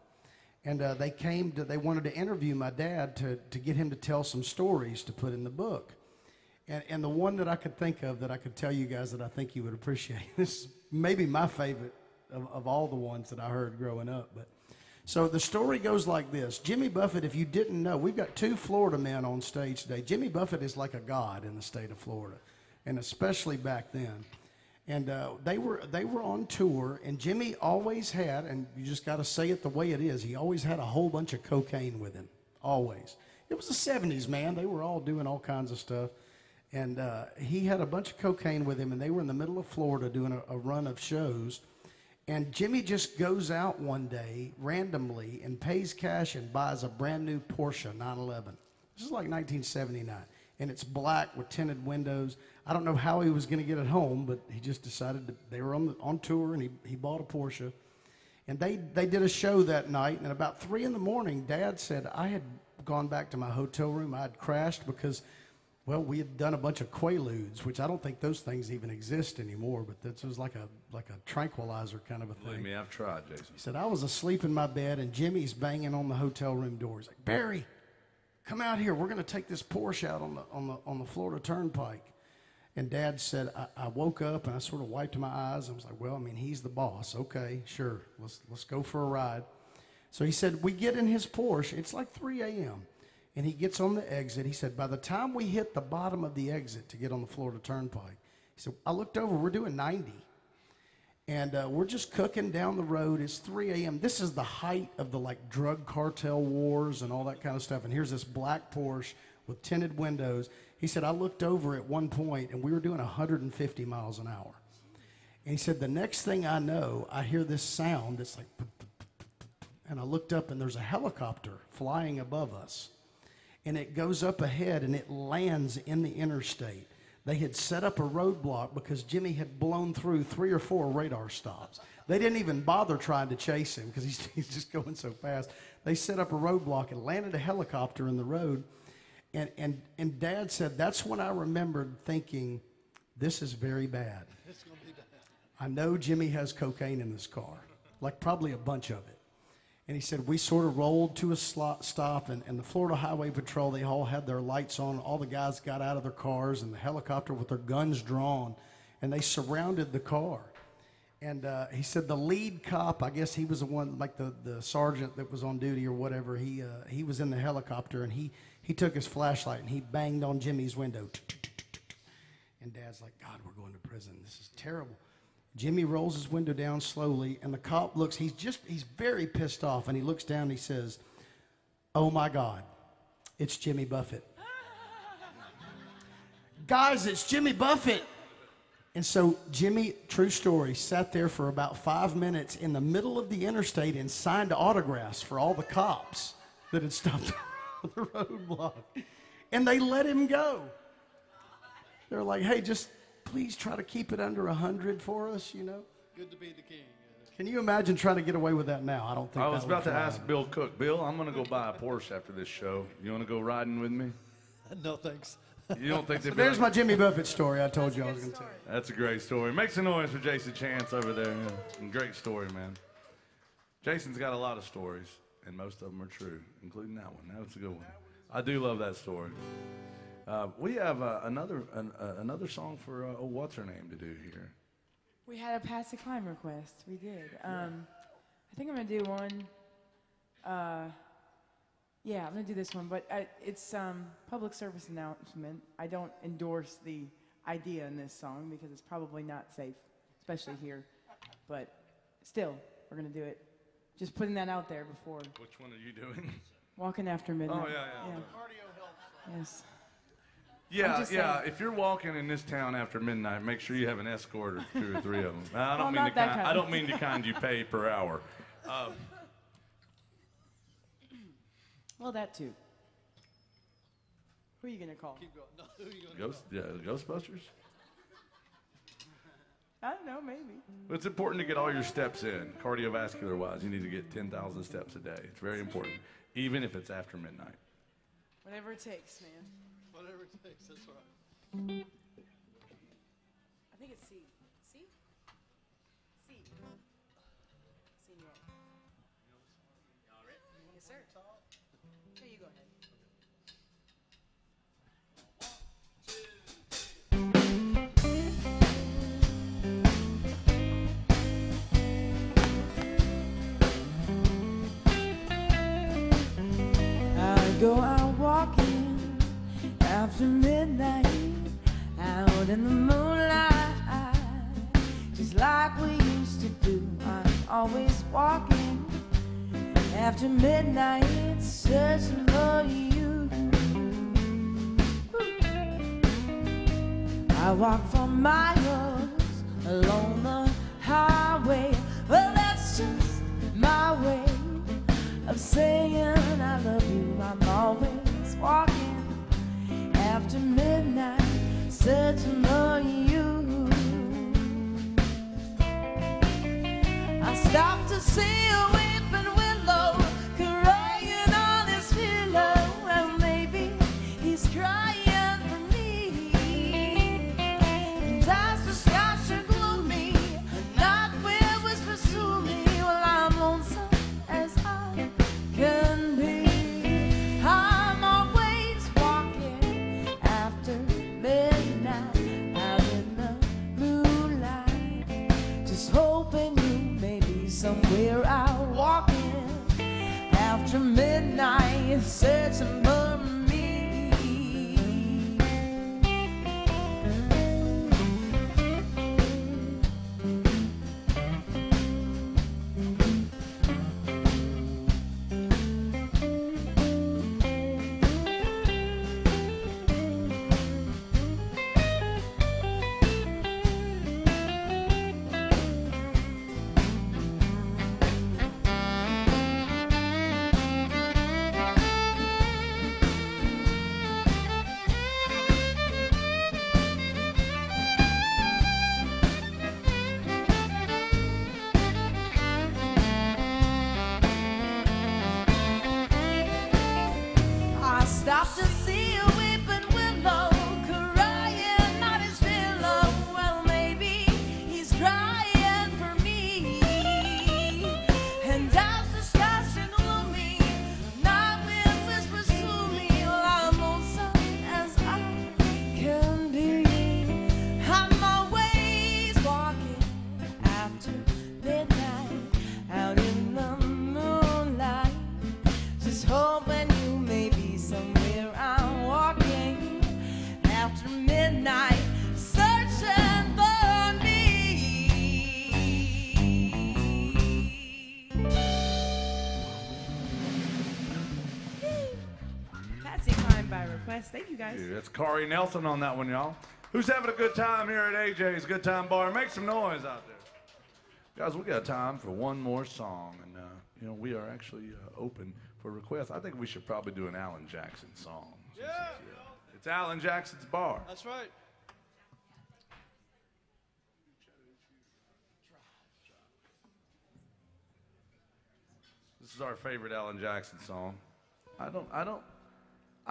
And they wanted to interview my dad to get him to tell some stories to put in the book. And the one that I could think of that I could tell you guys that I think you would appreciate, this is maybe my favorite of all the ones that I heard growing up. But so the story goes like this. Jimmy Buffett, if you didn't know, we've got two Florida men on stage today. Jimmy Buffett is like a god in the state of Florida, and especially back then. And they were on tour, and Jimmy always had, and you just got to say it the way it is, he always had a whole bunch of cocaine with him, always. It was the 70s, man. They were all doing all kinds of stuff. And he had a bunch of cocaine with him, and they were in the middle of Florida doing a run of shows. And Jimmy just goes out one day randomly and pays cash and buys a brand new Porsche 911. This is like 1979. And it's black with tinted windows. I don't know how he was going to get it home, but he just decided they were on tour, and he bought a Porsche. And they did a show that night, and at about 3 in the morning, Dad said, I had gone back to my hotel room. I had crashed because, well, we had done a bunch of Quaaludes, which I don't think those things even exist anymore, but this was like a tranquilizer kind of a thing. Believe me, I've tried, Jason. He said, I was asleep in my bed, and Jimmy's banging on the hotel room door. He's like, Barry, come out here. We're going to take this Porsche out on the Florida Turnpike. And Dad said, I woke up and I sort of wiped my eyes. I was like, well, I mean, he's the boss. Okay, sure. Let's go for a ride. So he said, we get in his Porsche. It's like 3 a.m. And he gets on the exit. He said, by the time we hit the bottom of the exit to get on the Florida Turnpike, he said, I looked over, we're doing 90. And we're just cooking down the road. It's 3 a.m. This is the height of the like drug cartel wars and all that kind of stuff. And here's this black Porsche with tinted windows. He said, I looked over at one point and we were doing 150 miles an hour. And he said, the next thing I know, I hear this sound that's like, and I looked up and there's a helicopter flying above us. And it goes up ahead and it lands in the interstate. They had set up a roadblock because Jimmy had blown through 3 or 4 radar stops. They didn't even bother trying to chase him because he's just going so fast. They set up a roadblock and landed a helicopter in the road. And Dad said, that's when I remembered thinking, this is very bad. It's going to be bad. I know Jimmy has cocaine in this car, like probably a bunch of it. And he said, we sort of rolled to a stop, and the Florida Highway Patrol, they all had their lights on. All the guys got out of their cars and the helicopter with their guns drawn, and they surrounded the car. And he said the lead cop, I guess he was the one, like the sergeant that was on duty or whatever, he was in the helicopter, and he took his flashlight, and he banged on Jimmy's window. And Dad's like, God, we're going to prison. This is terrible. Jimmy rolls his window down slowly, and the cop looks, he's very pissed off, and he looks down and he says, oh my God, it's Jimmy Buffett. Guys, it's Jimmy Buffett. And so Jimmy, true story, sat there for about 5 minutes in the middle of the interstate and signed autographs for all the cops that had stopped on the roadblock. And they let him go. They're like, hey, just please try to keep it under 100 for us, you know. Good to be the king. Can you imagine trying to get away with that now? I don't think I was that would about to fly. ask Bill Cook. Bill, I'm going to go buy a Porsche after this show. You want to go riding with me? No, thanks. You don't think they'd be There's like, my Jimmy Buffett story I told you I was going to tell. That's a great story. Make some noise for Jason Chance over there. Yeah. Great story, man. Jason's got a lot of stories, and most of them are true, including that one. That's a good one. I do love that story. We have another song for what's her name to do here. We had a Patsy Cline request. We did. I think I'm gonna do one. Yeah, I'm gonna do this one, but it's public service announcement. I don't endorse the idea in this song because it's probably not safe, especially here. But still, we're gonna do it. Just putting that out there before. Which one are you doing? Walking after midnight. Oh, yeah. Yes. Yeah, just yeah. saying. If you're walking in this town after midnight, make sure you have an escort or 2 or 3 of them. I Well, don't mean not the that kind. kind. I don't mean the kind you pay per hour. Well, that too. Who are you gonna call? Ghostbusters. I don't know, maybe. But it's important to get all your steps in, cardiovascular wise. You need to get 10,000 steps a day. It's very important, even if it's after midnight. Whatever it takes, man. Whatever it takes, that's right. I think it's C. C? C. Senior. Yes, sir. Here you go ahead. I go out walking after midnight, out in the moonlight, just like we used to do. I'm always walking after midnight, searching for you. I walk for miles along the highway. Well, that's just my way of saying I love you. I'm always walking after midnight, searching for you. I stopped to see a weeping willow crying on his pillow. Well, maybe he's crying for me. And as the skies are gloomy, a night wind whispers to me. Well, I'm lonesome as I can be. I'm always walking after midnight, out in the moonlight, just hoping you may be somewhere out walking after midnight, searching for me. I stopped to see a weeping willow crying on his pillow. Well, maybe he's crying for me. And as the skies are gloomy, night wind whispers to me. Well, I'm lonesome as I can be. I'm always walking after midnight, out in the moonlight, just hoping you may be somewhere. I'm walking after midnight, searching for me. Patsy Cline by request. Thank you, guys. That's Corey Nelson on that one, y'all. Who's having a good time here at AJ's Good Time Bar? Make some noise out there. Guys, we got time for one more song, and we are actually open for requests. I think we should probably do an Alan Jackson song. Yeah. It's Alan Jackson's bar. That's right. This is our favorite Alan Jackson song. I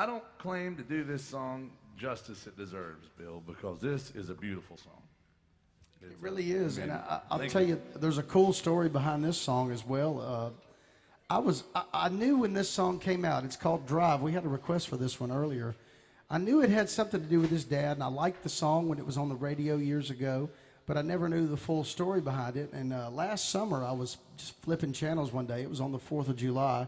don't claim to do this song justice it deserves, Bill, because this is a beautiful song. It really is, and I'll Thank tell you, there's a cool story behind this song as well. I knew when this song came out. It's called Drive. We had a request for this one earlier. I knew it had something to do with his dad, and I liked the song when it was on the radio years ago, but I never knew the full story behind it. And last summer, I was just flipping channels one day. It was on the 4th of July,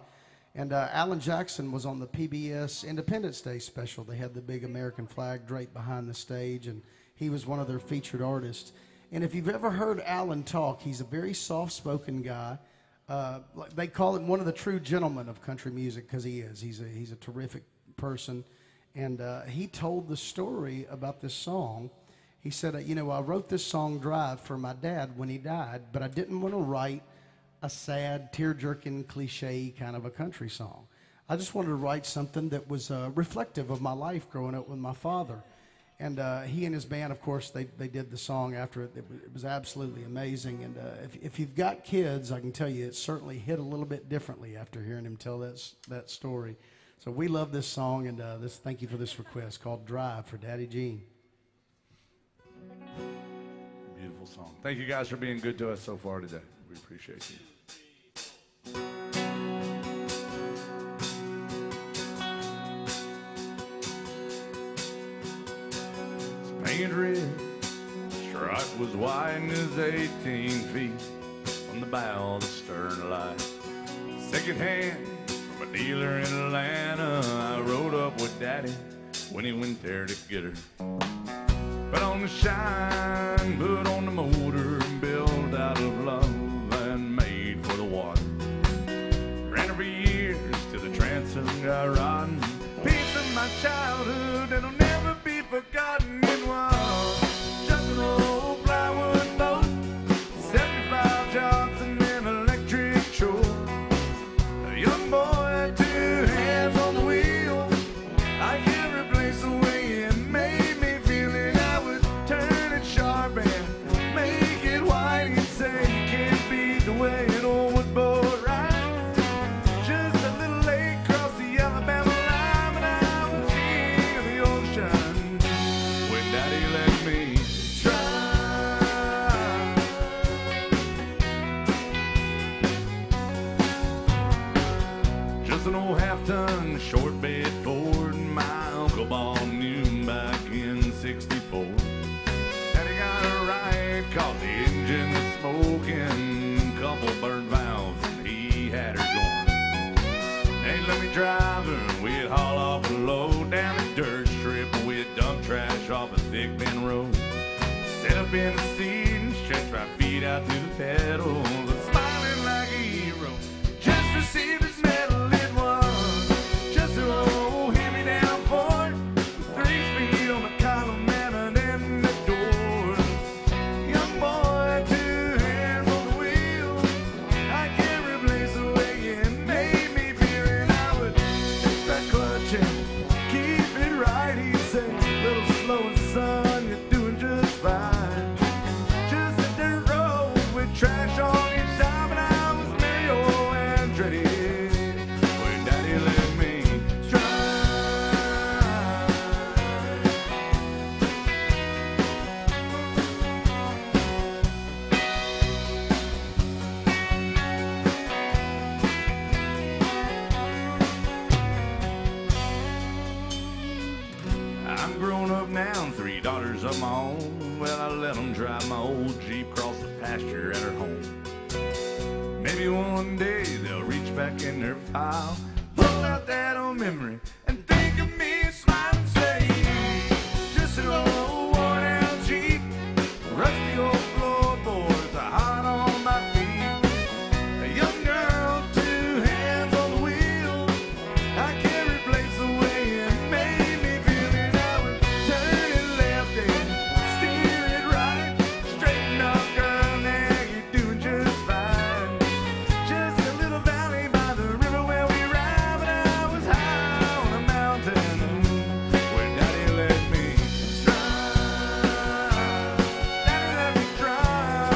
And Alan Jackson was on the PBS Independence Day special. They had the big American flag draped behind the stage, and he was one of their featured artists. And if you've ever heard Alan talk, he's a very soft-spoken guy. They call him one of the true gentlemen of country music because he is. He's a terrific person. And he told the story about this song. He said, I wrote this song, Drive, for my dad when he died, but I didn't want to write a sad, tear-jerking, cliche kind of a country song. I just wanted to write something that was reflective of my life growing up with my father. And he and his band, of course, they did the song after it. It was absolutely amazing. And if you've got kids, I can tell you it certainly hit a little bit differently after hearing him tell that story. So we love this song, and thank you for this request called Drive for Daddy Gene. Beautiful song. Thank you guys for being good to us so far today. We appreciate you. Paint red, stripe was wide as 18 feet on the bow of the stern light. Second hand from a dealer in Atlanta, I rode up with Daddy when he went there to get her. Put on the shine, put on the motor, built out of love and made for the water. Ran her for years till the transom got rotten. Piece of my childhood that'll never be forgotten. It was just an old plywood boat, 75 Johnson and electric choke. A young boy, 2 hands on the wheel. I can't replace the way it made me feel it. I would turn it sharp and make it white and say you can't beat the way an old boat rides. Just a little lake across the Alabama line, but I was king of the ocean when Daddy let me try. Just an old half-ton short bed Ford my uncle bought new back in '64. Daddy got it right 'cause the engine was smoking, couple burnt valves and he had her going. They let me drive her, we'd haul off a load down a dirt strip, we'd dump trash off a thick bend road. Sit up in the seat and stretch my feet out through the pedals, and smiling like a hero. Just received his medal, it was just an old hand-me-down Ford, 3 speed on the column and in the door. Young boy, 2 hands on the wheel. I can't replace the way it made me feel, and I would take that clutch and keep it right. He'd say, little slower, son, you're doing just fine. Just a dirt road with trash on each side, but I was Mario Andretti when Daddy let me try. I'm grown up now and 3 daughters of my own. Well, I let them drive my old Jeep across the pasture at her home. Maybe one day they'll reach back in their file, pull out that old memory and think of me, smile and say, just an old worn out Jeep, rusty old floorboards are hot on my feet. A young girl, 2 hands on the wheel. I can't replace the way it made me feel, and I would turn it left and steer it right. Straighten up, girl, now you're doing just fine. Just a little valley by the river where we ride, but I was high on a mountain where Daddy let me drive. Daddy let me drive.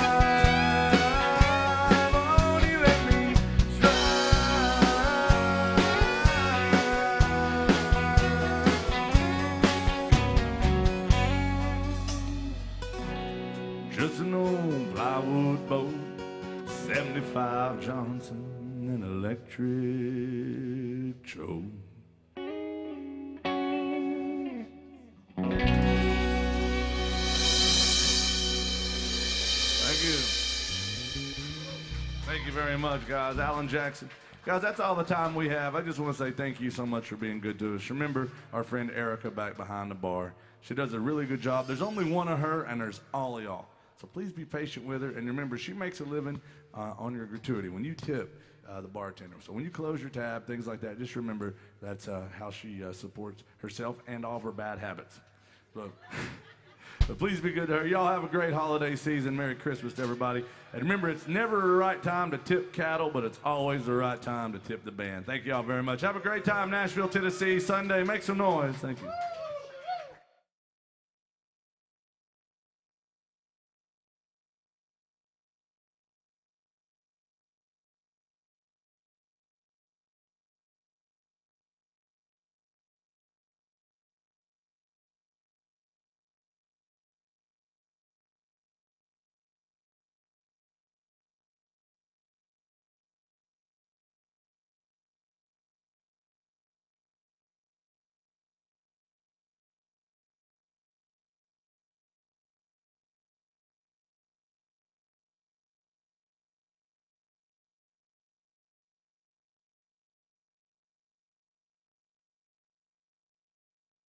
Oh, he let me drive. Just an old plywood boat, 75 Johnson, and electric choke. Thank you. Thank you very much, guys. Alan Jackson. Guys, that's all the time we have. I just want to say thank you so much for being good to us. Remember our friend Erica back behind the bar. She does a really good job. There's only one of her, and there's all of y'all. So please be patient with her. And remember, she makes a living on your gratuity when you tip the bartender. So when you close your tab, things like that, just remember that's how she supports herself and all of her bad habits. So, but please be good to her. Y'all have a great holiday season. Merry Christmas to everybody. And remember, it's never the right time to tip cattle, but it's always the right time to tip the band. Thank y'all very much. Have a great time, Nashville, Tennessee, Sunday. Make some noise. Thank you.